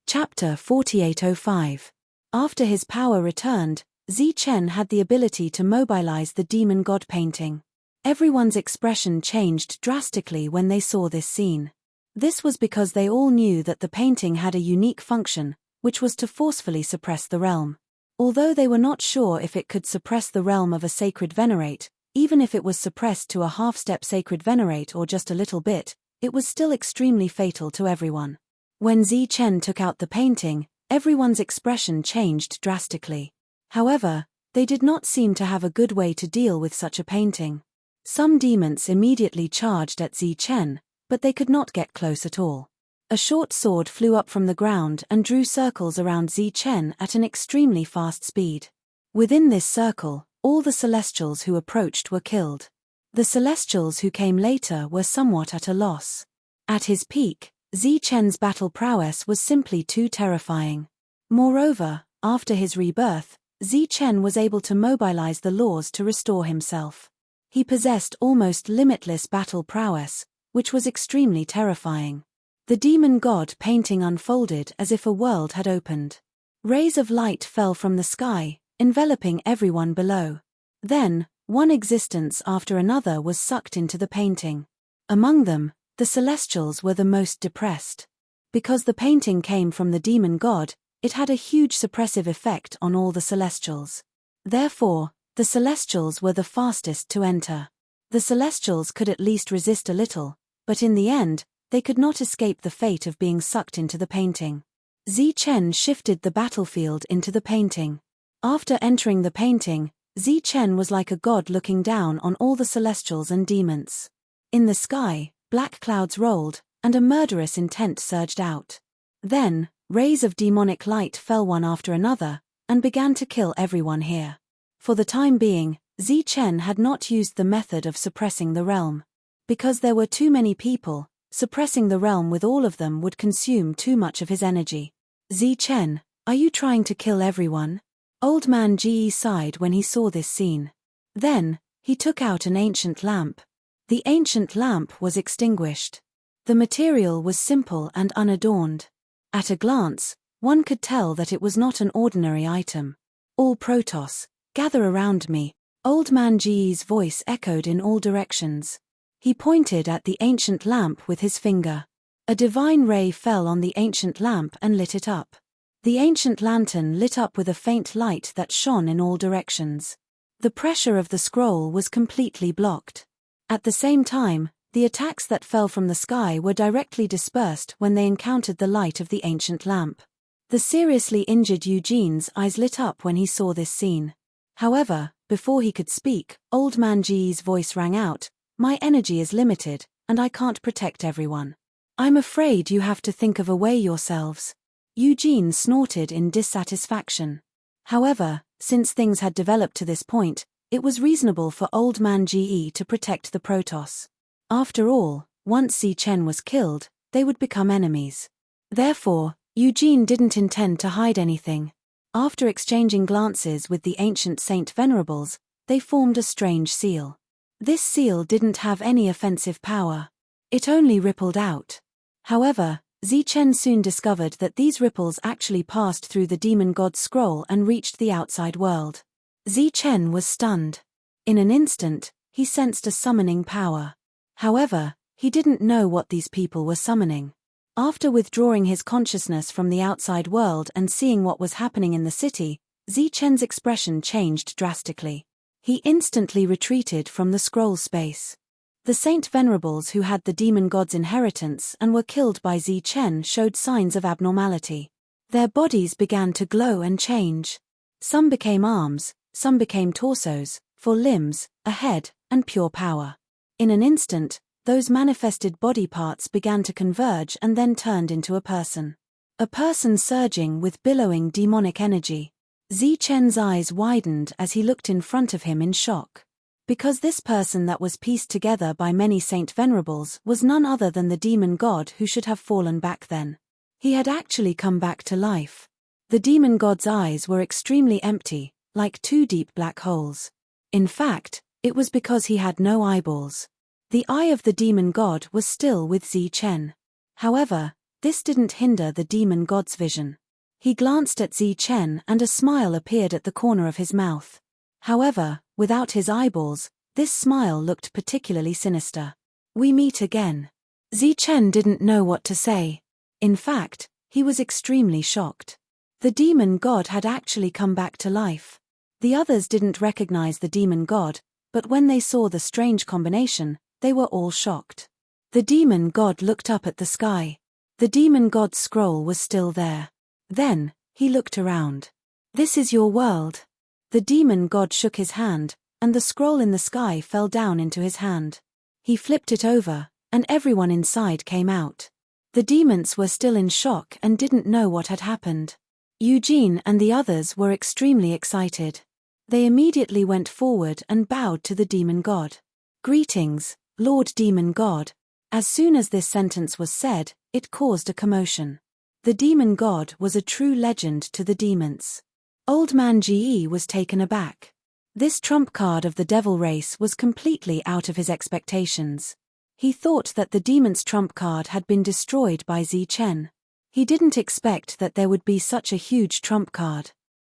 Chapter 4805. After his power returned, Zichen had the ability to mobilize the demon god painting. Everyone's expression changed drastically when they saw this scene. This was because they all knew that the painting had a unique function, which was to forcefully suppress the realm. Although they were not sure if it could suppress the realm of a sacred venerate, even if it was suppressed to a half-step sacred venerate or just a little bit, it was still extremely fatal to everyone. When Zichen took out the painting, everyone's expression changed drastically. However, they did not seem to have a good way to deal with such a painting. Some demons immediately charged at Zichen, but they could not get close at all. A short sword flew up from the ground and drew circles around Zichen at an extremely fast speed. Within this circle, all the Celestials who approached were killed. The Celestials who came later were somewhat at a loss. At his peak, Zichen's battle prowess was simply too terrifying. Moreover, after his rebirth, Zichen was able to mobilize the laws to restore himself. He possessed almost limitless battle prowess, which was extremely terrifying. The demon god painting unfolded as if a world had opened. Rays of light fell from the sky, enveloping everyone below. Then, one existence after another was sucked into the painting. Among them, the Celestials were the most depressed. Because the painting came from the demon god, it had a huge suppressive effect on all the Celestials. Therefore, the Celestials were the fastest to enter. The Celestials could at least resist a little, but in the end, they could not escape the fate of being sucked into the painting. Zichen shifted the battlefield into the painting. After entering the painting, Zichen was like a god looking down on all the Celestials and demons. In the sky, black clouds rolled, and a murderous intent surged out. Then, rays of demonic light fell one after another, and began to kill everyone here. For the time being, Zichen had not used the method of suppressing the realm. Because there were too many people, suppressing the realm with all of them would consume too much of his energy. Zichen, are you trying to kill everyone? Old Man Ge sighed when he saw this scene. Then, he took out an ancient lamp. The ancient lamp was extinguished. The material was simple and unadorned. At a glance, one could tell that it was not an ordinary item. All Protoss, gather around me. Old Man Ge's voice echoed in all directions. He pointed at the ancient lamp with his finger. A divine ray fell on the ancient lamp and lit it up. The ancient lantern lit up with a faint light that shone in all directions. The pressure of the scroll was completely blocked. At the same time, the attacks that fell from the sky were directly dispersed when they encountered the light of the ancient lamp. The seriously injured Eugene's eyes lit up when he saw this scene. However, before he could speak, Old Man Ge's voice rang out, "My energy is limited, and I can't protect everyone. I'm afraid you have to think of a way yourselves." Eugene snorted in dissatisfaction. However, since things had developed to this point, it was reasonable for Old Man Ge to protect the Protoss. After all, once Zichen was killed, they would become enemies. Therefore, Eugene didn't intend to hide anything. After exchanging glances with the ancient Saint Venerables, they formed a strange seal. This seal didn't have any offensive power. It only rippled out. However, Zichen soon discovered that these ripples actually passed through the demon god's scroll and reached the outside world. Zichen was stunned. In an instant, he sensed a summoning power. However, he didn't know what these people were summoning. After withdrawing his consciousness from the outside world and seeing what was happening in the city, Zichen's expression changed drastically. He instantly retreated from the scroll space. The Saint Venerables who had the demon god's inheritance and were killed by Zichen showed signs of abnormality. Their bodies began to glow and change. Some became arms, some became torsos, 4 limbs, a head, and pure power. In an instant, those manifested body parts began to converge and then turned into a person. A person surging with billowing demonic energy. Zichen's eyes widened as he looked in front of him in shock. Because this person that was pieced together by many saint venerables was none other than the demon god who should have fallen back then. He had actually come back to life. The demon god's eyes were extremely empty, like two deep black holes. In fact, it was because he had no eyeballs. The eye of the demon god was still with Zichen. However, this didn't hinder the demon god's vision. He glanced at Zichen and a smile appeared at the corner of his mouth. However, without his eyeballs, this smile looked particularly sinister. We meet again. Zichen didn't know what to say. In fact, he was extremely shocked. The demon god had actually come back to life. The others didn't recognize the demon god, but when they saw the strange combination, they were all shocked. The demon god looked up at the sky. The demon god's scroll was still there. Then, he looked around. This is your world. The demon god shook his hand, and the scroll in the sky fell down into his hand. He flipped it over, and everyone inside came out. The demons were still in shock and didn't know what had happened. Eugene and the others were extremely excited. They immediately went forward and bowed to the demon god. Greetings, Lord Demon God. As soon as this sentence was said, it caused a commotion. The demon god was a true legend to the demons. Old man Ge was taken aback. This trump card of the devil race was completely out of his expectations. He thought that the demon's trump card had been destroyed by Zichen. He didn't expect that there would be such a huge trump card.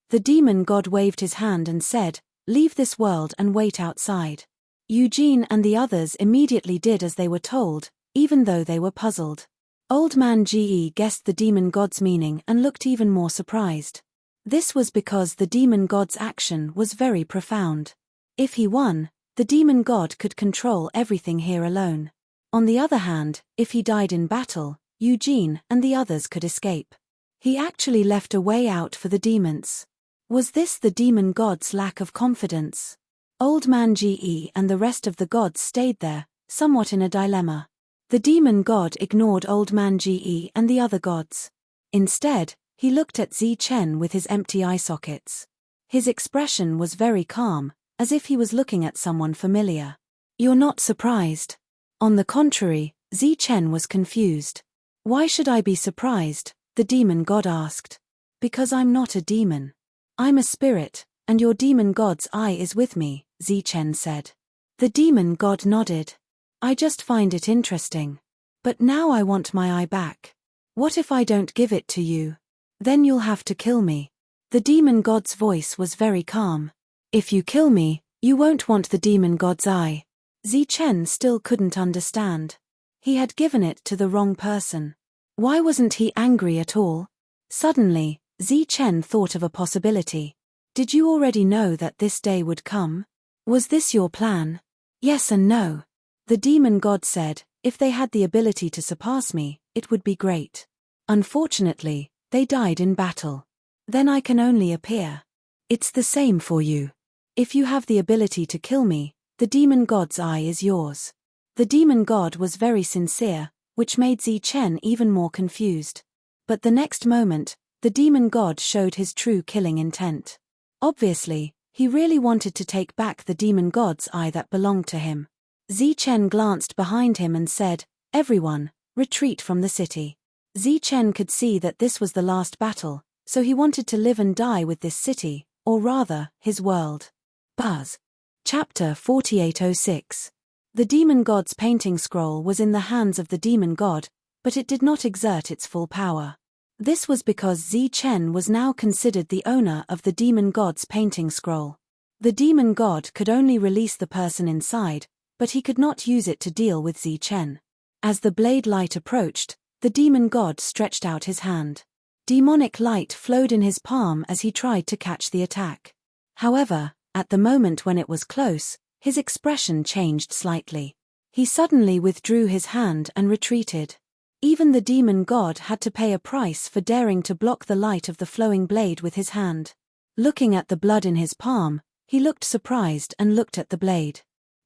The demon god waved his hand and said, "Leave this world and wait outside." Eugene and the others immediately did as they were told, even though they were puzzled. Old man Ge guessed the demon god's meaning and looked even more surprised. This was because the demon god's action was very profound. If he won, the demon god could control everything here alone. On the other hand, if he died in battle, Eugene and the others could escape. He actually left a way out for the demons. Was this the demon god's lack of confidence? Old man Ge and the rest of the gods stayed there, somewhat in a dilemma. The demon god ignored old man Ge and the other gods. Instead, he looked at Zichen with his empty eye sockets. His expression was very calm, as if he was looking at someone familiar. "You're not surprised?" On the contrary, Zichen was confused. "Why should I be surprised?" the demon god asked. "Because I'm not a demon. I'm a spirit, and your demon god's eye is with me," Zichen said. The demon god nodded. "I just find it interesting. But now I want my eye back. What if I don't give it to you? Then you'll have to kill me." The demon god's voice was very calm. "If you kill me, you won't want the demon god's eye." Zichen still couldn't understand. He had given it to the wrong person. Why wasn't he angry at all? Suddenly, Zichen thought of a possibility. "Did you already know that this day would come? Was this your plan?" "Yes and no." The demon god said, "If they had the ability to surpass me, it would be great. Unfortunately, they died in battle. Then I can only appear. It's the same for you. If you have the ability to kill me, the demon god's eye is yours." The demon god was very sincere, which made Zichen even more confused. But the next moment, the demon god showed his true killing intent. Obviously, he really wanted to take back the demon god's eye that belonged to him. Zichen glanced behind him and said, "Everyone, retreat from the city." Zichen could see that this was the last battle, so he wanted to live and die with this city, or rather, his world. Buzz. Chapter 4806. The demon god's painting scroll was in the hands of the demon god, but it did not exert its full power. This was because Zichen was now considered the owner of the demon god's painting scroll. The demon god could only release the person inside, but he could not use it to deal with Zichen. As the blade light approached, the demon god stretched out his hand. Demonic light flowed in his palm as he tried to catch the attack. However, at the moment when it was close, his expression changed slightly. He suddenly withdrew his hand and retreated. Even the demon god had to pay a price for daring to block the light of the flowing blade with his hand. Looking at the blood in his palm, he looked surprised and looked at the blade.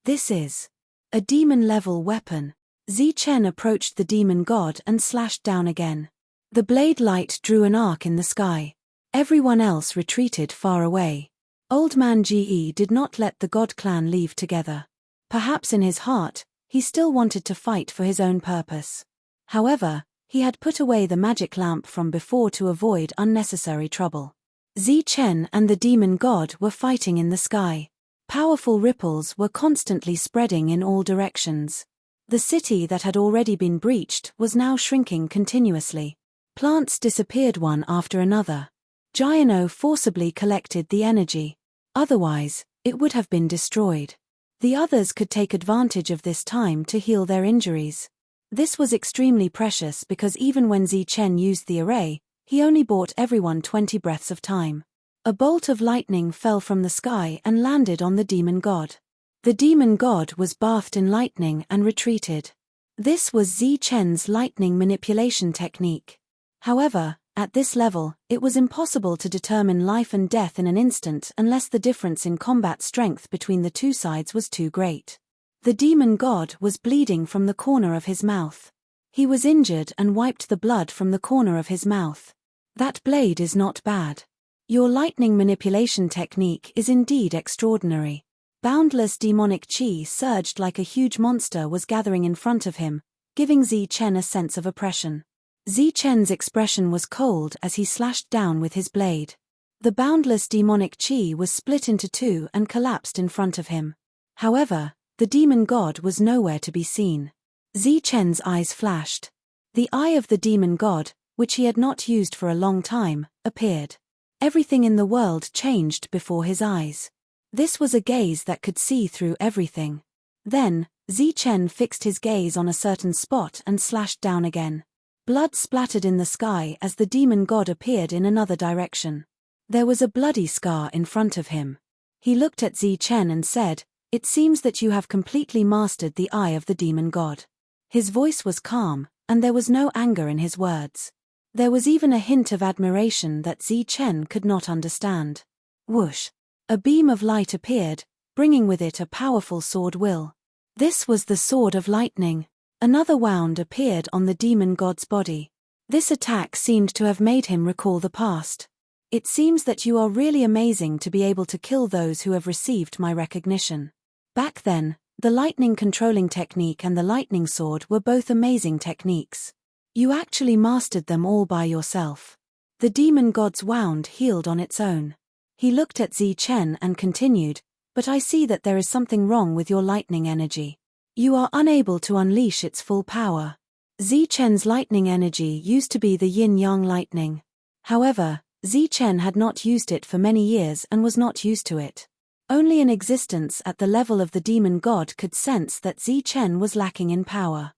"This is a demon-level weapon." Zichen approached the demon god and slashed down again. The blade light drew an arc in the sky. Everyone else retreated far away. Old Man Ge did not let the God clan leave together. Perhaps in his heart, he still wanted to fight for his own purpose. However, he had put away the magic lamp from before to avoid unnecessary trouble. Zichen and the demon god were fighting in the sky. Powerful ripples were constantly spreading in all directions. The city that had already been breached was now shrinking continuously. Plants disappeared one after another. Giano forcibly collected the energy. Otherwise, it would have been destroyed. The others could take advantage of this time to heal their injuries. This was extremely precious because even when Zichen used the array, he only bought everyone 20 breaths of time. A bolt of lightning fell from the sky and landed on the demon god. The demon god was bathed in lightning and retreated. This was Zichen's lightning manipulation technique. However, at this level, it was impossible to determine life and death in an instant unless the difference in combat strength between the two sides was too great. The demon god was bleeding from the corner of his mouth. He was injured and wiped the blood from the corner of his mouth. That blade is not bad. Your lightning manipulation technique is indeed extraordinary. Boundless demonic chi surged like a huge monster was gathering in front of him, giving Zichen a sense of oppression. Zichen's expression was cold as he slashed down with his blade. The boundless demonic chi was split into two and collapsed in front of him. However, the demon god was nowhere to be seen. Zichen's eyes flashed. The eye of the demon god, which he had not used for a long time, appeared. Everything in the world changed before his eyes. This was a gaze that could see through everything. Then, Zichen fixed his gaze on a certain spot and slashed down again. Blood splattered in the sky as the demon god appeared in another direction. There was a bloody scar in front of him. He looked at Zichen and said, "It seems that you have completely mastered the eye of the demon god." His voice was calm, and there was no anger in his words. There was even a hint of admiration that Zichen could not understand. Whoosh! A beam of light appeared, bringing with it a powerful sword will. This was the sword of lightning. Another wound appeared on the demon god's body. This attack seemed to have made him recall the past. "It seems that you are really amazing to be able to kill those who have received my recognition." Back then, the lightning controlling technique and the lightning sword were both amazing techniques. You actually mastered them all by yourself. The demon god's wound healed on its own. He looked at Zichen and continued, "But I see that there is something wrong with your lightning energy. You are unable to unleash its full power." Zichen's lightning energy used to be the yin-yang lightning. However, Zichen had not used it for many years and was not used to it. Only an existence at the level of the demon god could sense that Zichen was lacking in power.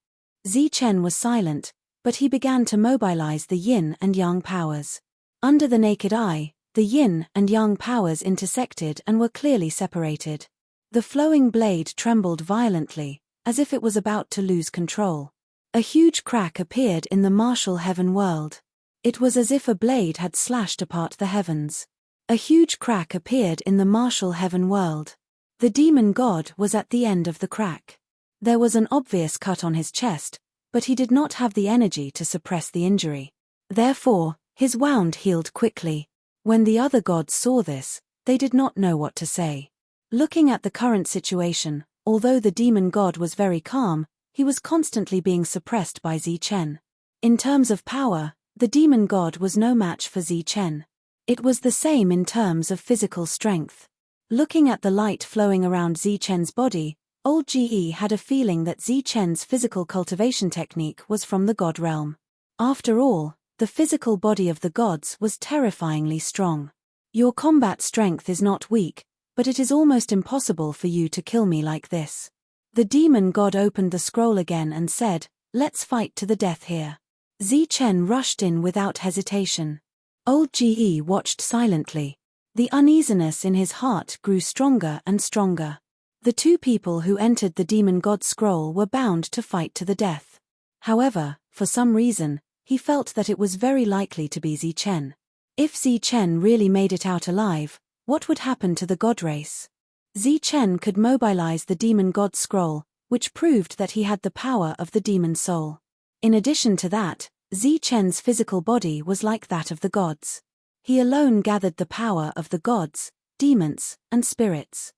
Zichen was silent, but he began to mobilize the yin and yang powers. Under the naked eye, the yin and yang powers intersected and were clearly separated. The flowing blade trembled violently, as if it was about to lose control. A huge crack appeared in the martial heaven world. It was as if a blade had slashed apart the heavens. A huge crack appeared in the martial heaven world. The demon god was at the end of the crack. There was an obvious cut on his chest, but he did not have the energy to suppress the injury. Therefore, his wound healed quickly. When the other gods saw this, they did not know what to say. Looking at the current situation, although the demon god was very calm, he was constantly being suppressed by Zichen. In terms of power, the demon god was no match for Zichen. It was the same in terms of physical strength. Looking at the light flowing around Zichen's body, old Ge had a feeling that Zichen's physical cultivation technique was from the god realm. After all, the physical body of the gods was terrifyingly strong. Your combat strength is not weak, but it is almost impossible for you to kill me like this. The demon god opened the scroll again and said, "Let's fight to the death here." Zichen rushed in without hesitation. Old Ge watched silently. The uneasiness in his heart grew stronger and stronger. The two people who entered the demon god's scroll were bound to fight to the death. However, for some reason, he felt that it was very likely to be Zichen. If Zichen really made it out alive, what would happen to the god race? Zichen could mobilize the demon god scroll, which proved that he had the power of the demon soul. In addition to that, Zi Chen's physical body was like that of the gods. He alone gathered the power of the gods, demons, and spirits.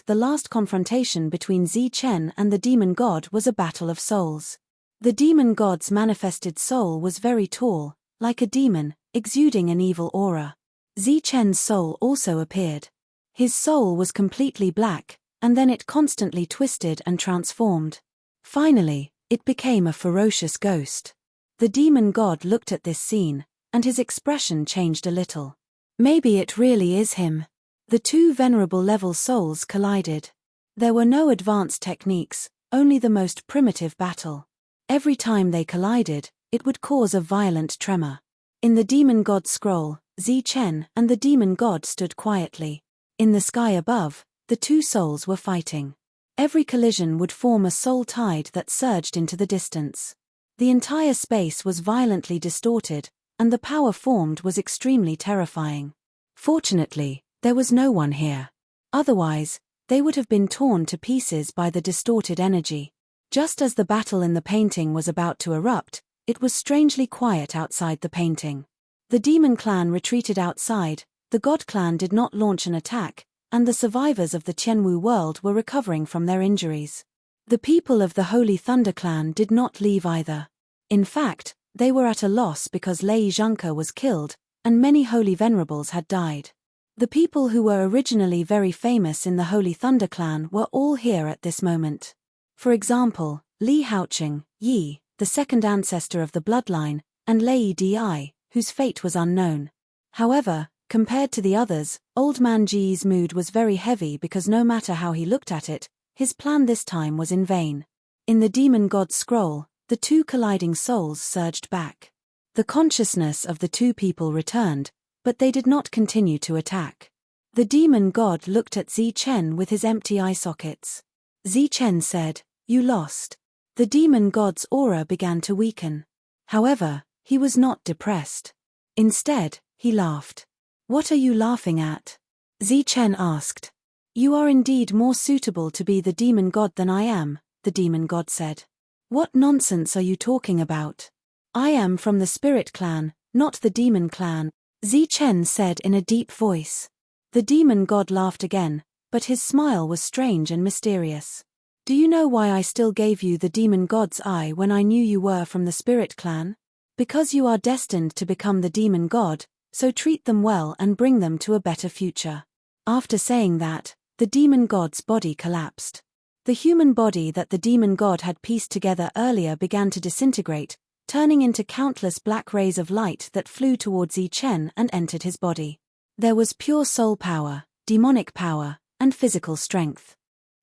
The last confrontation between Zi Chen and the demon god was a battle of souls. The demon god's manifested soul was very tall, like a demon, exuding an evil aura. Zi Chen's soul also appeared. His soul was completely black, and then it constantly twisted and transformed. Finally, it became a ferocious ghost. The demon god looked at this scene, and his expression changed a little. Maybe it really is him. The two venerable level souls collided. There were no advanced techniques, only the most primitive battle. Every time they collided, it would cause a violent tremor. In the demon god scroll, Zi Chen and the demon god stood quietly. In the sky above, the two souls were fighting. Every collision would form a soul tide that surged into the distance. The entire space was violently distorted, and the power formed was extremely terrifying. Fortunately, there was no one here. Otherwise, they would have been torn to pieces by the distorted energy. Just as the battle in the painting was about to erupt, it was strangely quiet outside the painting. The demon clan retreated outside, the god clan did not launch an attack, and the survivors of the Tianwu world were recovering from their injuries. The people of the Holy Thunder clan did not leave either. In fact, they were at a loss because Lei Zhengke was killed, and many holy venerables had died. The people who were originally very famous in the Holy Thunder clan were all here at this moment. For example, Li Haoqing, Yi, the second ancestor of the bloodline, and Lei Di, whose fate was unknown. However, compared to the others, Old Man Ji's mood was very heavy because no matter how he looked at it, his plan this time was in vain. In the demon god scroll, the two colliding souls surged back. The consciousness of the two people returned, but they did not continue to attack. The demon god looked at Zi Chen with his empty eye sockets. Zi Chen said, "You lost." The demon god's aura began to weaken. However, he was not depressed. Instead, he laughed. "What are you laughing at?" Zi Chen asked. "You are indeed more suitable to be the demon god than I am," the demon god said. "What nonsense are you talking about? I am from the spirit clan, not the demon clan," Zi Chen said in a deep voice. The demon god laughed again, but his smile was strange and mysterious. "Do you know why I still gave you the demon god's eye when I knew you were from the spirit clan? Because you are destined to become the demon god, so treat them well and bring them to a better future." After saying that, the demon god's body collapsed. The human body that the demon god had pieced together earlier began to disintegrate, turning into countless black rays of light that flew towards Zi Chen and entered his body. There was pure soul power, demonic power, and physical strength.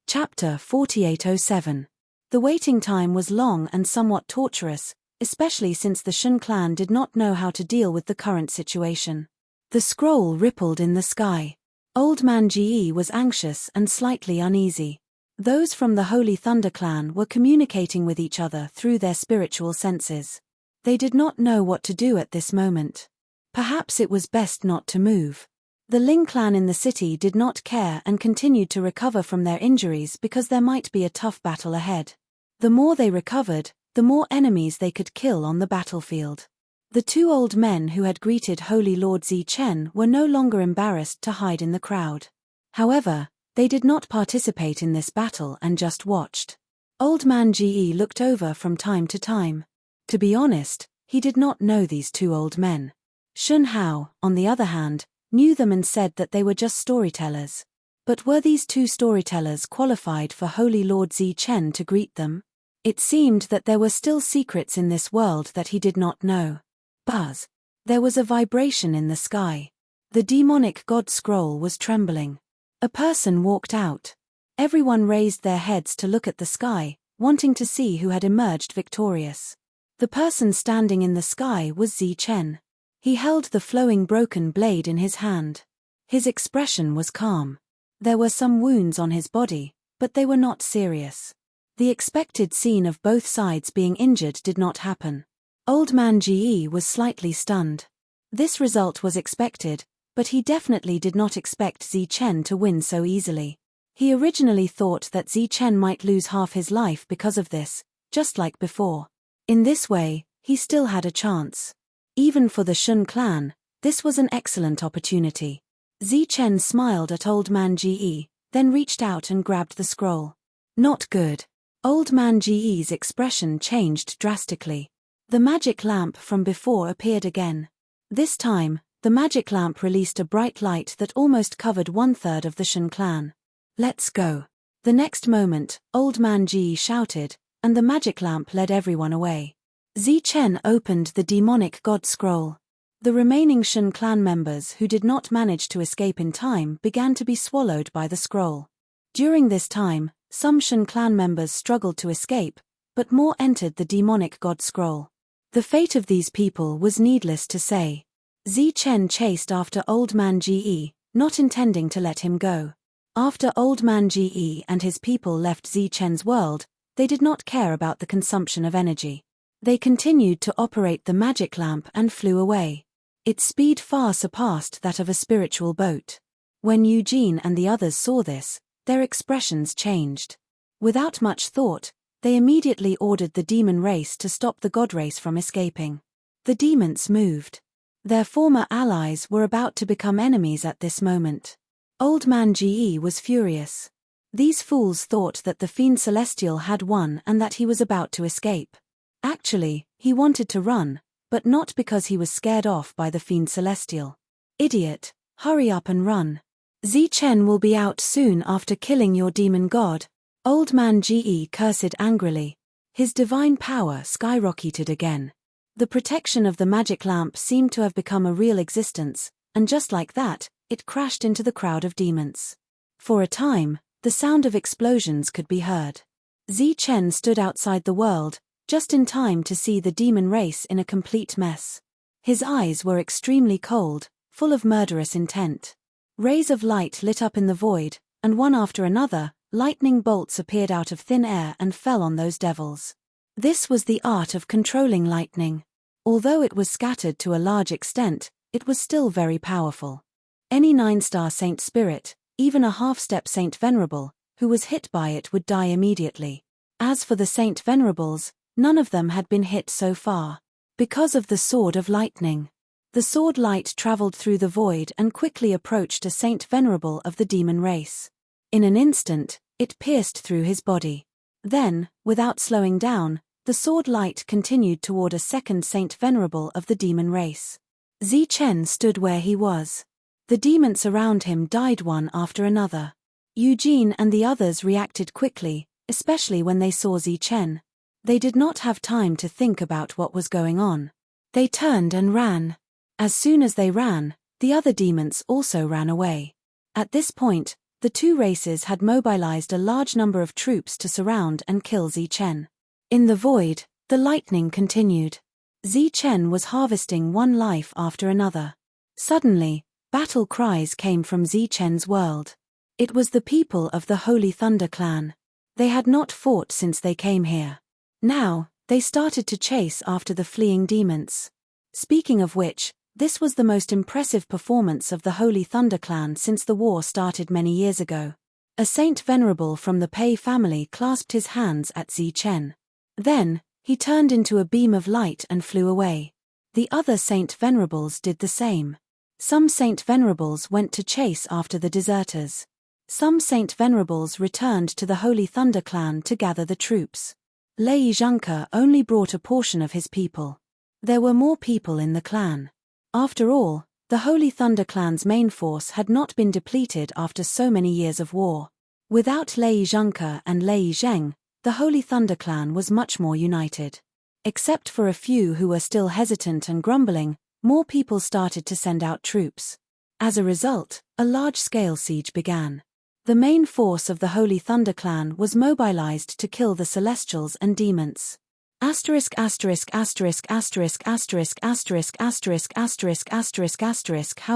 Chapter 4807. The waiting time was long and somewhat torturous, especially since the Shun clan did not know how to deal with the current situation. The scroll rippled in the sky. Old Man Ji was anxious and slightly uneasy. Those from the Holy Thunder clan were communicating with each other through their spiritual senses. They did not know what to do at this moment. Perhaps it was best not to move. The Ling clan in the city did not care and continued to recover from their injuries because there might be a tough battle ahead. The more they recovered, the more enemies they could kill on the battlefield. The two old men who had greeted Holy Lord Zi Chen were no longer embarrassed to hide in the crowd. However, they did not participate in this battle and just watched. Old Man Ji looked over from time to time. To be honest, he did not know these two old men. Shun Hao, on the other hand, knew them and said that they were just storytellers. But were these two storytellers qualified for Holy Lord Zi Chen to greet them? It seemed that there were still secrets in this world that he did not know. Buzz. There was a vibration in the sky. The demonic god scroll was trembling. A person walked out. Everyone raised their heads to look at the sky, wanting to see who had emerged victorious. The person standing in the sky was Zi Chen. He held the flowing broken blade in his hand. His expression was calm. There were some wounds on his body, but they were not serious. The expected scene of both sides being injured did not happen. Old Man Ji was slightly stunned. This result was expected, but he definitely did not expect Zi Chen to win so easily. He originally thought that Zichen might lose half his life because of this, just like before. In this way, he still had a chance. Even for the Shun clan, this was an excellent opportunity. Zichen smiled at Old Man Ge, then reached out and grabbed the scroll. Not good. Old Man Ge's expression changed drastically. The magic lamp from before appeared again. This time, the magic lamp released a bright light that almost covered 1/3 of the Shun clan. Let's go. The next moment, Old Man Ge shouted, and the magic lamp led everyone away. Zichen opened the demonic god scroll. The remaining Shun clan members who did not manage to escape in time began to be swallowed by the scroll. During this time, some Shun clan members struggled to escape, but more entered the demonic god scroll. The fate of these people was needless to say. Zichen chased after Old Man Ge, not intending to let him go. After Old Man Ge and his people left Zichen's world, they did not care about the consumption of energy. They continued to operate the magic lamp and flew away. Its speed far surpassed that of a spiritual boat. When Eugene and the others saw this, their expressions changed. Without much thought, they immediately ordered the demon race to stop the god race from escaping. The demons moved. Their former allies were about to become enemies at this moment. Old Man Ge was furious. These fools thought that the Fiend Celestial had won and that he was about to escape. Actually, he wanted to run, but not because he was scared off by the Fiend Celestial. Idiot, hurry up and run. Zichen will be out soon after killing your demon god. Old Man Ge cursed angrily. His divine power skyrocketed again. The protection of the magic lamp seemed to have become a real existence, and just like that, it crashed into the crowd of demons. For a time, the sound of explosions could be heard. Zichen stood outside the world, just in time to see the demon race in a complete mess. His eyes were extremely cold, full of murderous intent. Rays of light lit up in the void, and one after another, lightning bolts appeared out of thin air and fell on those devils. This was the art of controlling lightning. Although it was scattered to a large extent, it was still very powerful. Any 9-star Saint Spirit, even a half-step Saint Venerable, who was hit by it would die immediately. As for the Saint Venerables, none of them had been hit so far. Because of the Sword of Lightning. The sword light traveled through the void and quickly approached a Saint Venerable of the demon race. In an instant, it pierced through his body. Then, without slowing down, the sword light continued toward a second Saint Venerable of the demon race. Zichen stood where he was. The demons around him died one after another. Eugene and the others reacted quickly, especially when they saw Zichen. They did not have time to think about what was going on. They turned and ran. As soon as they ran, the other demons also ran away. At this point, the two races had mobilized a large number of troops to surround and kill Zichen. In the void, the lightning continued. Zichen was harvesting one life after another. Suddenly, battle cries came from Zichen's world. It was the people of the Holy Thunder clan. They had not fought since they came here. Now, they started to chase after the fleeing demons. Speaking of which, this was the most impressive performance of the Holy Thunder clan since the war started many years ago. A Saint Venerable from the Pei family clasped his hands at Zichen. Then, he turned into a beam of light and flew away. The other Saint Venerables did the same. Some Saint Venerables went to chase after the deserters. Some Saint Venerables returned to the Holy Thunder clan to gather the troops. Lei Zhangke only brought a portion of his people. There were more people in the clan. After all, the Holy Thunder clan's main force had not been depleted after so many years of war. Without Lei Zhangke and Lei Zheng, the Holy Thunder clan was much more united. Except for a few who were still hesitant and grumbling, more people started to send out troops. As a result, a large-scale siege began. The main force of the Holy Thunder clan was mobilized to kill the Celestials and demons. How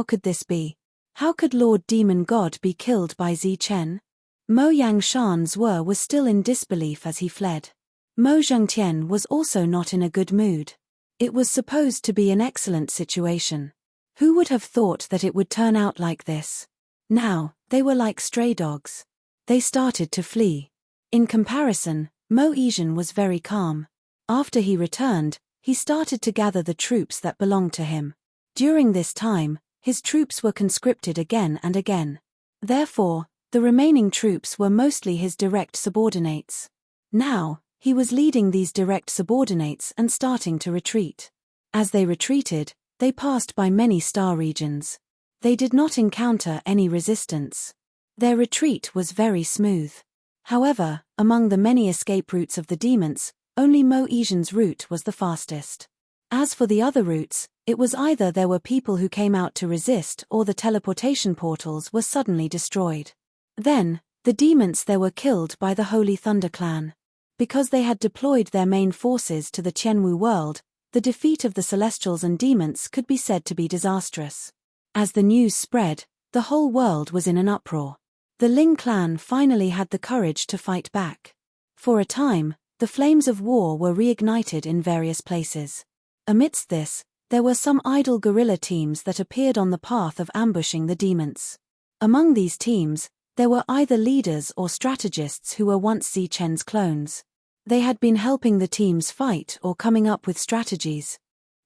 could this be? How could Lord Demon God be killed by Zichen? Mo Yangshan's was still in disbelief as he fled. Mo Zhengtian was also not in a good mood. It was supposed to be an excellent situation. Who would have thought that it would turn out like this? Now, they were like stray dogs. They started to flee. In comparison, Mo Yizhen was very calm. After he returned, he started to gather the troops that belonged to him. During this time, his troops were conscripted again and again. Therefore, the remaining troops were mostly his direct subordinates. Now, he was leading these direct subordinates and starting to retreat. As they retreated, they passed by many star regions. They did not encounter any resistance. Their retreat was very smooth. However, among the many escape routes of the demons, only Mo Yizhen's route was the fastest. As for the other routes, it was either there were people who came out to resist or the teleportation portals were suddenly destroyed. Then, the demons there were killed by the Holy Thunder Clan. Because they had deployed their main forces to the Tianwu world, the defeat of the Celestials and demons could be said to be disastrous. As the news spread, the whole world was in an uproar. The Ling clan finally had the courage to fight back. For a time, the flames of war were reignited in various places. Amidst this, there were some idle guerrilla teams that appeared on the path of ambushing the demons. Among these teams, there were either leaders or strategists who were once Zichen's clones. They had been helping the teams fight or coming up with strategies.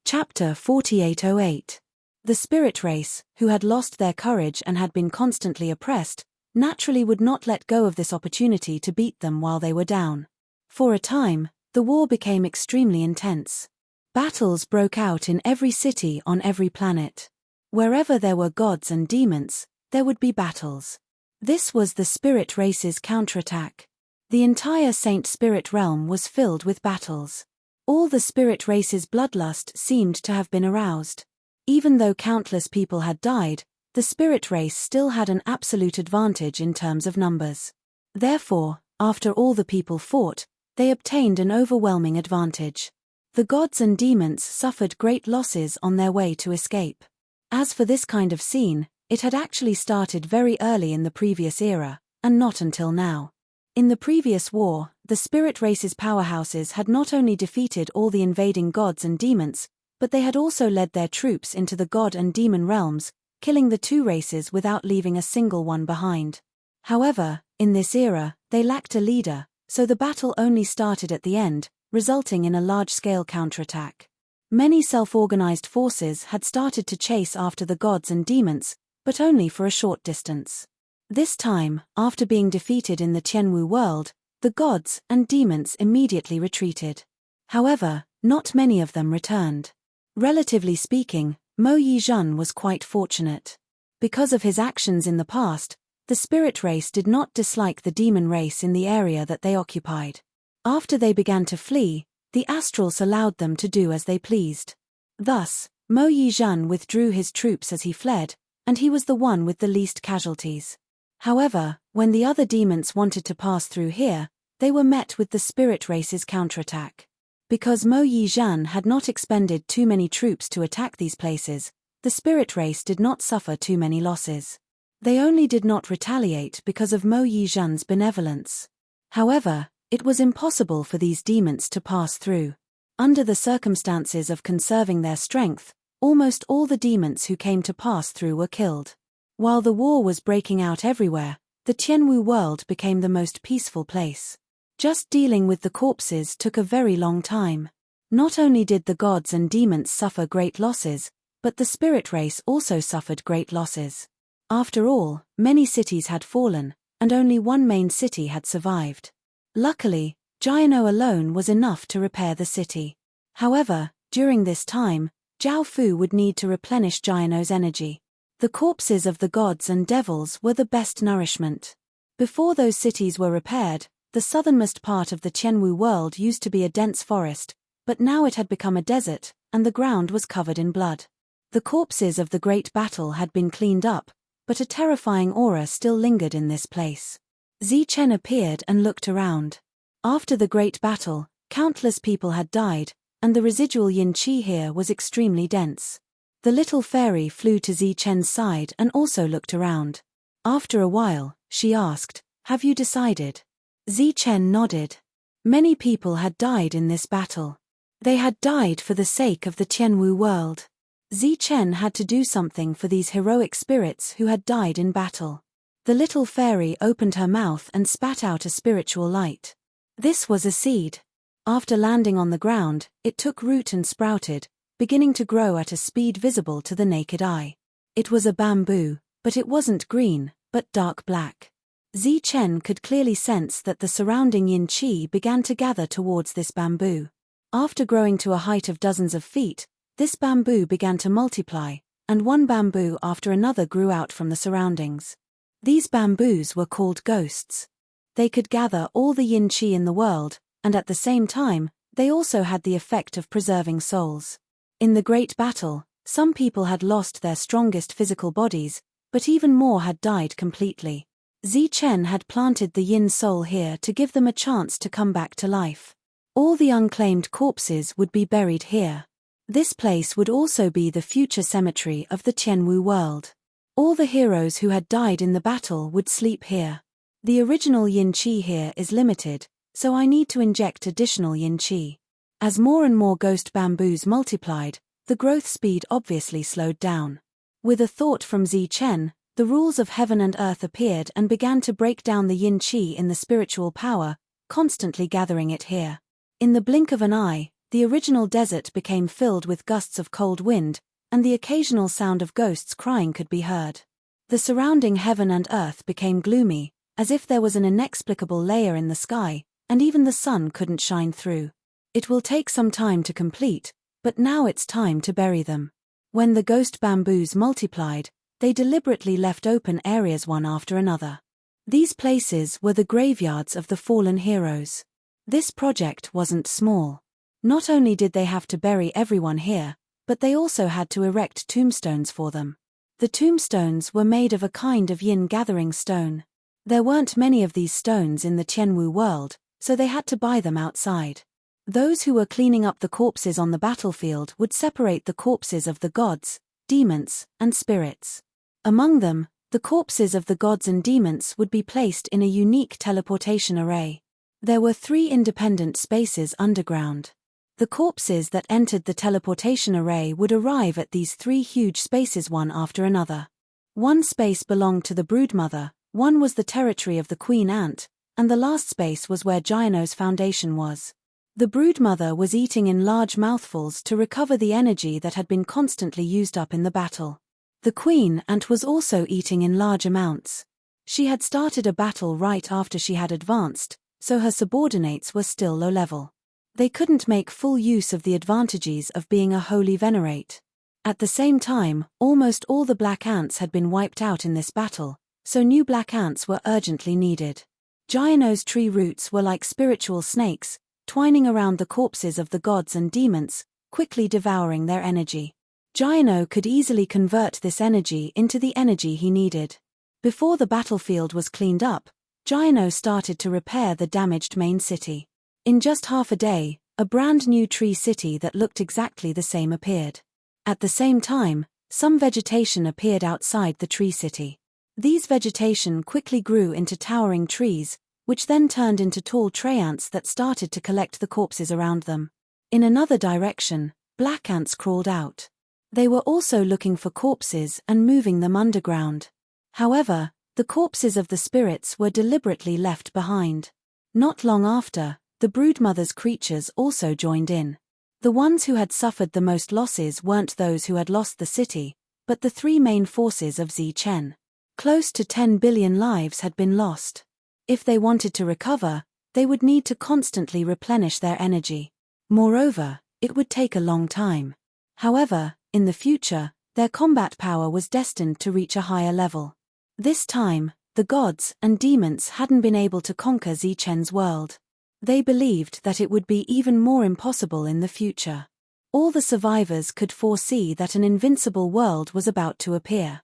Chapter 4808. The spirit race, who had lost their courage and had been constantly oppressed, naturally would not let go of this opportunity to beat them while they were down. For a time, the war became extremely intense. Battles broke out in every city on every planet. Wherever there were gods and demons, there would be battles. This was the spirit race's counterattack. The entire Saint Spirit realm was filled with battles. All the spirit race's bloodlust seemed to have been aroused. Even though countless people had died, the spirit race still had an absolute advantage in terms of numbers. Therefore, after all the people fought, they obtained an overwhelming advantage. The gods and demons suffered great losses on their way to escape. As for this kind of scene, it had actually started very early in the previous era, and not until now. In the previous war, the spirit race's powerhouses had not only defeated all the invading gods and demons, but they had also led their troops into the god and demon realms, killing the two races without leaving a single one behind. However, in this era, they lacked a leader, so the battle only started at the end, resulting in a large-scale counterattack. Many self-organized forces had started to chase after the gods and demons, but only for a short distance. This time, after being defeated in the Tianwu world, the gods and demons immediately retreated. However, not many of them returned. Relatively speaking, Mo Yizhen was quite fortunate. Because of his actions in the past, the spirit race did not dislike the demon race in the area that they occupied. After they began to flee, the astrals allowed them to do as they pleased. Thus, Mo Yizhen withdrew his troops as he fled, and he was the one with the least casualties. However, when the other demons wanted to pass through here, they were met with the spirit race's counterattack. Because Mo Yizhen had not expended too many troops to attack these places, the spirit race did not suffer too many losses. They only did not retaliate because of Mo Yizhen's benevolence. However, it was impossible for these demons to pass through. Under the circumstances of conserving their strength, almost all the demons who came to pass through were killed. While the war was breaking out everywhere, the Tianwu world became the most peaceful place. Just dealing with the corpses took a very long time. Not only did the gods and demons suffer great losses, but the spirit race also suffered great losses. After all, many cities had fallen, and only one main city had survived. Luckily, Jiano alone was enough to repair the city. However, during this time, Zhao Fu would need to replenish Jiano's energy. The corpses of the gods and devils were the best nourishment. Before those cities were repaired, the southernmost part of the Tianwu world used to be a dense forest, but now it had become a desert, and the ground was covered in blood. The corpses of the great battle had been cleaned up, but a terrifying aura still lingered in this place. Zichen appeared and looked around. After the great battle, countless people had died, and the residual yin qi here was extremely dense. The little fairy flew to Zichen's side and also looked around. After a while, she asked, "Have you decided?" Zichen nodded. Many people had died in this battle. They had died for the sake of the Tianwu world. Zichen had to do something for these heroic spirits who had died in battle. The little fairy opened her mouth and spat out a spiritual light. This was a seed. After landing on the ground, it took root and sprouted, beginning to grow at a speed visible to the naked eye. It was a bamboo, but it wasn't green, but dark black. Zichen could clearly sense that the surrounding yin qi began to gather towards this bamboo. After growing to a height of dozens of feet, this bamboo began to multiply, and one bamboo after another grew out from the surroundings. These bamboos were called ghosts. They could gather all the yin qi in the world, and at the same time, they also had the effect of preserving souls. In the great battle, some people had lost their strongest physical bodies, but even more had died completely. Zichen had planted the yin soul here to give them a chance to come back to life. All the unclaimed corpses would be buried here. This place would also be the future cemetery of the Tianwu world. All the heroes who had died in the battle would sleep here. The original yin qi here is limited, so I need to inject additional yin qi. As more and more ghost bamboos multiplied, the growth speed obviously slowed down. With a thought from Zichen, the rules of heaven and earth appeared and began to break down the yin qi in the spiritual power, constantly gathering it here. In the blink of an eye, the original desert became filled with gusts of cold wind, and the occasional sound of ghosts crying could be heard. The surrounding heaven and earth became gloomy, as if there was an inexplicable layer in the sky, and even the sun couldn't shine through. It will take some time to complete, but now it's time to bury them. When the ghost bamboos multiplied, they deliberately left open areas one after another. These places were the graveyards of the fallen heroes. This project wasn't small. Not only did they have to bury everyone here, but they also had to erect tombstones for them. The tombstones were made of a kind of yin-gathering stone. There weren't many of these stones in the Tianwu world, so they had to buy them outside. Those who were cleaning up the corpses on the battlefield would separate the corpses of the gods, demons, and spirits. Among them, the corpses of the gods and demons would be placed in a unique teleportation array. There were 3 independent spaces underground. The corpses that entered the teleportation array would arrive at these 3 huge spaces one after another. One space belonged to the broodmother, one was the territory of the queen ant, and the last space was where Giano's foundation was. The broodmother was eating in large mouthfuls to recover the energy that had been constantly used up in the battle. The queen ant was also eating in large amounts. She had started a battle right after she had advanced, so her subordinates were still low level. They couldn't make full use of the advantages of being a holy venerate. At the same time, almost all the black ants had been wiped out in this battle, so new black ants were urgently needed. Giano's tree roots were like spiritual snakes, twining around the corpses of the gods and demons, quickly devouring their energy. Giano could easily convert this energy into the energy he needed. Before the battlefield was cleaned up, Giano started to repair the damaged main city. In just half a day, a brand new tree city that looked exactly the same appeared. At the same time, some vegetation appeared outside the tree city. These vegetation quickly grew into towering trees, which then turned into tall tree ants that started to collect the corpses around them. In another direction, black ants crawled out. They were also looking for corpses and moving them underground. However, the corpses of the spirits were deliberately left behind. Not long after, the broodmother's creatures also joined in. The ones who had suffered the most losses weren't those who had lost the city, but the 3 main forces of Zichen. Close to 10 billion lives had been lost. If they wanted to recover, they would need to constantly replenish their energy. Moreover, it would take a long time. However, in the future, their combat power was destined to reach a higher level. This time, the gods and demons hadn't been able to conquer Zichen's world. They believed that it would be even more impossible in the future. All the survivors could foresee that an invincible world was about to appear.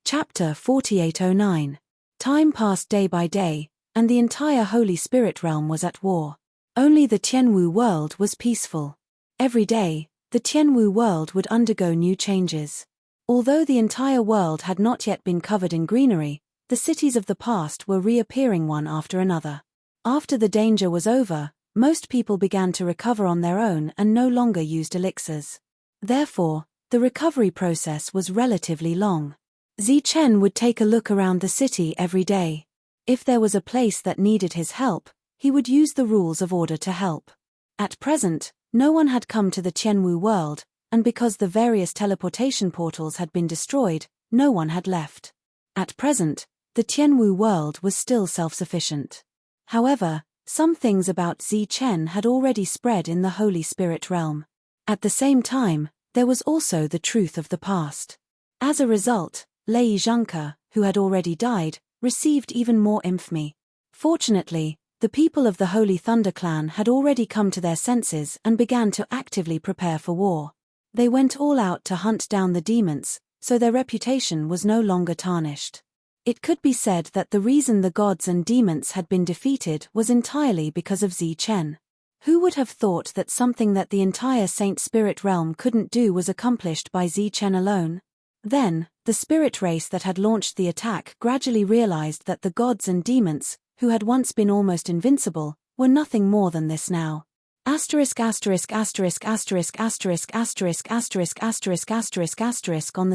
Chapter 4809. Time passed day by day, and the entire Holy Spirit realm was at war. Only the Tianwu world was peaceful. Every day, the Tianwu world would undergo new changes. Although the entire world had not yet been covered in greenery, the cities of the past were reappearing one after another. After the danger was over, most people began to recover on their own and no longer used elixirs. Therefore, the recovery process was relatively long. Zichen would take a look around the city every day. If there was a place that needed his help, he would use the rules of order to help. At present, no one had come to the Tianwu world, and because the various teleportation portals had been destroyed, no one had left. At present, the Tianwu world was still self-sufficient. However, some things about Zichen had already spread in the Holy Spirit realm. At the same time, there was also the truth of the past. As a result, Lei Zhangke, who had already died, received even more infamy. Fortunately, the people of the Holy Thunder Clan had already come to their senses and began to actively prepare for war. They went all out to hunt down the demons, so their reputation was no longer tarnished. It could be said that the reason the gods and demons had been defeated was entirely because of Zichen. Who would have thought that something that the entire Saint Spirit realm couldn't do was accomplished by Zichen alone? Then, the spirit race that had launched the attack gradually realized that the gods and demons, who had once been almost invincible, were nothing more than this now. On the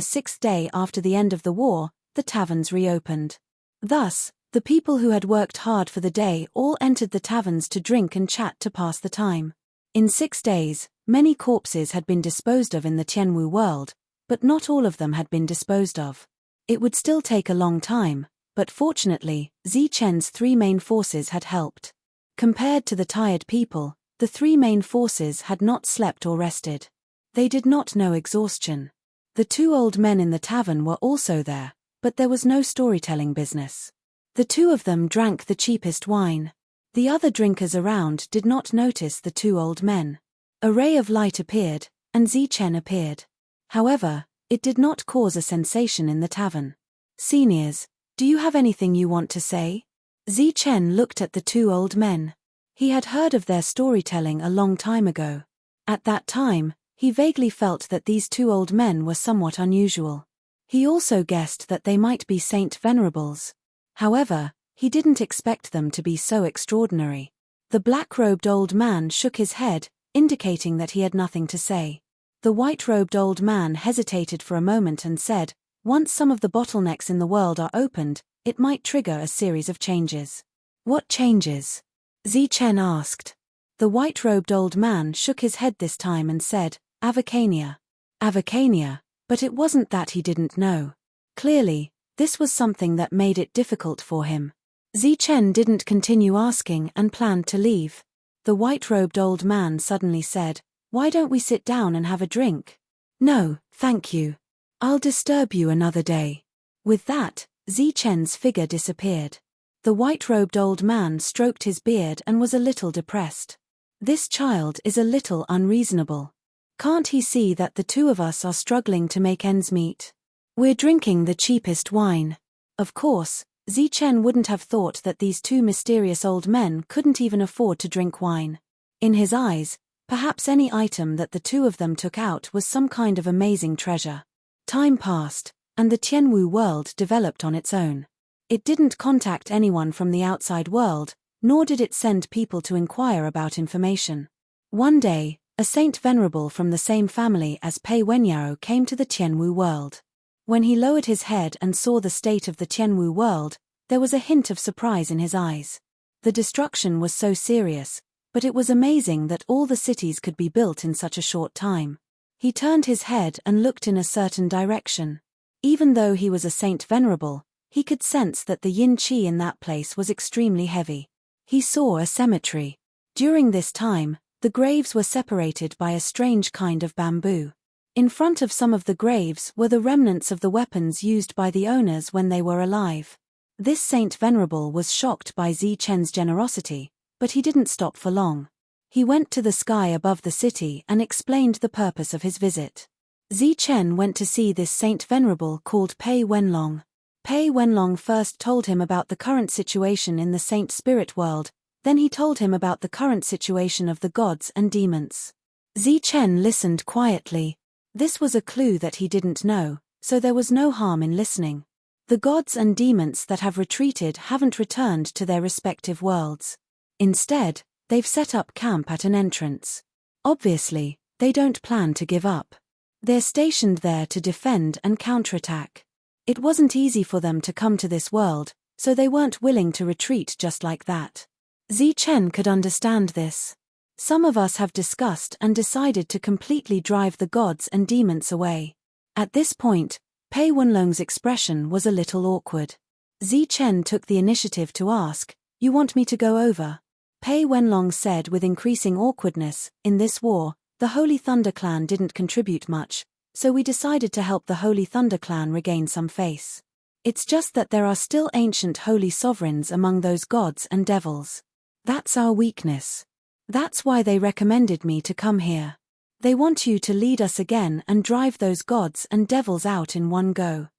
6th day after the end of the war, the taverns reopened. Thus, the people who had worked hard for the day all entered the taverns to drink and chat to pass the time. In 6 days, many corpses had been disposed of in the Tianwu world, but not all of them had been disposed of. It would still take a long time, but fortunately, Zichen's 3 main forces had helped. Compared to the tired people, the 3 main forces had not slept or rested. They did not know exhaustion. The 2 old men in the tavern were also there, but there was no storytelling business. The 2 of them drank the cheapest wine. The other drinkers around did not notice the 2 old men. A ray of light appeared, and Zichen appeared. However, it did not cause a sensation in the tavern. "Seniors, do you have anything you want to say?" Zichen looked at the 2 old men. He had heard of their storytelling a long time ago. At that time, he vaguely felt that these 2 old men were somewhat unusual. He also guessed that they might be Saint Venerables. However, he didn't expect them to be so extraordinary. The black-robed old man shook his head, indicating that he had nothing to say. The white-robed old man hesitated for a moment and said, "Once some of the bottlenecks in the world are opened, it might trigger a series of changes." "What changes?" Zichen asked. The white-robed old man shook his head this time and said, "Avicania." Avicania, but it wasn't that he didn't know. Clearly, this was something that made it difficult for him. Zichen didn't continue asking and planned to leave. The white-robed old man suddenly said, "Why don't we sit down and have a drink?" "No, thank you. I'll disturb you another day." With that, Zichen's figure disappeared. The white-robed old man stroked his beard and was a little depressed. "This child is a little unreasonable. Can't he see that the 2 of us are struggling to make ends meet? We're drinking the cheapest wine." Of course, Zichen wouldn't have thought that these 2 mysterious old men couldn't even afford to drink wine. In his eyes, perhaps any item that the 2 of them took out was some kind of amazing treasure. Time passed, and the Tianwu world developed on its own. It didn't contact anyone from the outside world, nor did it send people to inquire about information. One day, a Saint Venerable from the same family as Pei Wenyao came to the Tianwu world. When he lowered his head and saw the state of the Tianwu world, there was a hint of surprise in his eyes. The destruction was so serious, but it was amazing that all the cities could be built in such a short time. He turned his head and looked in a certain direction. Even though he was a Saint Venerable, he could sense that the yin qi in that place was extremely heavy. He saw a cemetery. During this time, the graves were separated by a strange kind of bamboo. In front of some of the graves were the remnants of the weapons used by the owners when they were alive. This Saint Venerable was shocked by Zichen's generosity, but he didn't stop for long. He went to the sky above the city and explained the purpose of his visit. Zichen went to see this Saint Venerable called Pei Wenlong. Pei Wenlong first told him about the current situation in the Saint Spirit world, then he told him about the current situation of the gods and demons. Zichen listened quietly. This was a clue that he didn't know, so there was no harm in listening. The gods and demons that have retreated haven't returned to their respective worlds. Instead, they've set up camp at an entrance. Obviously, they don't plan to give up. They're stationed there to defend and counterattack. It wasn't easy for them to come to this world, so they weren't willing to retreat just like that. Zichen could understand this. Some of us have discussed and decided to completely drive the gods and demons away. At this point, Pei Wenlong's expression was a little awkward. Zichen took the initiative to ask, "You want me to go over?" Pei Wenlong said with increasing awkwardness, "In this war, the Holy Thunder Clan didn't contribute much, so we decided to help the Holy Thunder Clan regain some face. It's just that there are still ancient holy sovereigns among those gods and devils. That's our weakness. That's why they recommended me to come here. They want you to lead us again and drive those gods and devils out in one go."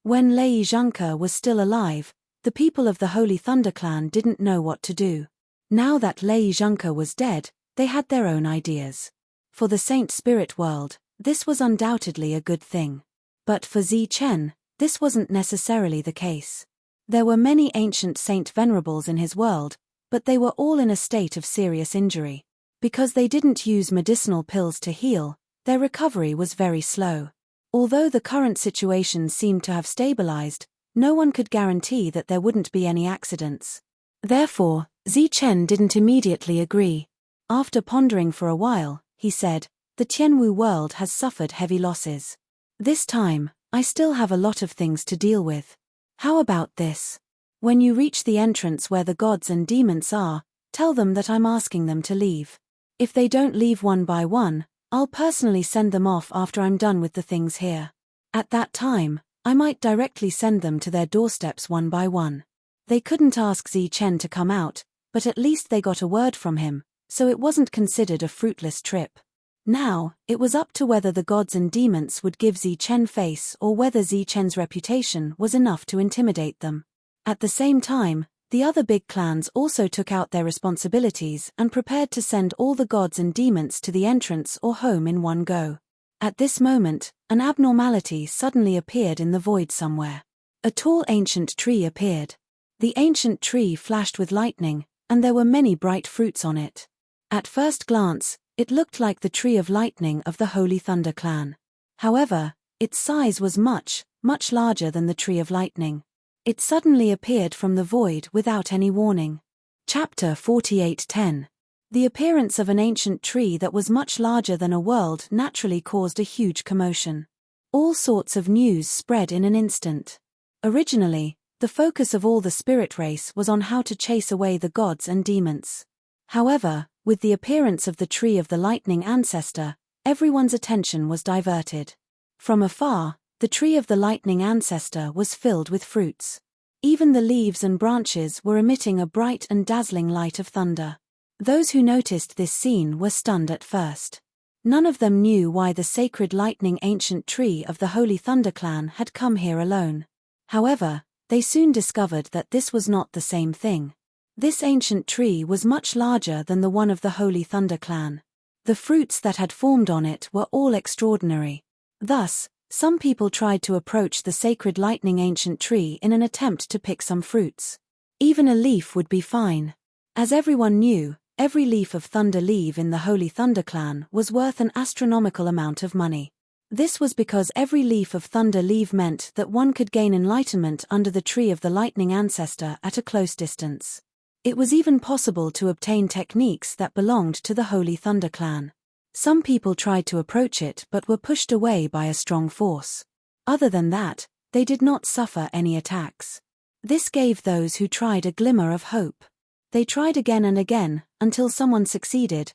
When Lei Zhengke was still alive, the people of the Holy Thunder Clan didn't know what to do. Now that Lei Zhengke was dead, they had their own ideas. For the Saint Spirit world, this was undoubtedly a good thing. But for Zichen, this wasn't necessarily the case. There were many ancient saint venerables in his world, but they were all in a state of serious injury. Because they didn't use medicinal pills to heal, their recovery was very slow. Although the current situation seemed to have stabilized, no one could guarantee that there wouldn't be any accidents. Therefore, Zichen didn't immediately agree. After pondering for a while, he said, "The Tianwu world has suffered heavy losses. This time, I still have a lot of things to deal with. How about this? When you reach the entrance where the gods and demons are, tell them that I'm asking them to leave. If they don't leave one by one, I'll personally send them off after I'm done with the things here. At that time, I might directly send them to their doorsteps one by one." They couldn't ask Zichen to come out, but at least they got a word from him, so it wasn't considered a fruitless trip. Now, it was up to whether the gods and demons would give Zichen face or whether Zichen's reputation was enough to intimidate them. At the same time, the other big clans also took out their responsibilities and prepared to send all the gods and demons to the entrance or home in one go. At this moment, an abnormality suddenly appeared in the void somewhere. A tall ancient tree appeared. The ancient tree flashed with lightning, and there were many bright fruits on it. At first glance, it looked like the tree of lightning of the Holy Thunder Clan. However, its size was much, much larger than the tree of lightning. It suddenly appeared from the void without any warning. Chapter 48:10. The appearance of an ancient tree that was much larger than a world naturally caused a huge commotion. All sorts of news spread in an instant. Originally, the focus of all the spirit race was on how to chase away the gods and demons. However, with the appearance of the tree of the lightning ancestor, everyone's attention was diverted. From afar, the tree of the lightning ancestor was filled with fruits. Even the leaves and branches were emitting a bright and dazzling light of thunder. Those who noticed this scene were stunned at first. None of them knew why the sacred lightning ancient tree of the Holy Thunder Clan had come here alone. However, they soon discovered that this was not the same thing. This ancient tree was much larger than the one of the Holy Thunder Clan. The fruits that had formed on it were all extraordinary. Thus, some people tried to approach the sacred lightning ancient tree in an attempt to pick some fruits. Even a leaf would be fine. As everyone knew, every leaf of thunder leaf in the Holy Thunder Clan was worth an astronomical amount of money. This was because every leaf of thunder leaf meant that one could gain enlightenment under the tree of the lightning ancestor at a close distance. It was even possible to obtain techniques that belonged to the Holy Thunder Clan. Some people tried to approach it but were pushed away by a strong force. Other than that, they did not suffer any attacks. This gave those who tried a glimmer of hope. They tried again and again, until someone succeeded.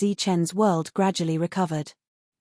Zichen's world gradually recovered.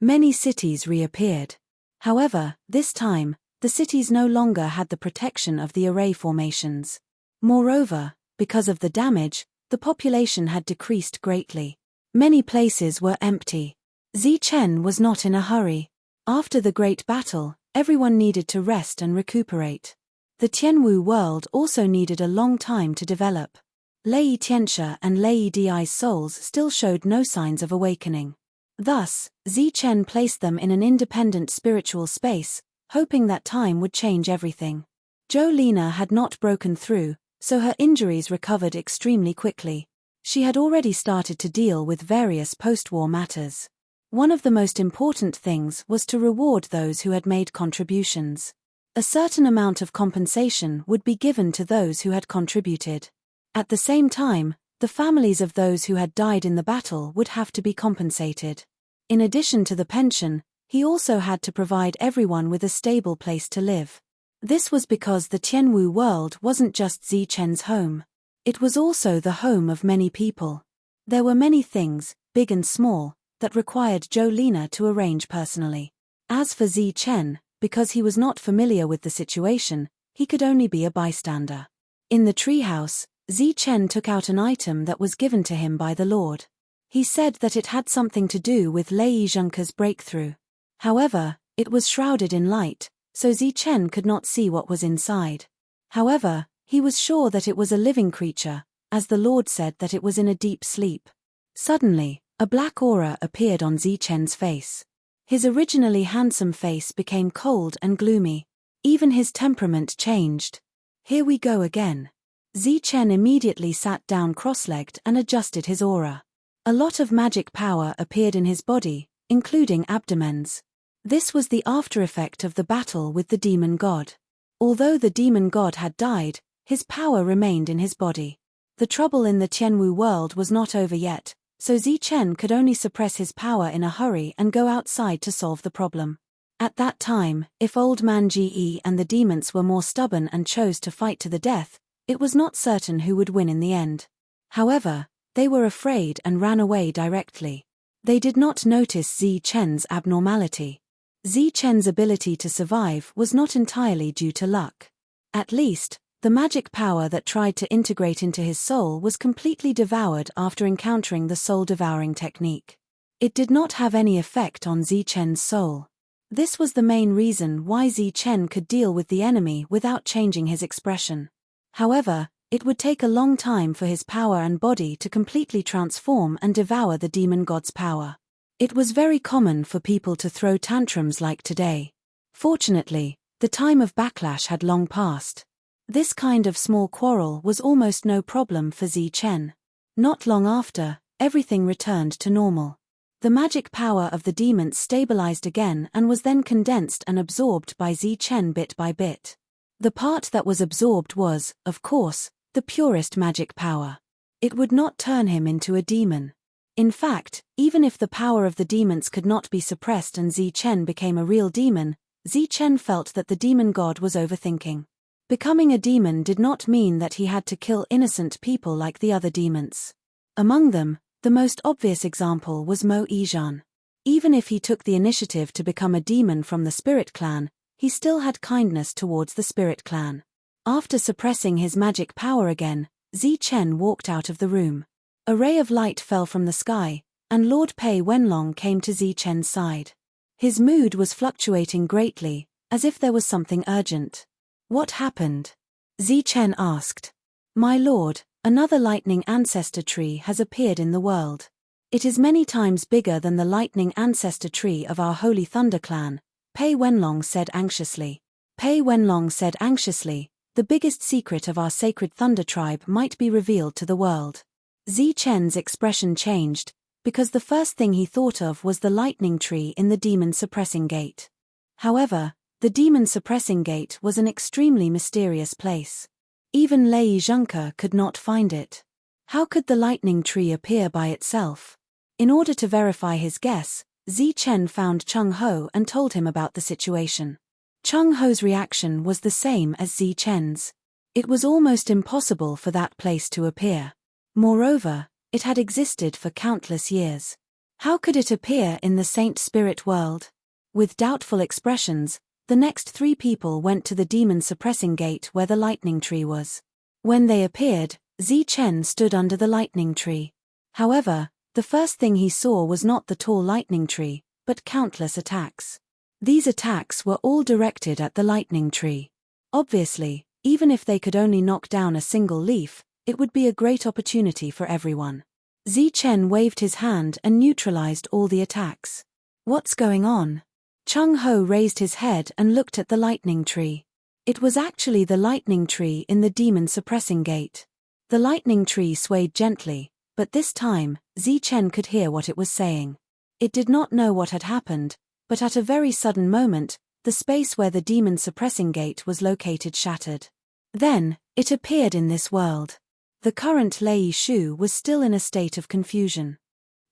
Many cities reappeared. However, this time, the cities no longer had the protection of the array formations. Moreover, because of the damage, the population had decreased greatly. Many places were empty. Zichen was not in a hurry. After the great battle, everyone needed to rest and recuperate. The Tianwu world also needed a long time to develop. Lei Tianxia and Lei Di's souls still showed no signs of awakening. Thus, Zichen placed them in an independent spiritual space, hoping that time would change everything. Jolena had not broken through, so her injuries recovered extremely quickly. She had already started to deal with various post-war matters. One of the most important things was to reward those who had made contributions. A certain amount of compensation would be given to those who had contributed. At the same time, the families of those who had died in the battle would have to be compensated. In addition to the pension, he also had to provide everyone with a stable place to live. This was because the Tianwu world wasn't just Zichen's home. It was also the home of many people. There were many things, big and small, that required Jolina to arrange personally. As for Zichen, because he was not familiar with the situation, he could only be a bystander. In the treehouse, Zichen took out an item that was given to him by the Lord. He said that it had something to do with Lei Zhengke's breakthrough. However, it was shrouded in light, so Zichen could not see what was inside. However, he was sure that it was a living creature, as the Lord said that it was in a deep sleep. Suddenly, a black aura appeared on Zichen's face. His originally handsome face became cold and gloomy. Even his temperament changed. Here we go again. Zichen immediately sat down cross-legged and adjusted his aura. A lot of magic power appeared in his body, including abdomens. This was the after-effect of the battle with the demon god. Although the demon god had died, his power remained in his body. The trouble in the Tianwu world was not over yet, so Zichen could only suppress his power in a hurry and go outside to solve the problem. At that time, if Old Man Ge and the demons were more stubborn and chose to fight to the death, it was not certain who would win in the end. However, they were afraid and ran away directly. They did not notice Zichen's abnormality. Zichen's ability to survive was not entirely due to luck. At least, the magic power that tried to integrate into his soul was completely devoured after encountering the soul-devouring technique. It did not have any effect on Zichen's soul. This was the main reason why Zichen could deal with the enemy without changing his expression. However, it would take a long time for his power and body to completely transform and devour the demon god's power. It was very common for people to throw tantrums like today. Fortunately, the time of backlash had long passed. This kind of small quarrel was almost no problem for Zichen. Not long after, everything returned to normal. The magic power of the demons stabilized again and was then condensed and absorbed by Zichen bit by bit. The part that was absorbed was, of course, the purest magic power. It would not turn him into a demon. In fact, even if the power of the demons could not be suppressed and Zichen became a real demon, Zichen felt that the demon god was overthinking. Becoming a demon did not mean that he had to kill innocent people like the other demons. Among them, the most obvious example was Mo Yizhan. Even if he took the initiative to become a demon from the spirit clan, he still had kindness towards the spirit clan. After suppressing his magic power again, Zichen walked out of the room. A ray of light fell from the sky, and Lord Pei Wenlong came to Zichen's side. His mood was fluctuating greatly, as if there was something urgent. What happened? Zichen asked. My lord, another lightning ancestor tree has appeared in the world. It is many times bigger than the lightning ancestor tree of our Holy Thunder clan, Pei Wenlong said anxiously. Pei Wenlong said anxiously, the biggest secret of our sacred Thunder tribe might be revealed to the world. Zichen's expression changed, because the first thing he thought of was the lightning tree in the demon suppressing gate. However, the demon suppressing gate was an extremely mysterious place. Even Lei Zhengke could not find it. How could the lightning tree appear by itself? In order to verify his guess, Zichen found Cheng Ho and told him about the situation. Cheng Ho's reaction was the same as Zichen's. It was almost impossible for that place to appear. Moreover, it had existed for countless years. How could it appear in the Saint Spirit world? With doubtful expressions, the next three people went to the demon suppressing gate where the lightning tree was. When they appeared, Zichen stood under the lightning tree. However, the first thing he saw was not the tall lightning tree, but countless attacks. These attacks were all directed at the lightning tree. Obviously, even if they could only knock down a single leaf, it would be a great opportunity for everyone. Zichen waved his hand and neutralized all the attacks. What's going on? Cheng Ho raised his head and looked at the lightning tree. It was actually the lightning tree in the demon suppressing gate. The lightning tree swayed gently, but this time, Zichen could hear what it was saying. It did not know what had happened, but at a very sudden moment, the space where the demon suppressing gate was located shattered. Then, it appeared in this world. The current Lei Shu was still in a state of confusion.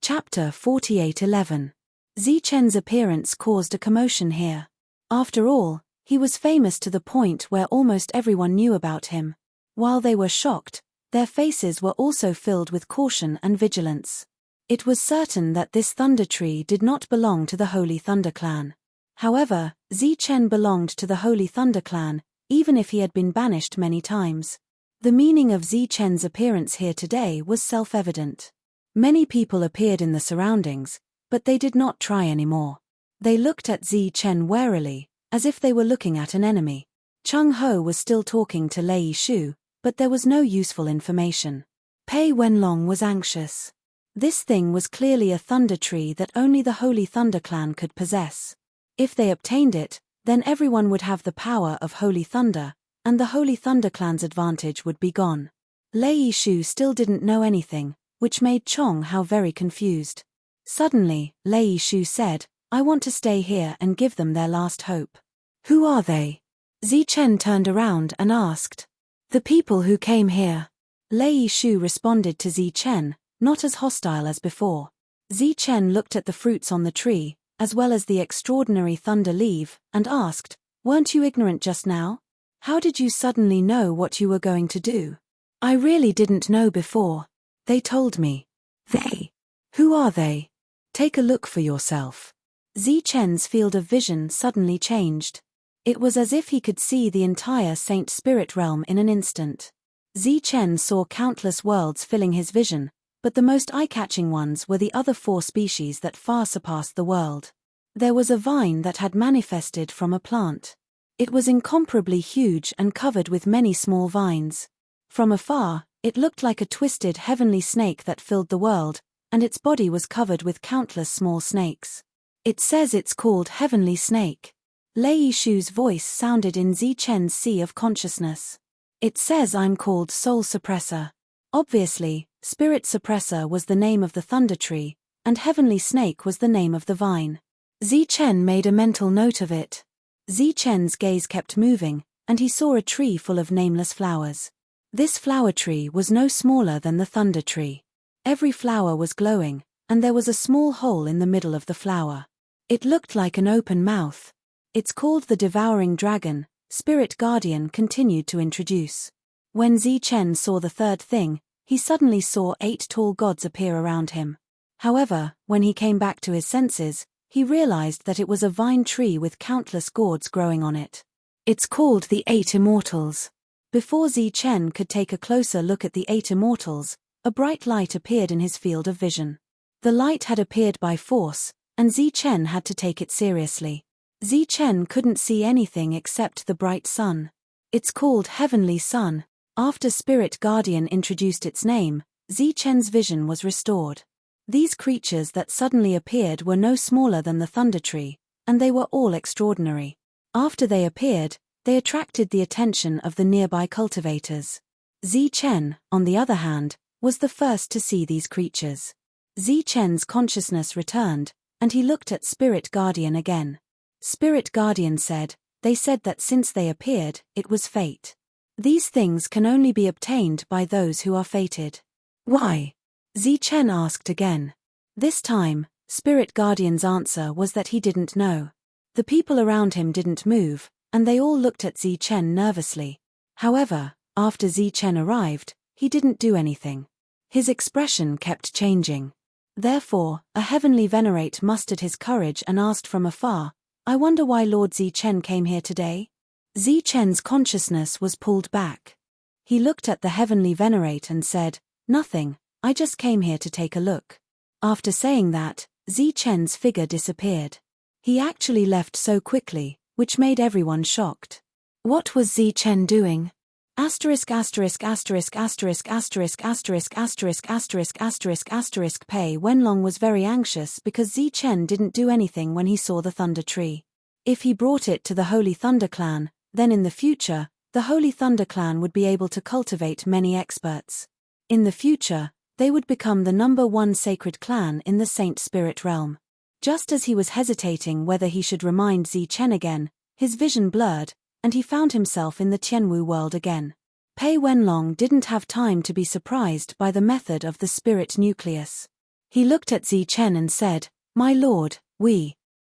Chapter 48:11. Zichen's appearance caused a commotion here. After all, he was famous to the point where almost everyone knew about him. While they were shocked, their faces were also filled with caution and vigilance. It was certain that this thunder tree did not belong to the Holy Thunder Clan. However, Zichen belonged to the Holy Thunder Clan, even if he had been banished many times. The meaning of Zichen's appearance here today was self-evident. Many people appeared in the surroundings, but they did not try anymore. They looked at Zichen warily, as if they were looking at an enemy. Chung Ho was still talking to Lei Shu, but there was no useful information. Pei Wenlong was anxious. This thing was clearly a thunder tree that only the Holy Thunder Clan could possess. If they obtained it, then everyone would have the power of Holy Thunder, and the Holy Thunder Clan's advantage would be gone. Lei Shu still didn't know anything, which made Chong Hao very confused. Suddenly, Lei Shu said, "I want to stay here and give them their last hope." "Who are they?" Zichen turned around and asked. "The people who came here." Lei Shu responded to Zichen, not as hostile as before. Zichen looked at the fruits on the tree, as well as the extraordinary thunder leaf, and asked, "Weren't you ignorant just now? How did you suddenly know what you were going to do?" "I really didn't know before. They told me." "They? Who are they?" "Take a look for yourself." Zichen's field of vision suddenly changed. It was as if he could see the entire Saint Spirit realm in an instant. Zichen saw countless worlds filling his vision, but the most eye-catching ones were the other 4 species that far surpassed the world. There was a vine that had manifested from a plant. It was incomparably huge and covered with many small vines. From afar, it looked like a twisted heavenly snake that filled the world, and its body was covered with countless small snakes. "It says it's called Heavenly Snake." Lei Shu's voice sounded in Zichen's sea of consciousness. "It says I'm called Soul Suppressor." Obviously, Spirit Suppressor was the name of the thunder tree, and Heavenly Snake was the name of the vine. Zichen made a mental note of it. Zichen's gaze kept moving, and he saw a tree full of nameless flowers. This flower tree was no smaller than the thunder tree. Every flower was glowing, and there was a small hole in the middle of the flower. It looked like an open mouth. "It's called the Devouring Dragon," Spirit Guardian continued to introduce. When Zichen saw the third thing, he suddenly saw 8 tall gods appear around him. However, when he came back to his senses, he realized that it was a vine tree with countless gourds growing on it. "It's called the 8 Immortals." Before Zichen could take a closer look at the 8 Immortals, a bright light appeared in his field of vision. The light had appeared by force, and Zichen had to take it seriously. Zichen couldn't see anything except the bright sun. "It's called Heavenly Sun." After Spirit Guardian introduced its name, Zichen's vision was restored. These creatures that suddenly appeared were no smaller than the thunder tree, and they were all extraordinary. After they appeared, they attracted the attention of the nearby cultivators. Zichen, on the other hand, was the first to see these creatures. Zichen's consciousness returned, and he looked at Spirit Guardian again. Spirit Guardian said, "They said that since they appeared, it was fate. These things can only be obtained by those who are fated." "Why?" Zichen asked again. This time, Spirit Guardian's answer was that he didn't know. The people around him didn't move, and they all looked at Zichen nervously. However, after Zichen arrived, he didn't do anything. His expression kept changing. Therefore, a heavenly venerate mustered his courage and asked from afar, "I wonder why Lord Zichen came here today?" Zichen's consciousness was pulled back. He looked at the heavenly venerate and said, "Nothing, I just came here to take a look." After saying that, Zichen's figure disappeared. He actually left so quickly, which made everyone shocked. What was Zichen doing? Asterisk asterisk asterisk asterisk asterisk asterisk asterisk asterisk asterisk asterisk Pei Wenlong was very anxious because Zichen didn't do anything when he saw the thunder tree. If he brought it to the Holy Thunder Clan, then in the future, the Holy Thunder Clan would be able to cultivate many experts. In the future, they would become the #1 sacred clan in the Saint Spirit realm. Just as he was hesitating whether he should remind Zi-Chen again, his vision blurred, and he found himself in the Tianwu world again. Pei Wenlong didn't have time to be surprised by the method of the spirit nucleus. He looked at Zi-Chen and said, "My lord,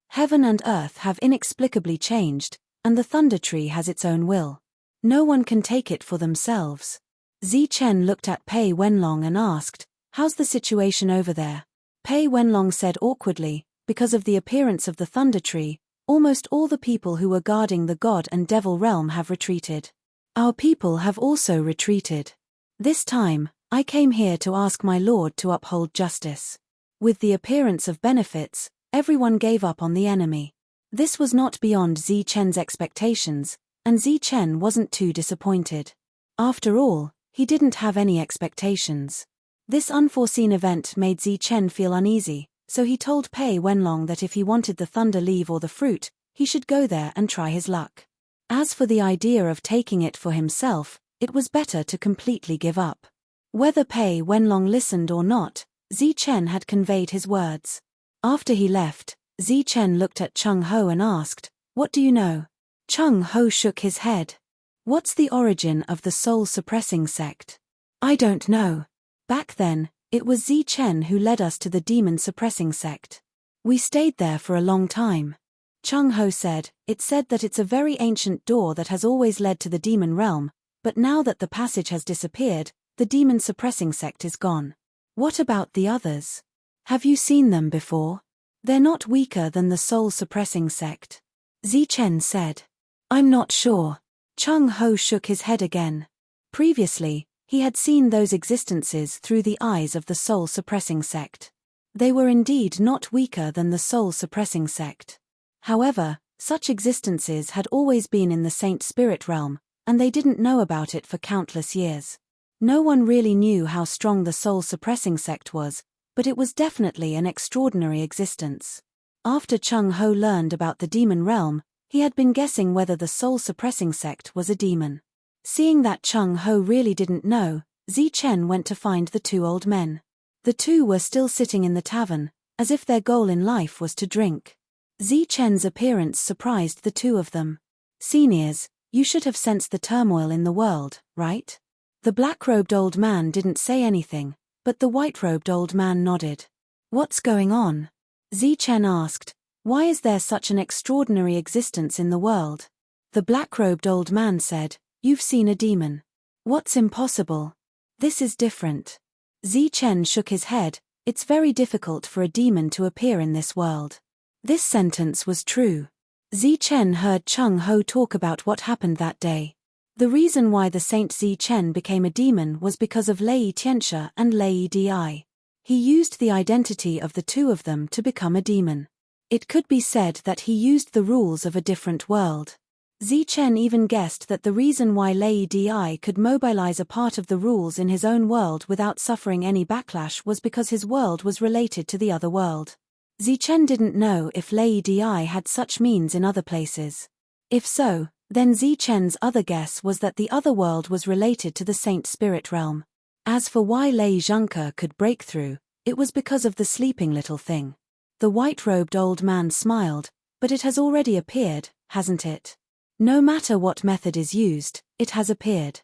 heaven and earth have inexplicably changed, and the thunder tree has its own will. No one can take it for themselves." Zi-Chen looked at Pei Wenlong and asked, "How's the situation over there?" Pei Wenlong said awkwardly, "Because of the appearance of the thunder tree, almost all the people who were guarding the god and devil realm have retreated. Our people have also retreated. This time, I came here to ask my lord to uphold justice." With the appearance of benefits, everyone gave up on the enemy. This was not beyond Zi-Chen's expectations, and Zi-Chen wasn't too disappointed. After all, he didn't have any expectations. This unforeseen event made Zi-Chen feel uneasy, so he told Pei Wenlong that if he wanted the thunder leaf or the fruit, he should go there and try his luck. As for the idea of taking it for himself, it was better to completely give up. Whether Pei Wenlong listened or not, Zi-Chen had conveyed his words. After he left, Zi-Chen looked at Chung Ho and asked, "What do you know?" Chung Ho shook his head. "What's the origin of the soul-suppressing sect?" "I don't know. Back then, it was Zi-Chen who led us to the demon-suppressing sect. We stayed there for a long time." Chung Ho said, "It said that it's a very ancient door that has always led to the demon realm, but now that the passage has disappeared, the demon-suppressing sect is gone." "What about the others? Have you seen them before?" "They're not weaker than the soul-suppressing sect," Zi-Chen said. "I'm not sure." Chung Ho shook his head again. Previously, he had seen those existences through the eyes of the soul-suppressing sect. They were indeed not weaker than the soul-suppressing sect. However, such existences had always been in the saint spirit realm, and they didn't know about it for countless years. No one really knew how strong the soul-suppressing sect was, but it was definitely an extraordinary existence. After Chung Ho learned about the demon realm, he had been guessing whether the soul-suppressing sect was a demon. Seeing that Chung Ho really didn't know, Zi-Chen went to find the two old men. The two were still sitting in the tavern, as if their goal in life was to drink. Zi-Chen's appearance surprised the two of them. "Seniors, you should have sensed the turmoil in the world, right?" The black-robed old man didn't say anything, but the white-robed old man nodded. "What's going on?" Zi-Chen asked. "Why is there such an extraordinary existence in the world?" The black-robed old man said, "You've seen a demon. What's impossible? This is different." Zi-Chen shook his head. "It's very difficult for a demon to appear in this world." This sentence was true. Zi-Chen heard Chung Ho talk about what happened that day. The reason why the Saint Zi-Chen became a demon was because of Lei Tianxia and Lei Di. He used the identity of the two of them to become a demon. It could be said that he used the rules of a different world. Zi-Chen even guessed that the reason why Lei Di could mobilize a part of the rules in his own world without suffering any backlash was because his world was related to the other world. Zi-Chen didn't know if Lei Di had such means in other places. If so, then Zi-Chen's other guess was that the other world was related to the Saint Spirit realm. As for why Lei Zhengke could break through, it was because of the sleeping little thing. The white-robed old man smiled, "But it has already appeared, hasn't it? No matter what method is used, it has appeared."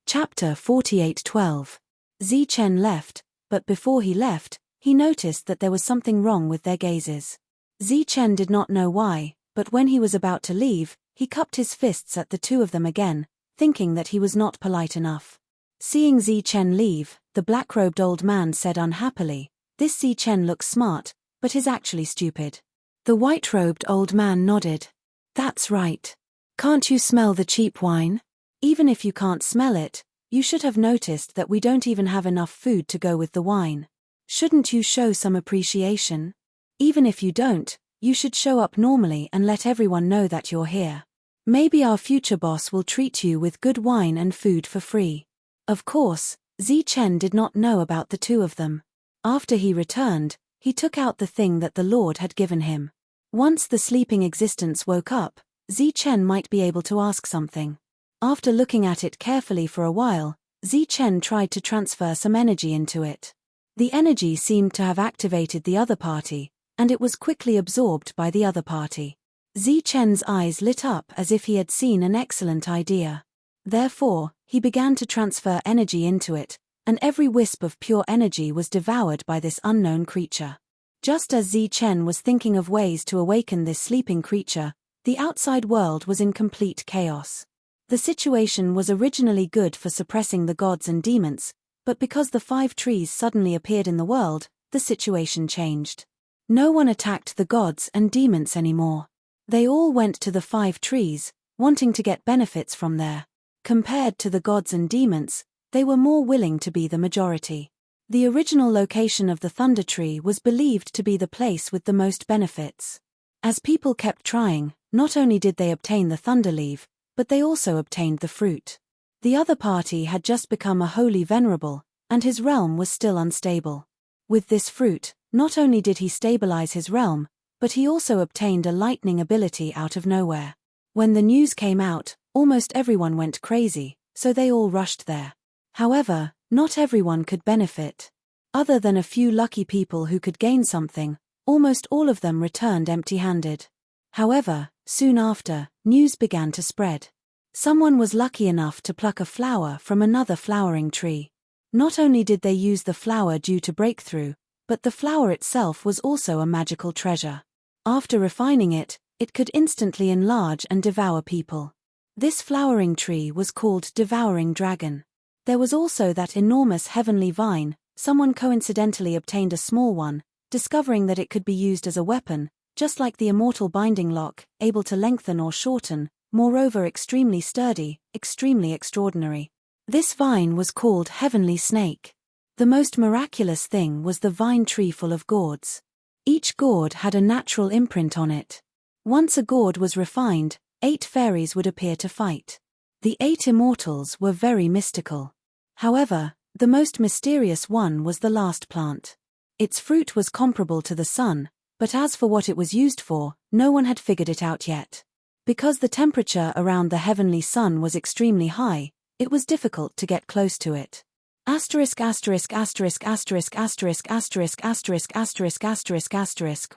Chapter 48:12. Zi-Chen left, but before he left, he noticed that there was something wrong with their gazes. Zi-Chen did not know why, but when he was about to leave, he cupped his fists at the two of them again, thinking that he was not polite enough. Seeing Zi-Chen leave, the black-robed old man said unhappily, "This Zi-Chen looks smart, but is actually stupid." The white-robed old man nodded. "That's right. Can't you smell the cheap wine? Even if you can't smell it, you should have noticed that we don't even have enough food to go with the wine. Shouldn't you show some appreciation? Even if you don't, you should show up normally and let everyone know that you're here. Maybe our future boss will treat you with good wine and food for free." Of course, Zi-Chen did not know about the two of them. After he returned, he took out the thing that the Lord had given him. Once the sleeping existence woke up, Zi-Chen might be able to ask something. After looking at it carefully for a while, Zi-Chen tried to transfer some energy into it. The energy seemed to have activated the other party, and it was quickly absorbed by the other party. Zichen's eyes lit up as if he had seen an excellent idea. Therefore, he began to transfer energy into it, and every wisp of pure energy was devoured by this unknown creature. Just as Zichen was thinking of ways to awaken this sleeping creature, the outside world was in complete chaos. The situation was originally good for suppressing the gods and demons, but because the 5 trees suddenly appeared in the world, the situation changed. No one attacked the gods and demons anymore. They all went to the 5 trees, wanting to get benefits from there. Compared to the gods and demons, they were more willing to be the majority. The original location of the Thunder Tree was believed to be the place with the most benefits. As people kept trying, not only did they obtain the Thunder Leaf, but they also obtained the fruit. The other party had just become a holy venerable, and his realm was still unstable. With this fruit, not only did he stabilize his realm, but he also obtained a lightning ability out of nowhere. When the news came out, almost everyone went crazy, so they all rushed there. However, not everyone could benefit. Other than a few lucky people who could gain something, almost all of them returned empty-handed. However, soon after, news began to spread. Someone was lucky enough to pluck a flower from another flowering tree. Not only did they use the flower due to breakthrough, but the flower itself was also a magical treasure. After refining it, it could instantly enlarge and devour people. This flowering tree was called Devouring Dragon. There was also that enormous heavenly vine. Someone coincidentally obtained a small one, discovering that it could be used as a weapon, just like the immortal binding lock, able to lengthen or shorten, moreover extremely sturdy, extremely extraordinary. This vine was called Heavenly Snake. The most miraculous thing was the vine tree full of gourds. Each gourd had a natural imprint on it. Once a gourd was refined, 8 fairies would appear to fight. The 8 immortals were very mystical. However, the most mysterious one was the last plant. Its fruit was comparable to the sun, but as for what it was used for, no one had figured it out yet. Because the temperature around the heavenly sun was extremely high, it was difficult to get close to it.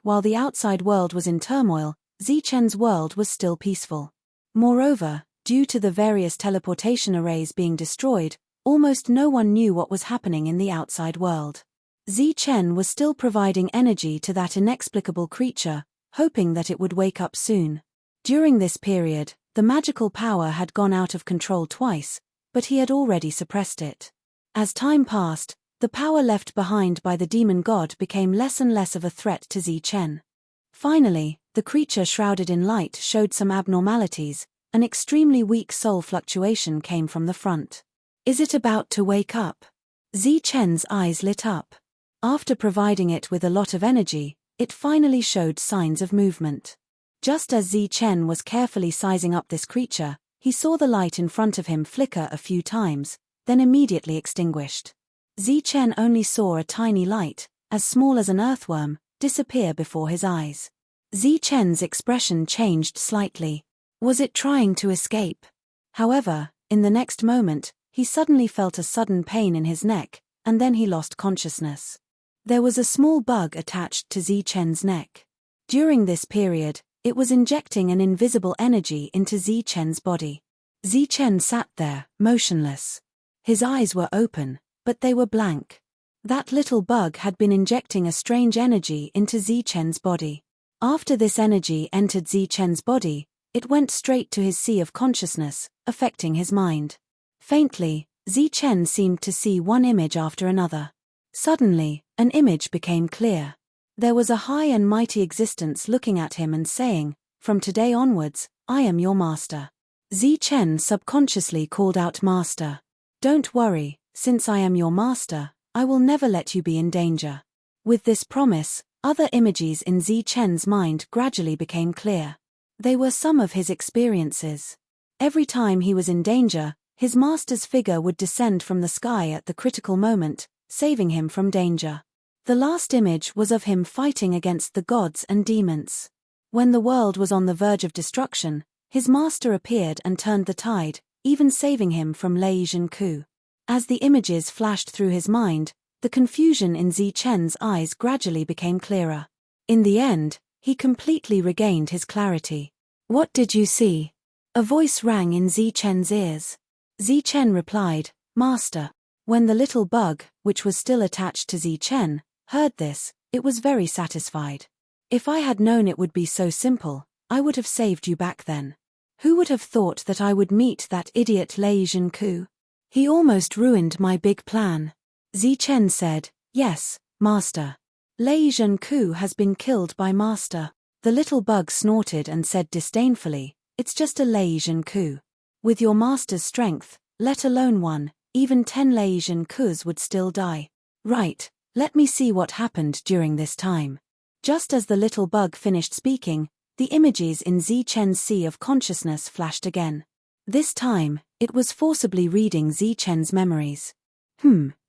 While the outside world was in turmoil, Zichen's world was still peaceful. Moreover, due to the various teleportation arrays being destroyed, almost no one knew what was happening in the outside world. Zichen was still providing energy to that inexplicable creature, hoping that it would wake up soon. During this period, the magical power had gone out of control twice, but he had already suppressed it. As time passed, the power left behind by the demon god became less and less of a threat to Zichen. Finally, the creature shrouded in light showed some abnormalities. An extremely weak soul fluctuation came from the front. Is it about to wake up? Zichen's eyes lit up. After providing it with a lot of energy, it finally showed signs of movement. Just as Zichen was carefully sizing up this creature, he saw the light in front of him flicker a few times, then immediately extinguished. Zichen only saw a tiny light, as small as an earthworm, disappear before his eyes. Zichen's expression changed slightly. Was it trying to escape? However, in the next moment, he suddenly felt a sudden pain in his neck, and then he lost consciousness. There was a small bug attached to Zichen's neck. During this period, it was injecting an invisible energy into Zichen's body. Zichen sat there, motionless. His eyes were open, but they were blank. That little bug had been injecting a strange energy into Zichen's body. After this energy entered Zichen's body, it went straight to his sea of consciousness, affecting his mind. Faintly, Zichen seemed to see one image after another. Suddenly, an image became clear. There was a high and mighty existence looking at him and saying, "From today onwards, I am your master." Zichen subconsciously called out "Master." "Don't worry, since I am your master, I will never let you be in danger." With this promise, other images in Zichen's mind gradually became clear. They were some of his experiences. Every time he was in danger, his master's figure would descend from the sky at the critical moment, saving him from danger. The last image was of him fighting against the gods and demons. When the world was on the verge of destruction, his master appeared and turned the tide, even saving him from Lei Zhenku. As the images flashed through his mind, the confusion in Zichen's eyes gradually became clearer. In the end, he completely regained his clarity. What did you see? A voice rang in Zichen's ears. Zichen replied, Master. When the little bug, which was still attached to Zichen, heard this, it was very satisfied. If I had known it would be so simple, I would have saved you back then. Who would have thought that I would meet that idiot Lei Zhenku? He almost ruined my big plan. Zichen said, Yes, Master. Lei Zhenku has been killed by Master. The little bug snorted and said disdainfully, It's just a Lei Zhenku. With your master's strength, let alone one, even 10 Lei Zhenkus would still die. Right, let me see what happened during this time. Just as the little bug finished speaking, the images in Zichen's sea of consciousness flashed again. This time, it was forcibly reading Zichen's memories.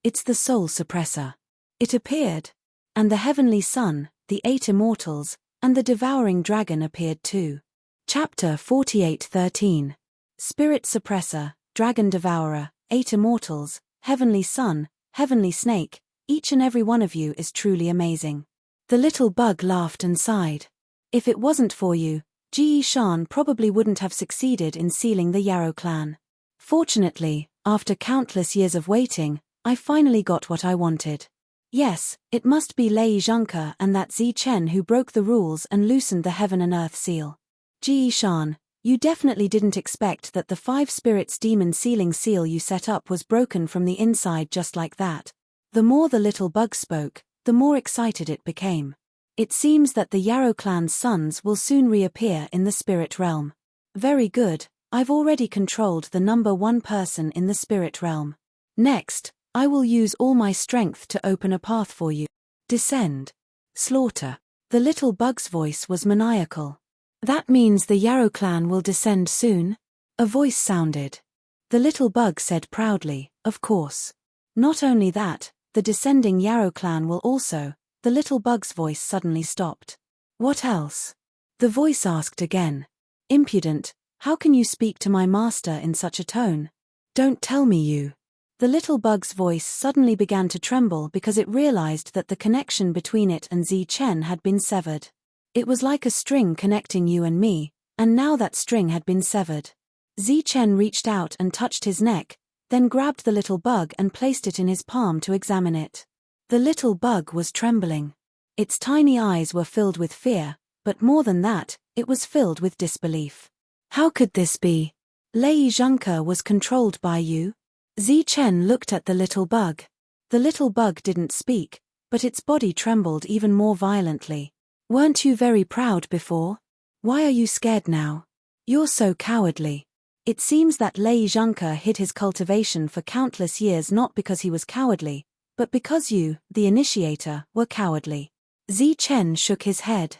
It's the soul suppressor. It appeared. And the heavenly sun, the 8 immortals, and the devouring dragon appeared too. Chapter 48:13. Spirit suppressor, dragon devourer, 8 immortals, heavenly sun, heavenly snake, each and every one of you is truly amazing. The little bug laughed and sighed. If it wasn't for you, Ji Shan probably wouldn't have succeeded in sealing the Yarrow clan. Fortunately, after countless years of waiting, I finally got what I wanted. Yes, it must be Lei Zhenke and that Zichen who broke the rules and loosened the heaven and earth seal. Ji Shan, you definitely didn't expect that the 5 spirits demon sealing seal you set up was broken from the inside just like that. The more the little bug spoke, the more excited it became. It seems that the Yarrow clan's sons will soon reappear in the spirit realm. Very good, I've already controlled the number 1 person in the spirit realm. Next, I will use all my strength to open a path for you. Descend. Slaughter. The little bug's voice was maniacal. That means the Yarrow clan will descend soon? A voice sounded. The little bug said proudly, Of course. Not only that, the descending Yarrow clan will also. The little bug's voice suddenly stopped. What else? The voice asked again. Impudent, how can you speak to my master in such a tone? Don't tell me you. The little bug's voice suddenly began to tremble because it realized that the connection between it and Zichen had been severed. It was like a string connecting you and me, and now that string had been severed. Zichen reached out and touched his neck, then grabbed the little bug and placed it in his palm to examine it. The little bug was trembling. Its tiny eyes were filled with fear, but more than that, it was filled with disbelief. How could this be? Lei Zhenke was controlled by you? Zichen looked at the little bug. The little bug didn't speak, but its body trembled even more violently. Weren't you very proud before? Why are you scared now? You're so cowardly. It seems that Lei Zhenke hid his cultivation for countless years not because he was cowardly, but because you, the initiator, were cowardly. Zichen shook his head.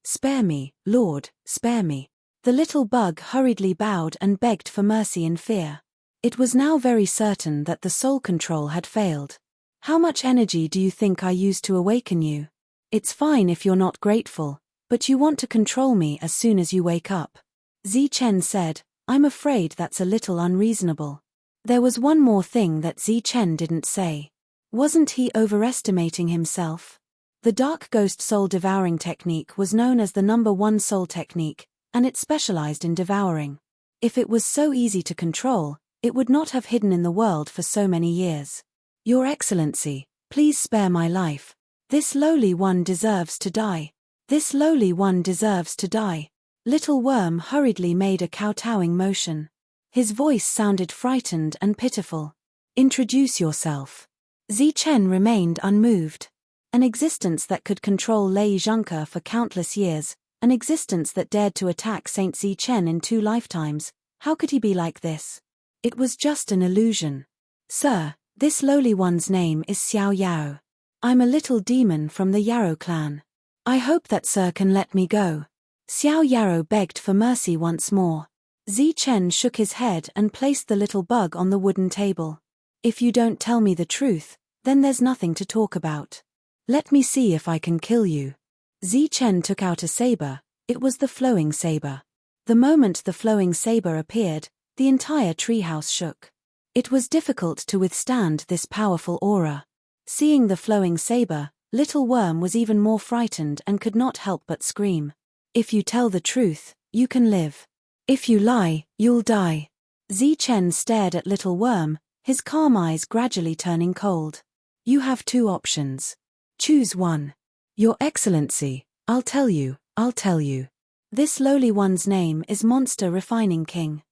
Spare me, Lord, spare me. The little bug hurriedly bowed and begged for mercy in fear. It was now very certain that the soul control had failed. How much energy do you think I used to awaken you? It's fine if you're not grateful, but you want to control me as soon as you wake up. Zichen said, I'm afraid that's a little unreasonable. There was one more thing that Zichen didn't say. Wasn't he overestimating himself? The dark ghost soul devouring technique was known as the number 1 soul technique, and it specialized in devouring. If it was so easy to control, it would not have hidden in the world for so many years. Your Excellency, please spare my life. This lowly one deserves to die. This lowly one deserves to die. Little Worm hurriedly made a kowtowing motion. His voice sounded frightened and pitiful. Introduce yourself. Zichen remained unmoved. An existence that could control Lei Zhenke for countless years, an existence that dared to attack Saint Zichen in 2 lifetimes, how could he be like this? It was just an illusion. Sir, this lowly one's name is Xiao Yao. I'm a little demon from the Yarrow clan. I hope that sir can let me go. Xiao Yao begged for mercy once more. Zichen shook his head and placed the little bug on the wooden table. If you don't tell me the truth, then there's nothing to talk about. Let me see if I can kill you. Zichen took out a saber. It was the flowing saber. The moment the flowing saber appeared, the entire treehouse shook. It was difficult to withstand this powerful aura. Seeing the flowing saber, Little Worm was even more frightened and could not help but scream. If you tell the truth, you can live. If you lie, you'll die. Zichen stared at Little Worm, his calm eyes gradually turning cold. You have two options. Choose one. Your Excellency, I'll tell you. This lowly one's name is Monster Refining King.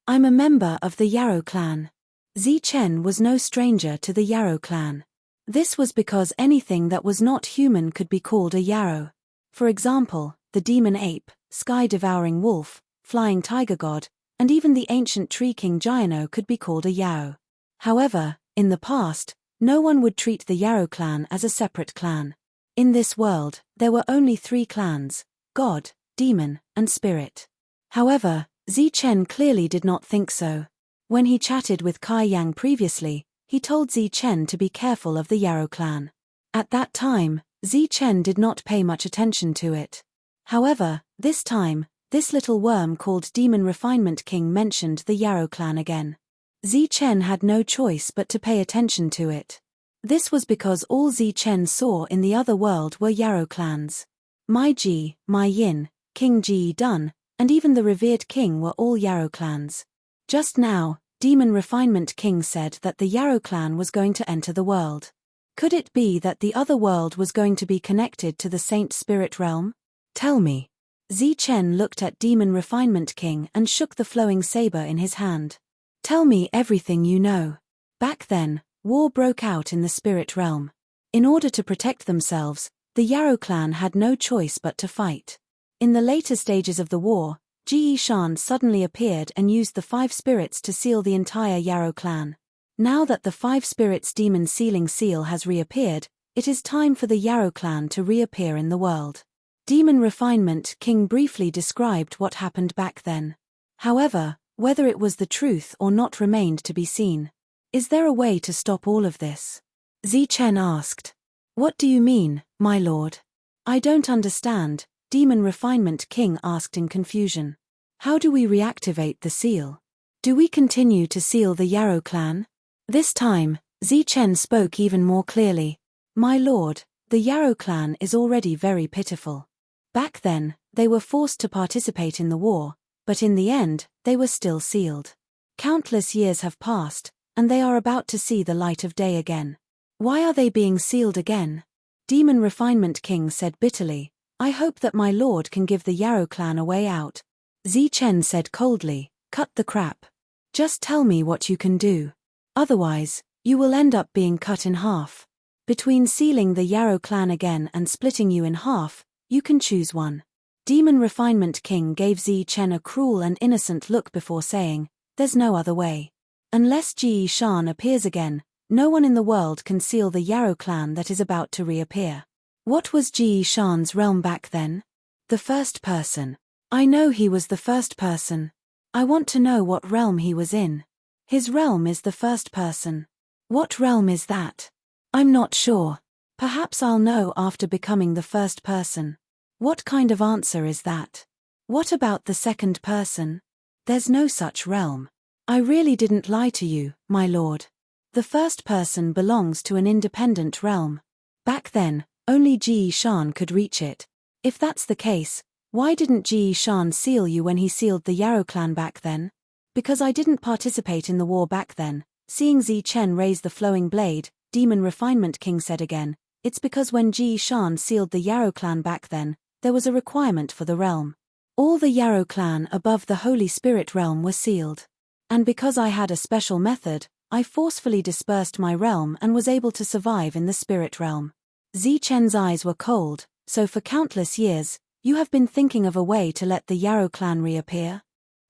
I'm a member of the Yarrow clan. Zichen was no stranger to the Yarrow clan. This was because anything that was not human could be called a Yarrow. For example, the demon ape, sky-devouring wolf, flying tiger god, and even the ancient tree king Giano could be called a Yarrow. However, in the past, no one would treat the Yarrow clan as a separate clan. In this world, there were only 3 clans: God, Demon, and Spirit. However, Zichen clearly did not think so. When he chatted with Kai Yang previously, he told Zichen to be careful of the Yarrow clan. At that time, Zichen did not pay much attention to it. However, this time, this little worm called Demon Refinement King mentioned the Yarrow clan again. Zichen had no choice but to pay attention to it. This was because all Zichen saw in the other world were Yarrow clans. Mai Ji, Mai Yin, King Ji Dun, and even the revered king were all Yarrow clans. Just now, Demon Refinement King said that the Yarrow clan was going to enter the world. Could it be that the other world was going to be connected to the Saint Spirit realm? Tell me. Zichen looked at Demon Refinement King and shook the flowing saber in his hand. Tell me everything you know. Back then, war broke out in the spirit realm. In order to protect themselves, the Yarrow clan had no choice but to fight. In the later stages of the war, Ji Shan suddenly appeared and used the 5 spirits to seal the entire Yarrow clan. Now that the 5 spirits demon sealing seal has reappeared, it is time for the Yarrow clan to reappear in the world. Demon Refinement King briefly described what happened back then. However, whether it was the truth or not remained to be seen. Is there a way to stop all of this? Zichen asked. What do you mean, my lord? I don't understand, Demon Refinement King asked in confusion. How do we reactivate the seal? Do we continue to seal the Yarrow clan? This time, Zichen spoke even more clearly. My lord, the Yarrow clan is already very pitiful. Back then, they were forced to participate in the war, but in the end, they were still sealed. Countless years have passed, and they are about to see the light of day again. Why are they being sealed again? Demon Refinement King said bitterly, I hope that my lord can give the Yarrow clan a way out. Zichen said coldly, cut the crap. Just tell me what you can do. Otherwise, you will end up being cut in half. Between sealing the Yarrow clan again and splitting you in half, you can choose one. Demon Refinement King gave Zichen a cruel and innocent look before saying, there's no other way. Unless Ji Shan appears again, no one in the world can seal the Yarrow clan that is about to reappear. What was Ji Shan's realm back then? The first person. I know he was the first person. I want to know what realm he was in. His realm is the first person. What realm is that? I'm not sure. Perhaps I'll know after becoming the first person. What kind of answer is that? What about the second person? There's no such realm. I really didn't lie to you, my lord. The first person belongs to an independent realm. Back then, only Ji Shan could reach it. If that's the case, why didn't Ji Shan seal you when he sealed the Yarrow clan back then? Because I didn't participate in the war back then. Seeing Zichen raise the flowing blade, Demon Refinement King said again, it's because when Ji Shan sealed the Yarrow clan back then, there was a requirement for the realm. All the Yarrow clan above the Holy Spirit realm were sealed. And because I had a special method, I forcefully dispersed my realm and was able to survive in the spirit realm. Zichen's eyes were cold, so for countless years, you have been thinking of a way to let the Yarrow clan reappear?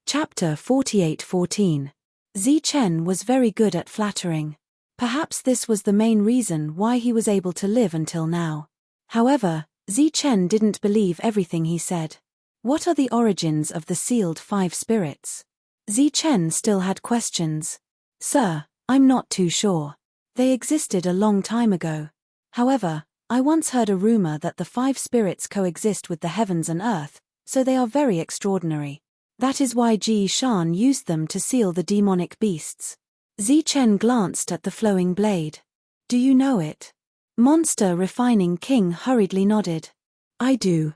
Chapter 48:14. Zichen was very good at flattering. Perhaps this was the main reason why he was able to live until now. However, Zichen didn't believe everything he said. What are the origins of the sealed 5 spirits? Zichen still had questions. Sir, I'm not too sure. They existed a long time ago. However, I once heard a rumor that the 5 spirits coexist with the heavens and earth, so they are very extraordinary. That is why Ji Shan used them to seal the demonic beasts. Zichen glanced at the flowing blade. Do you know it? Monster Refining King hurriedly nodded. I do.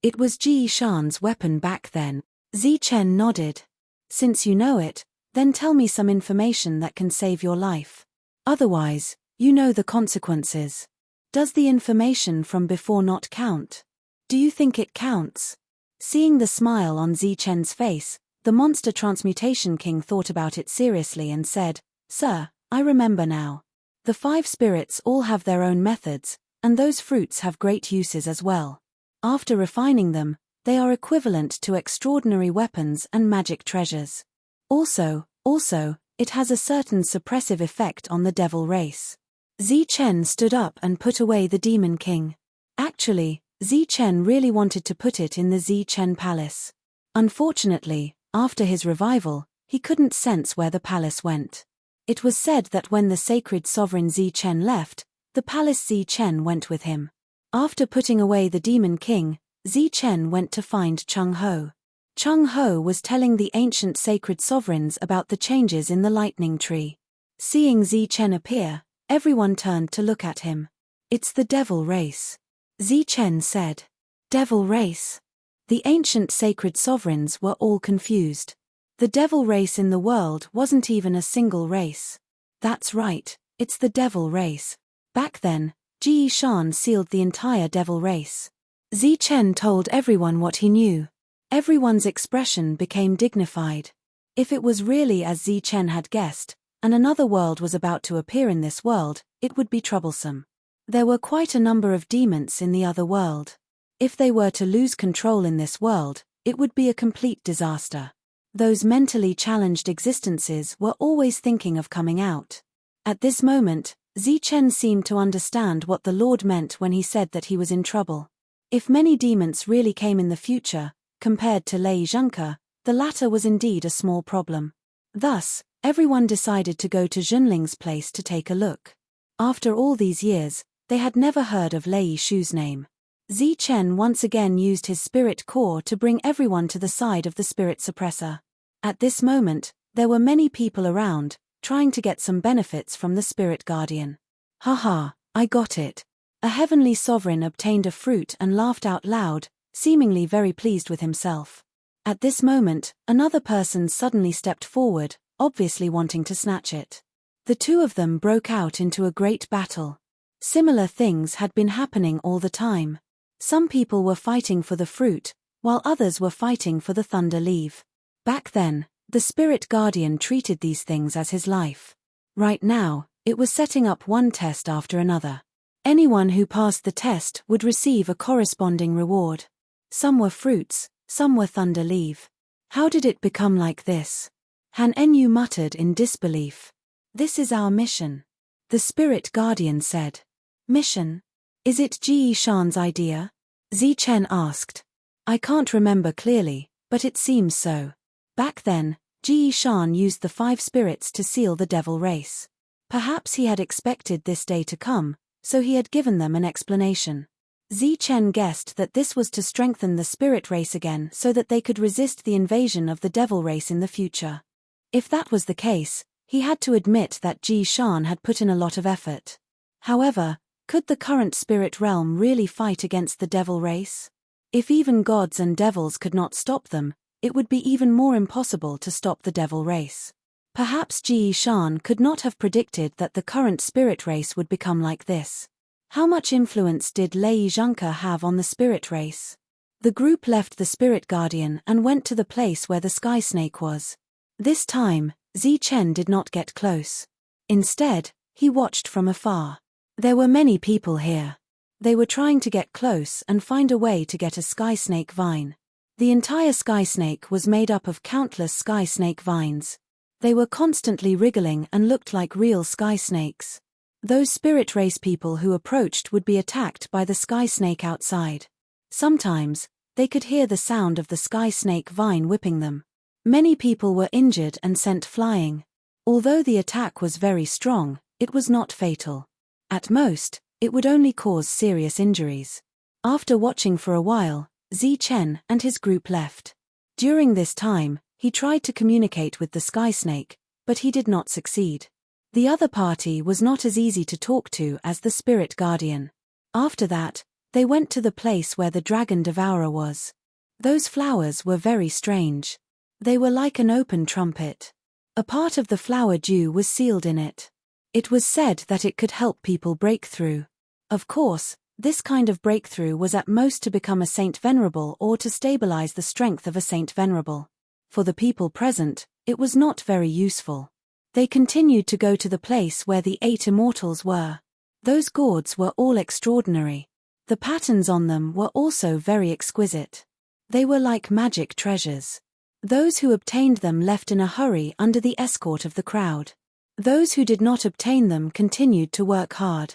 It was Ji Shan's weapon back then. Zichen nodded. Since you know it, then tell me some information that can save your life. Otherwise, you know the consequences. Does the information from before not count? Do you think it counts? Seeing the smile on Zichen's face, the Monster Transmutation King thought about it seriously and said, Sir, I remember now. The 5 spirits all have their own methods, and those fruits have great uses as well. After refining them, they are equivalent to extraordinary weapons and magic treasures. Also, it has a certain suppressive effect on the devil race. Zichen stood up and put away the Demon King. Actually, Zichen really wanted to put it in the Zichen Palace. Unfortunately, after his revival, he couldn't sense where the palace went. It was said that when the sacred sovereign Zichen left, the palace Zichen went with him. After putting away the Demon King, Zichen went to find Chung Ho. Chung Ho was telling the ancient sacred sovereigns about the changes in the lightning tree. Seeing Zichen appear, everyone turned to look at him. It's the devil race. Zichen said. Devil race? The ancient sacred sovereigns were all confused. The devil race in the world wasn't even a single race. That's right, it's the devil race. Back then, Ji Shan sealed the entire devil race. Zichen told everyone what he knew. Everyone's expression became dignified. If it was really as Zichen had guessed, and another world was about to appear in this world, it would be troublesome. There were quite a number of demons in the other world. If they were to lose control in this world, it would be a complete disaster. Those mentally challenged existences were always thinking of coming out. At this moment, Zichen seemed to understand what the Lord meant when he said that he was in trouble. If many demons really came in the future, compared to Lei Zhengke, the latter was indeed a small problem. Thus, everyone decided to go to Junling's place to take a look. After all these years, they had never heard of Lei Shu's name. Zichen once again used his spirit core to bring everyone to the side of the spirit suppressor. At this moment, there were many people around, trying to get some benefits from the spirit guardian. Haha, I got it. A heavenly sovereign obtained a fruit and laughed out loud, seemingly very pleased with himself. At this moment, another person suddenly stepped forward, obviously wanting to snatch it. The two of them broke out into a great battle. Similar things had been happening all the time. Some people were fighting for the fruit, while others were fighting for the thunder leaf. Back then, the spirit guardian treated these things as his life. Right now, it was setting up one test after another. Anyone who passed the test would receive a corresponding reward. Some were fruits, some were thunder leaf. How did it become like this? Han Enyu muttered in disbelief. This is our mission. The spirit guardian said. Mission? Is it Ji Shan's idea? Zichen asked. I can't remember clearly, but it seems so. Back then, Ji Shan used the 5 spirits to seal the devil race. Perhaps he had expected this day to come, so he had given them an explanation. Zichen guessed that this was to strengthen the spirit race again so that they could resist the invasion of the devil race in the future. If that was the case, he had to admit that Ji Shan had put in a lot of effort. However, could the current spirit realm really fight against the devil race? If even gods and devils could not stop them, it would be even more impossible to stop the devil race. Perhaps Ji Shan could not have predicted that the current spirit race would become like this. How much influence did Lei Zhengke have on the spirit race? The group left the spirit guardian and went to the place where the sky snake was. This time, Zichen did not get close. Instead, he watched from afar. There were many people here. They were trying to get close and find a way to get a sky snake vine. The entire sky snake was made up of countless sky snake vines. They were constantly wriggling and looked like real sky snakes. Those spirit race people who approached would be attacked by the sky snake outside. Sometimes, they could hear the sound of the sky snake vine whipping them. Many people were injured and sent flying. Although the attack was very strong, it was not fatal. At most, it would only cause serious injuries. After watching for a while, Zichen and his group left. During this time, he tried to communicate with the sky snake, but he did not succeed. The other party was not as easy to talk to as the spirit guardian. After that, they went to the place where the dragon devourer was. Those flowers were very strange. They were like an open trumpet. A part of the flower dew was sealed in it. It was said that it could help people break through. Of course, this kind of breakthrough was at most to become a saint venerable or to stabilize the strength of a saint venerable. For the people present, it was not very useful. They continued to go to the place where the 8 immortals were. Those gourds were all extraordinary. The patterns on them were also very exquisite. They were like magic treasures. Those who obtained them left in a hurry under the escort of the crowd. Those who did not obtain them continued to work hard.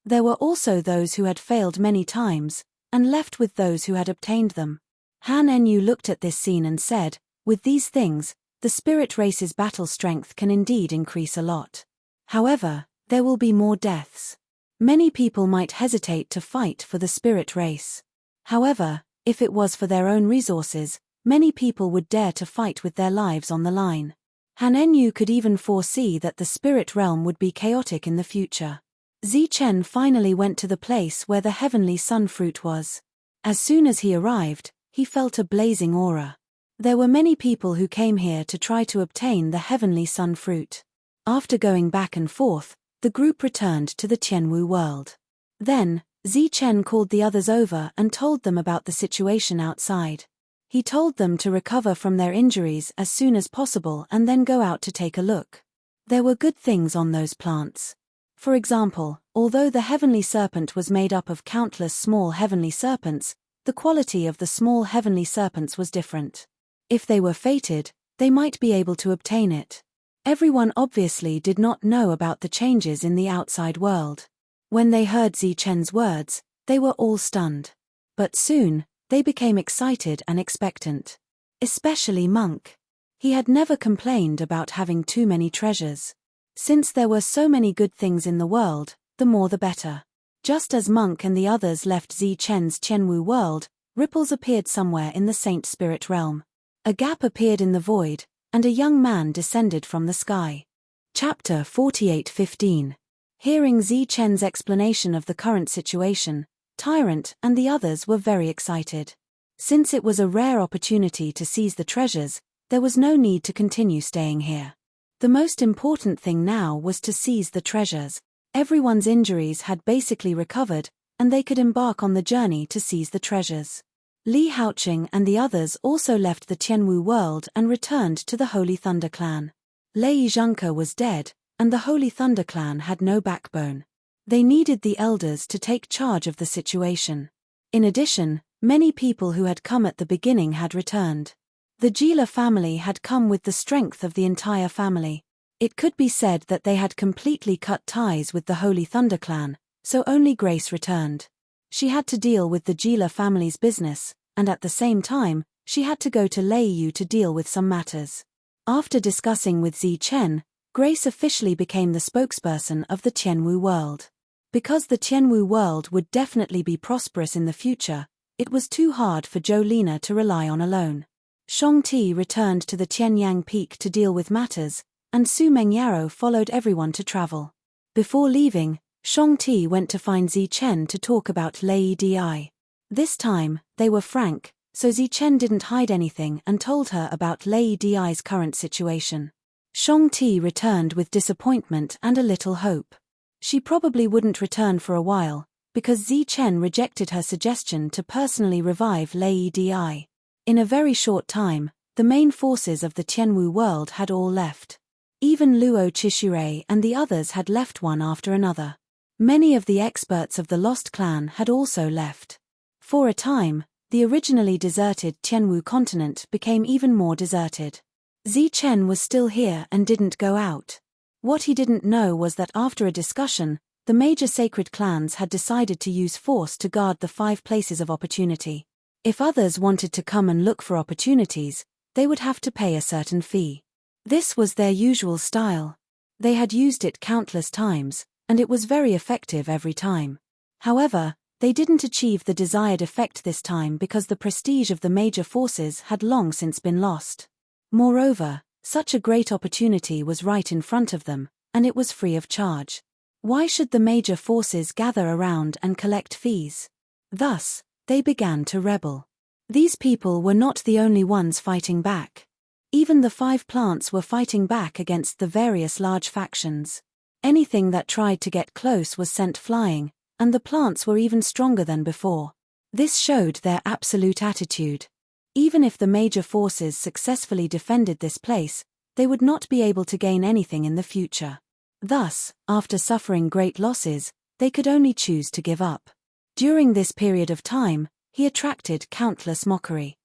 There were also those who had failed many times, and left with those who had obtained them. Han Enyu looked at this scene and said, "With these things, the spirit race's battle strength can indeed increase a lot. However, there will be more deaths. Many people might hesitate to fight for the spirit race. However, if it was for their own resources, many people would dare to fight with their lives on the line." Han Enyu could even foresee that the spirit realm would be chaotic in the future. Zichen finally went to the place where the heavenly sun fruit was. As soon as he arrived, he felt a blazing aura. There were many people who came here to try to obtain the heavenly sun fruit. After going back and forth, the group returned to the Tianwu world. Then, Zichen called the others over and told them about the situation outside. He told them to recover from their injuries as soon as possible and then go out to take a look. There were good things on those plants. For example, although the heavenly serpent was made up of countless small heavenly serpents, the quality of the small heavenly serpents was different. If they were fated, they might be able to obtain it. Everyone obviously did not know about the changes in the outside world. When they heard Zichen's words, they were all stunned. But soon, they became excited and expectant. Especially Monk. He had never complained about having too many treasures. Since there were so many good things in the world, the more the better. Just as Monk and the others left Zichen's Tianwu world, ripples appeared somewhere in the Saint Spirit realm. A gap appeared in the void, and a young man descended from the sky. Chapter 48:15. Hearing Zichen's explanation of the current situation, Tyrant and the others were very excited. Since it was a rare opportunity to seize the treasures, there was no need to continue staying here. The most important thing now was to seize the treasures. Everyone's injuries had basically recovered, and they could embark on the journey to seize the treasures. Li Haoqing and the others also left the Tianwu world and returned to the Holy Thunder Clan. Lei Zhengke was dead, and the Holy Thunder Clan had no backbone. They needed the elders to take charge of the situation. In addition, many people who had come at the beginning had returned. The Jila family had come with the strength of the entire family. It could be said that they had completely cut ties with the Holy Thunder Clan, so only Grace returned. She had to deal with the Jila family's business, and at the same time, she had to go to Leiyu to deal with some matters. After discussing with Zichen, Grace officially became the spokesperson of the Tianwu world. Because the Tianwu world would definitely be prosperous in the future, it was too hard for Jolina to rely on alone. Shangti returned to the Tianyang Peak to deal with matters, and Su Mengyaro followed everyone to travel. Before leaving, Shangti went to find Zichen to talk about Lei Di. This time, they were frank, so Zichen didn't hide anything and told her about Lei Di's current situation. Shangti returned with disappointment and a little hope. She probably wouldn't return for a while, because Zichen rejected her suggestion to personally revive Lei Di. In a very short time, the main forces of the Tianwu world had all left. Even Luo Chishure and the others had left one after another. Many of the experts of the Lost Clan had also left. For a time, the originally deserted Tianwu continent became even more deserted. Zichen was still here and didn't go out. What he didn't know was that after a discussion, the major sacred clans had decided to use force to guard the 5 places of opportunity. If others wanted to come and look for opportunities, they would have to pay a certain fee. This was their usual style. They had used it countless times, and it was very effective every time. However, they didn't achieve the desired effect this time because the prestige of the major forces had long since been lost. Moreover, such a great opportunity was right in front of them, and it was free of charge. Why should the major forces gather around and collect fees? Thus, they began to rebel. These people were not the only ones fighting back. Even the 5 plants were fighting back against the various large factions. Anything that tried to get close was sent flying, and the plants were even stronger than before. This showed their absolute attitude. Even if the major forces successfully defended this place, they would not be able to gain anything in the future. Thus, after suffering great losses, they could only choose to give up. During this period of time, he attracted countless mockery.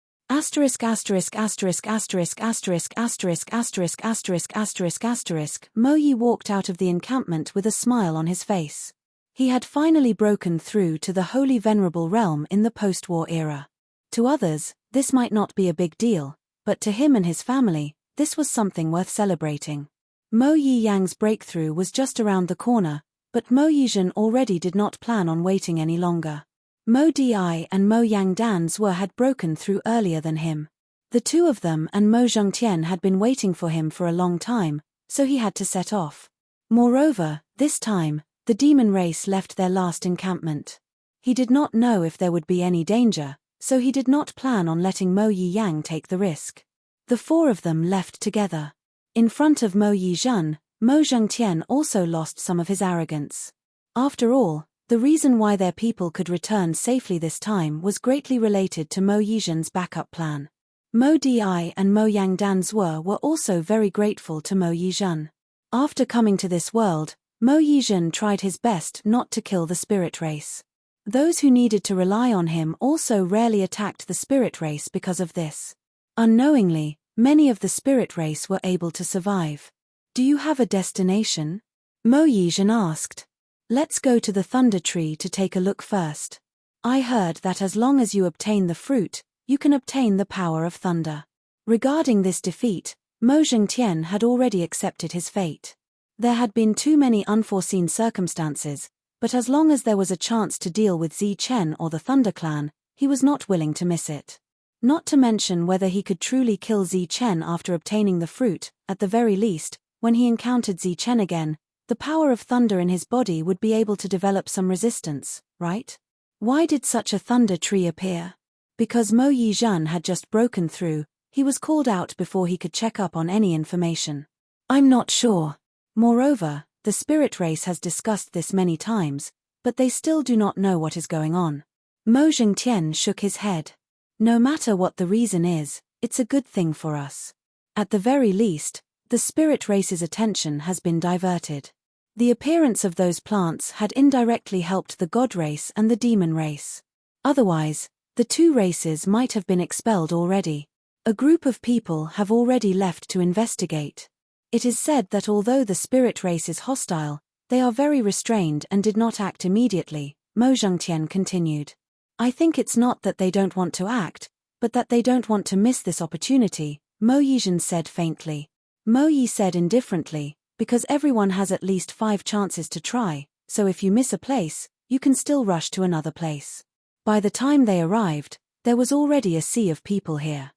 Mo Yi walked out of the encampment with a smile on his face. He had finally broken through to the holy venerable realm in the post-war era. To others, this might not be a big deal, but to him and his family, this was something worth celebrating. Mo Yi Yang's breakthrough was just around the corner, but Mo Yizhen already did not plan on waiting any longer. Mo Di and Mo Yang Dan's had broken through earlier than him. The two of them and Mo Zhengtian had been waiting for him for a long time, so he had to set off. Moreover, this time, the demon race left their last encampment. He did not know if there would be any danger, so he did not plan on letting Mo Yi Yang take the risk. The 4 of them left together. In front of Mo Yizhen, Mo Zhengtian also lost some of his arrogance. After all, the reason why their people could return safely this time was greatly related to Mo Yizhen's backup plan. Mo Di and Mo Yang Dan's were also very grateful to Mo Yizhen. After coming to this world, Mo Yizhen tried his best not to kill the spirit race. Those who needed to rely on him also rarely attacked the spirit race because of this. Unknowingly, many of the spirit race were able to survive. Do you have a destination? Mo Yizhen asked. Let's go to the thunder tree to take a look first. I heard that as long as you obtain the fruit, you can obtain the power of thunder. Regarding this defeat, Mo Zhengtian had already accepted his fate. There had been too many unforeseen circumstances, but as long as there was a chance to deal with Zi Chen or the Thunder Clan, he was not willing to miss it. Not to mention whether he could truly kill Zi Chen after obtaining the fruit, at the very least, when he encountered Zi Chen again, the power of thunder in his body would be able to develop some resistance, right? Why did such a thunder tree appear? Because Mo Yizhen had just broken through, he was called out before he could check up on any information. I'm not sure. Moreover, the spirit race has discussed this many times, but they still do not know what is going on. Mo Zhengtian shook his head. No matter what the reason is, it's a good thing for us. At the very least, the spirit race's attention has been diverted. The appearance of those plants had indirectly helped the god race and the demon race. Otherwise, the 2 races might have been expelled already. A group of people have already left to investigate. It is said that although the spirit race is hostile, they are very restrained and did not act immediately, Mo Zhengtian continued. I think it's not that they don't want to act, but that they don't want to miss this opportunity, Mo Yizhen said faintly. Mo Yi said indifferently, because everyone has at least 5 chances to try, so if you miss a place, you can still rush to another place. By the time they arrived, there was already a sea of people here.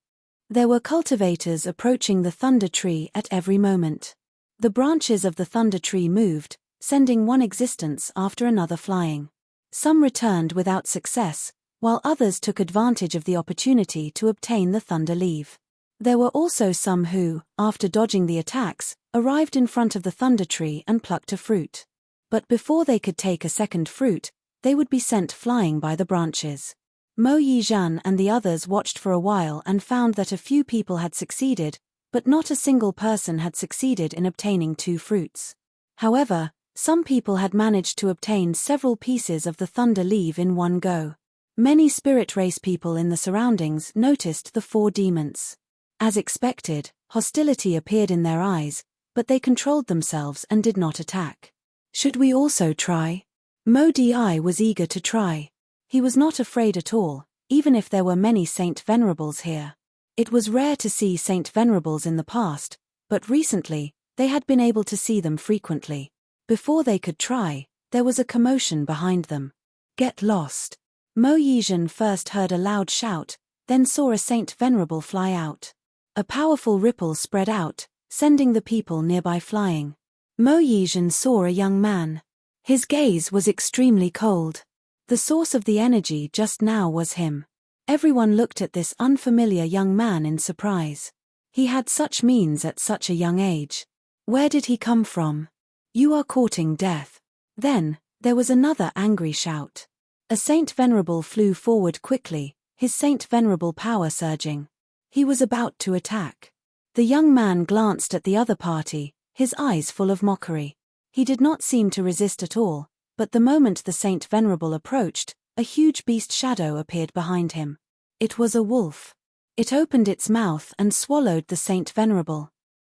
There were cultivators approaching the thunder tree at every moment. The branches of the thunder tree moved, sending one existence after another flying. Some returned without success, while others took advantage of the opportunity to obtain the thunder leaf. There were also some who, after dodging the attacks, arrived in front of the thunder tree and plucked a fruit. But before they could take a second fruit, they would be sent flying by the branches. Mo Yizhen and the others watched for a while and found that a few people had succeeded, but not a single person had succeeded in obtaining 2 fruits. However, some people had managed to obtain several pieces of the thunder leaf in one go. Many spirit race people in the surroundings noticed the 4 demons. As expected, hostility appeared in their eyes, but they controlled themselves and did not attack. Should we also try? Mo Di was eager to try. He was not afraid at all, even if there were many Saint Venerables here. It was rare to see Saint Venerables in the past, but recently, they had been able to see them frequently. Before they could try, there was a commotion behind them. Get lost. Mo Yizhen first heard a loud shout, then saw a Saint Venerable fly out. A powerful ripple spread out, sending the people nearby flying. Mo Yizhen saw a young man. His gaze was extremely cold. The source of the energy just now was him. Everyone looked at this unfamiliar young man in surprise. He had such means at such a young age. Where did he come from? You are courting death. Then, there was another angry shout. A Saint Venerable flew forward quickly, his Saint Venerable power surging. He was about to attack. The young man glanced at the other party, his eyes full of mockery. He did not seem to resist at all, but the moment the Saint Venerable approached, a huge beast shadow appeared behind him. It was a wolf. It opened its mouth and swallowed the Saint Venerable.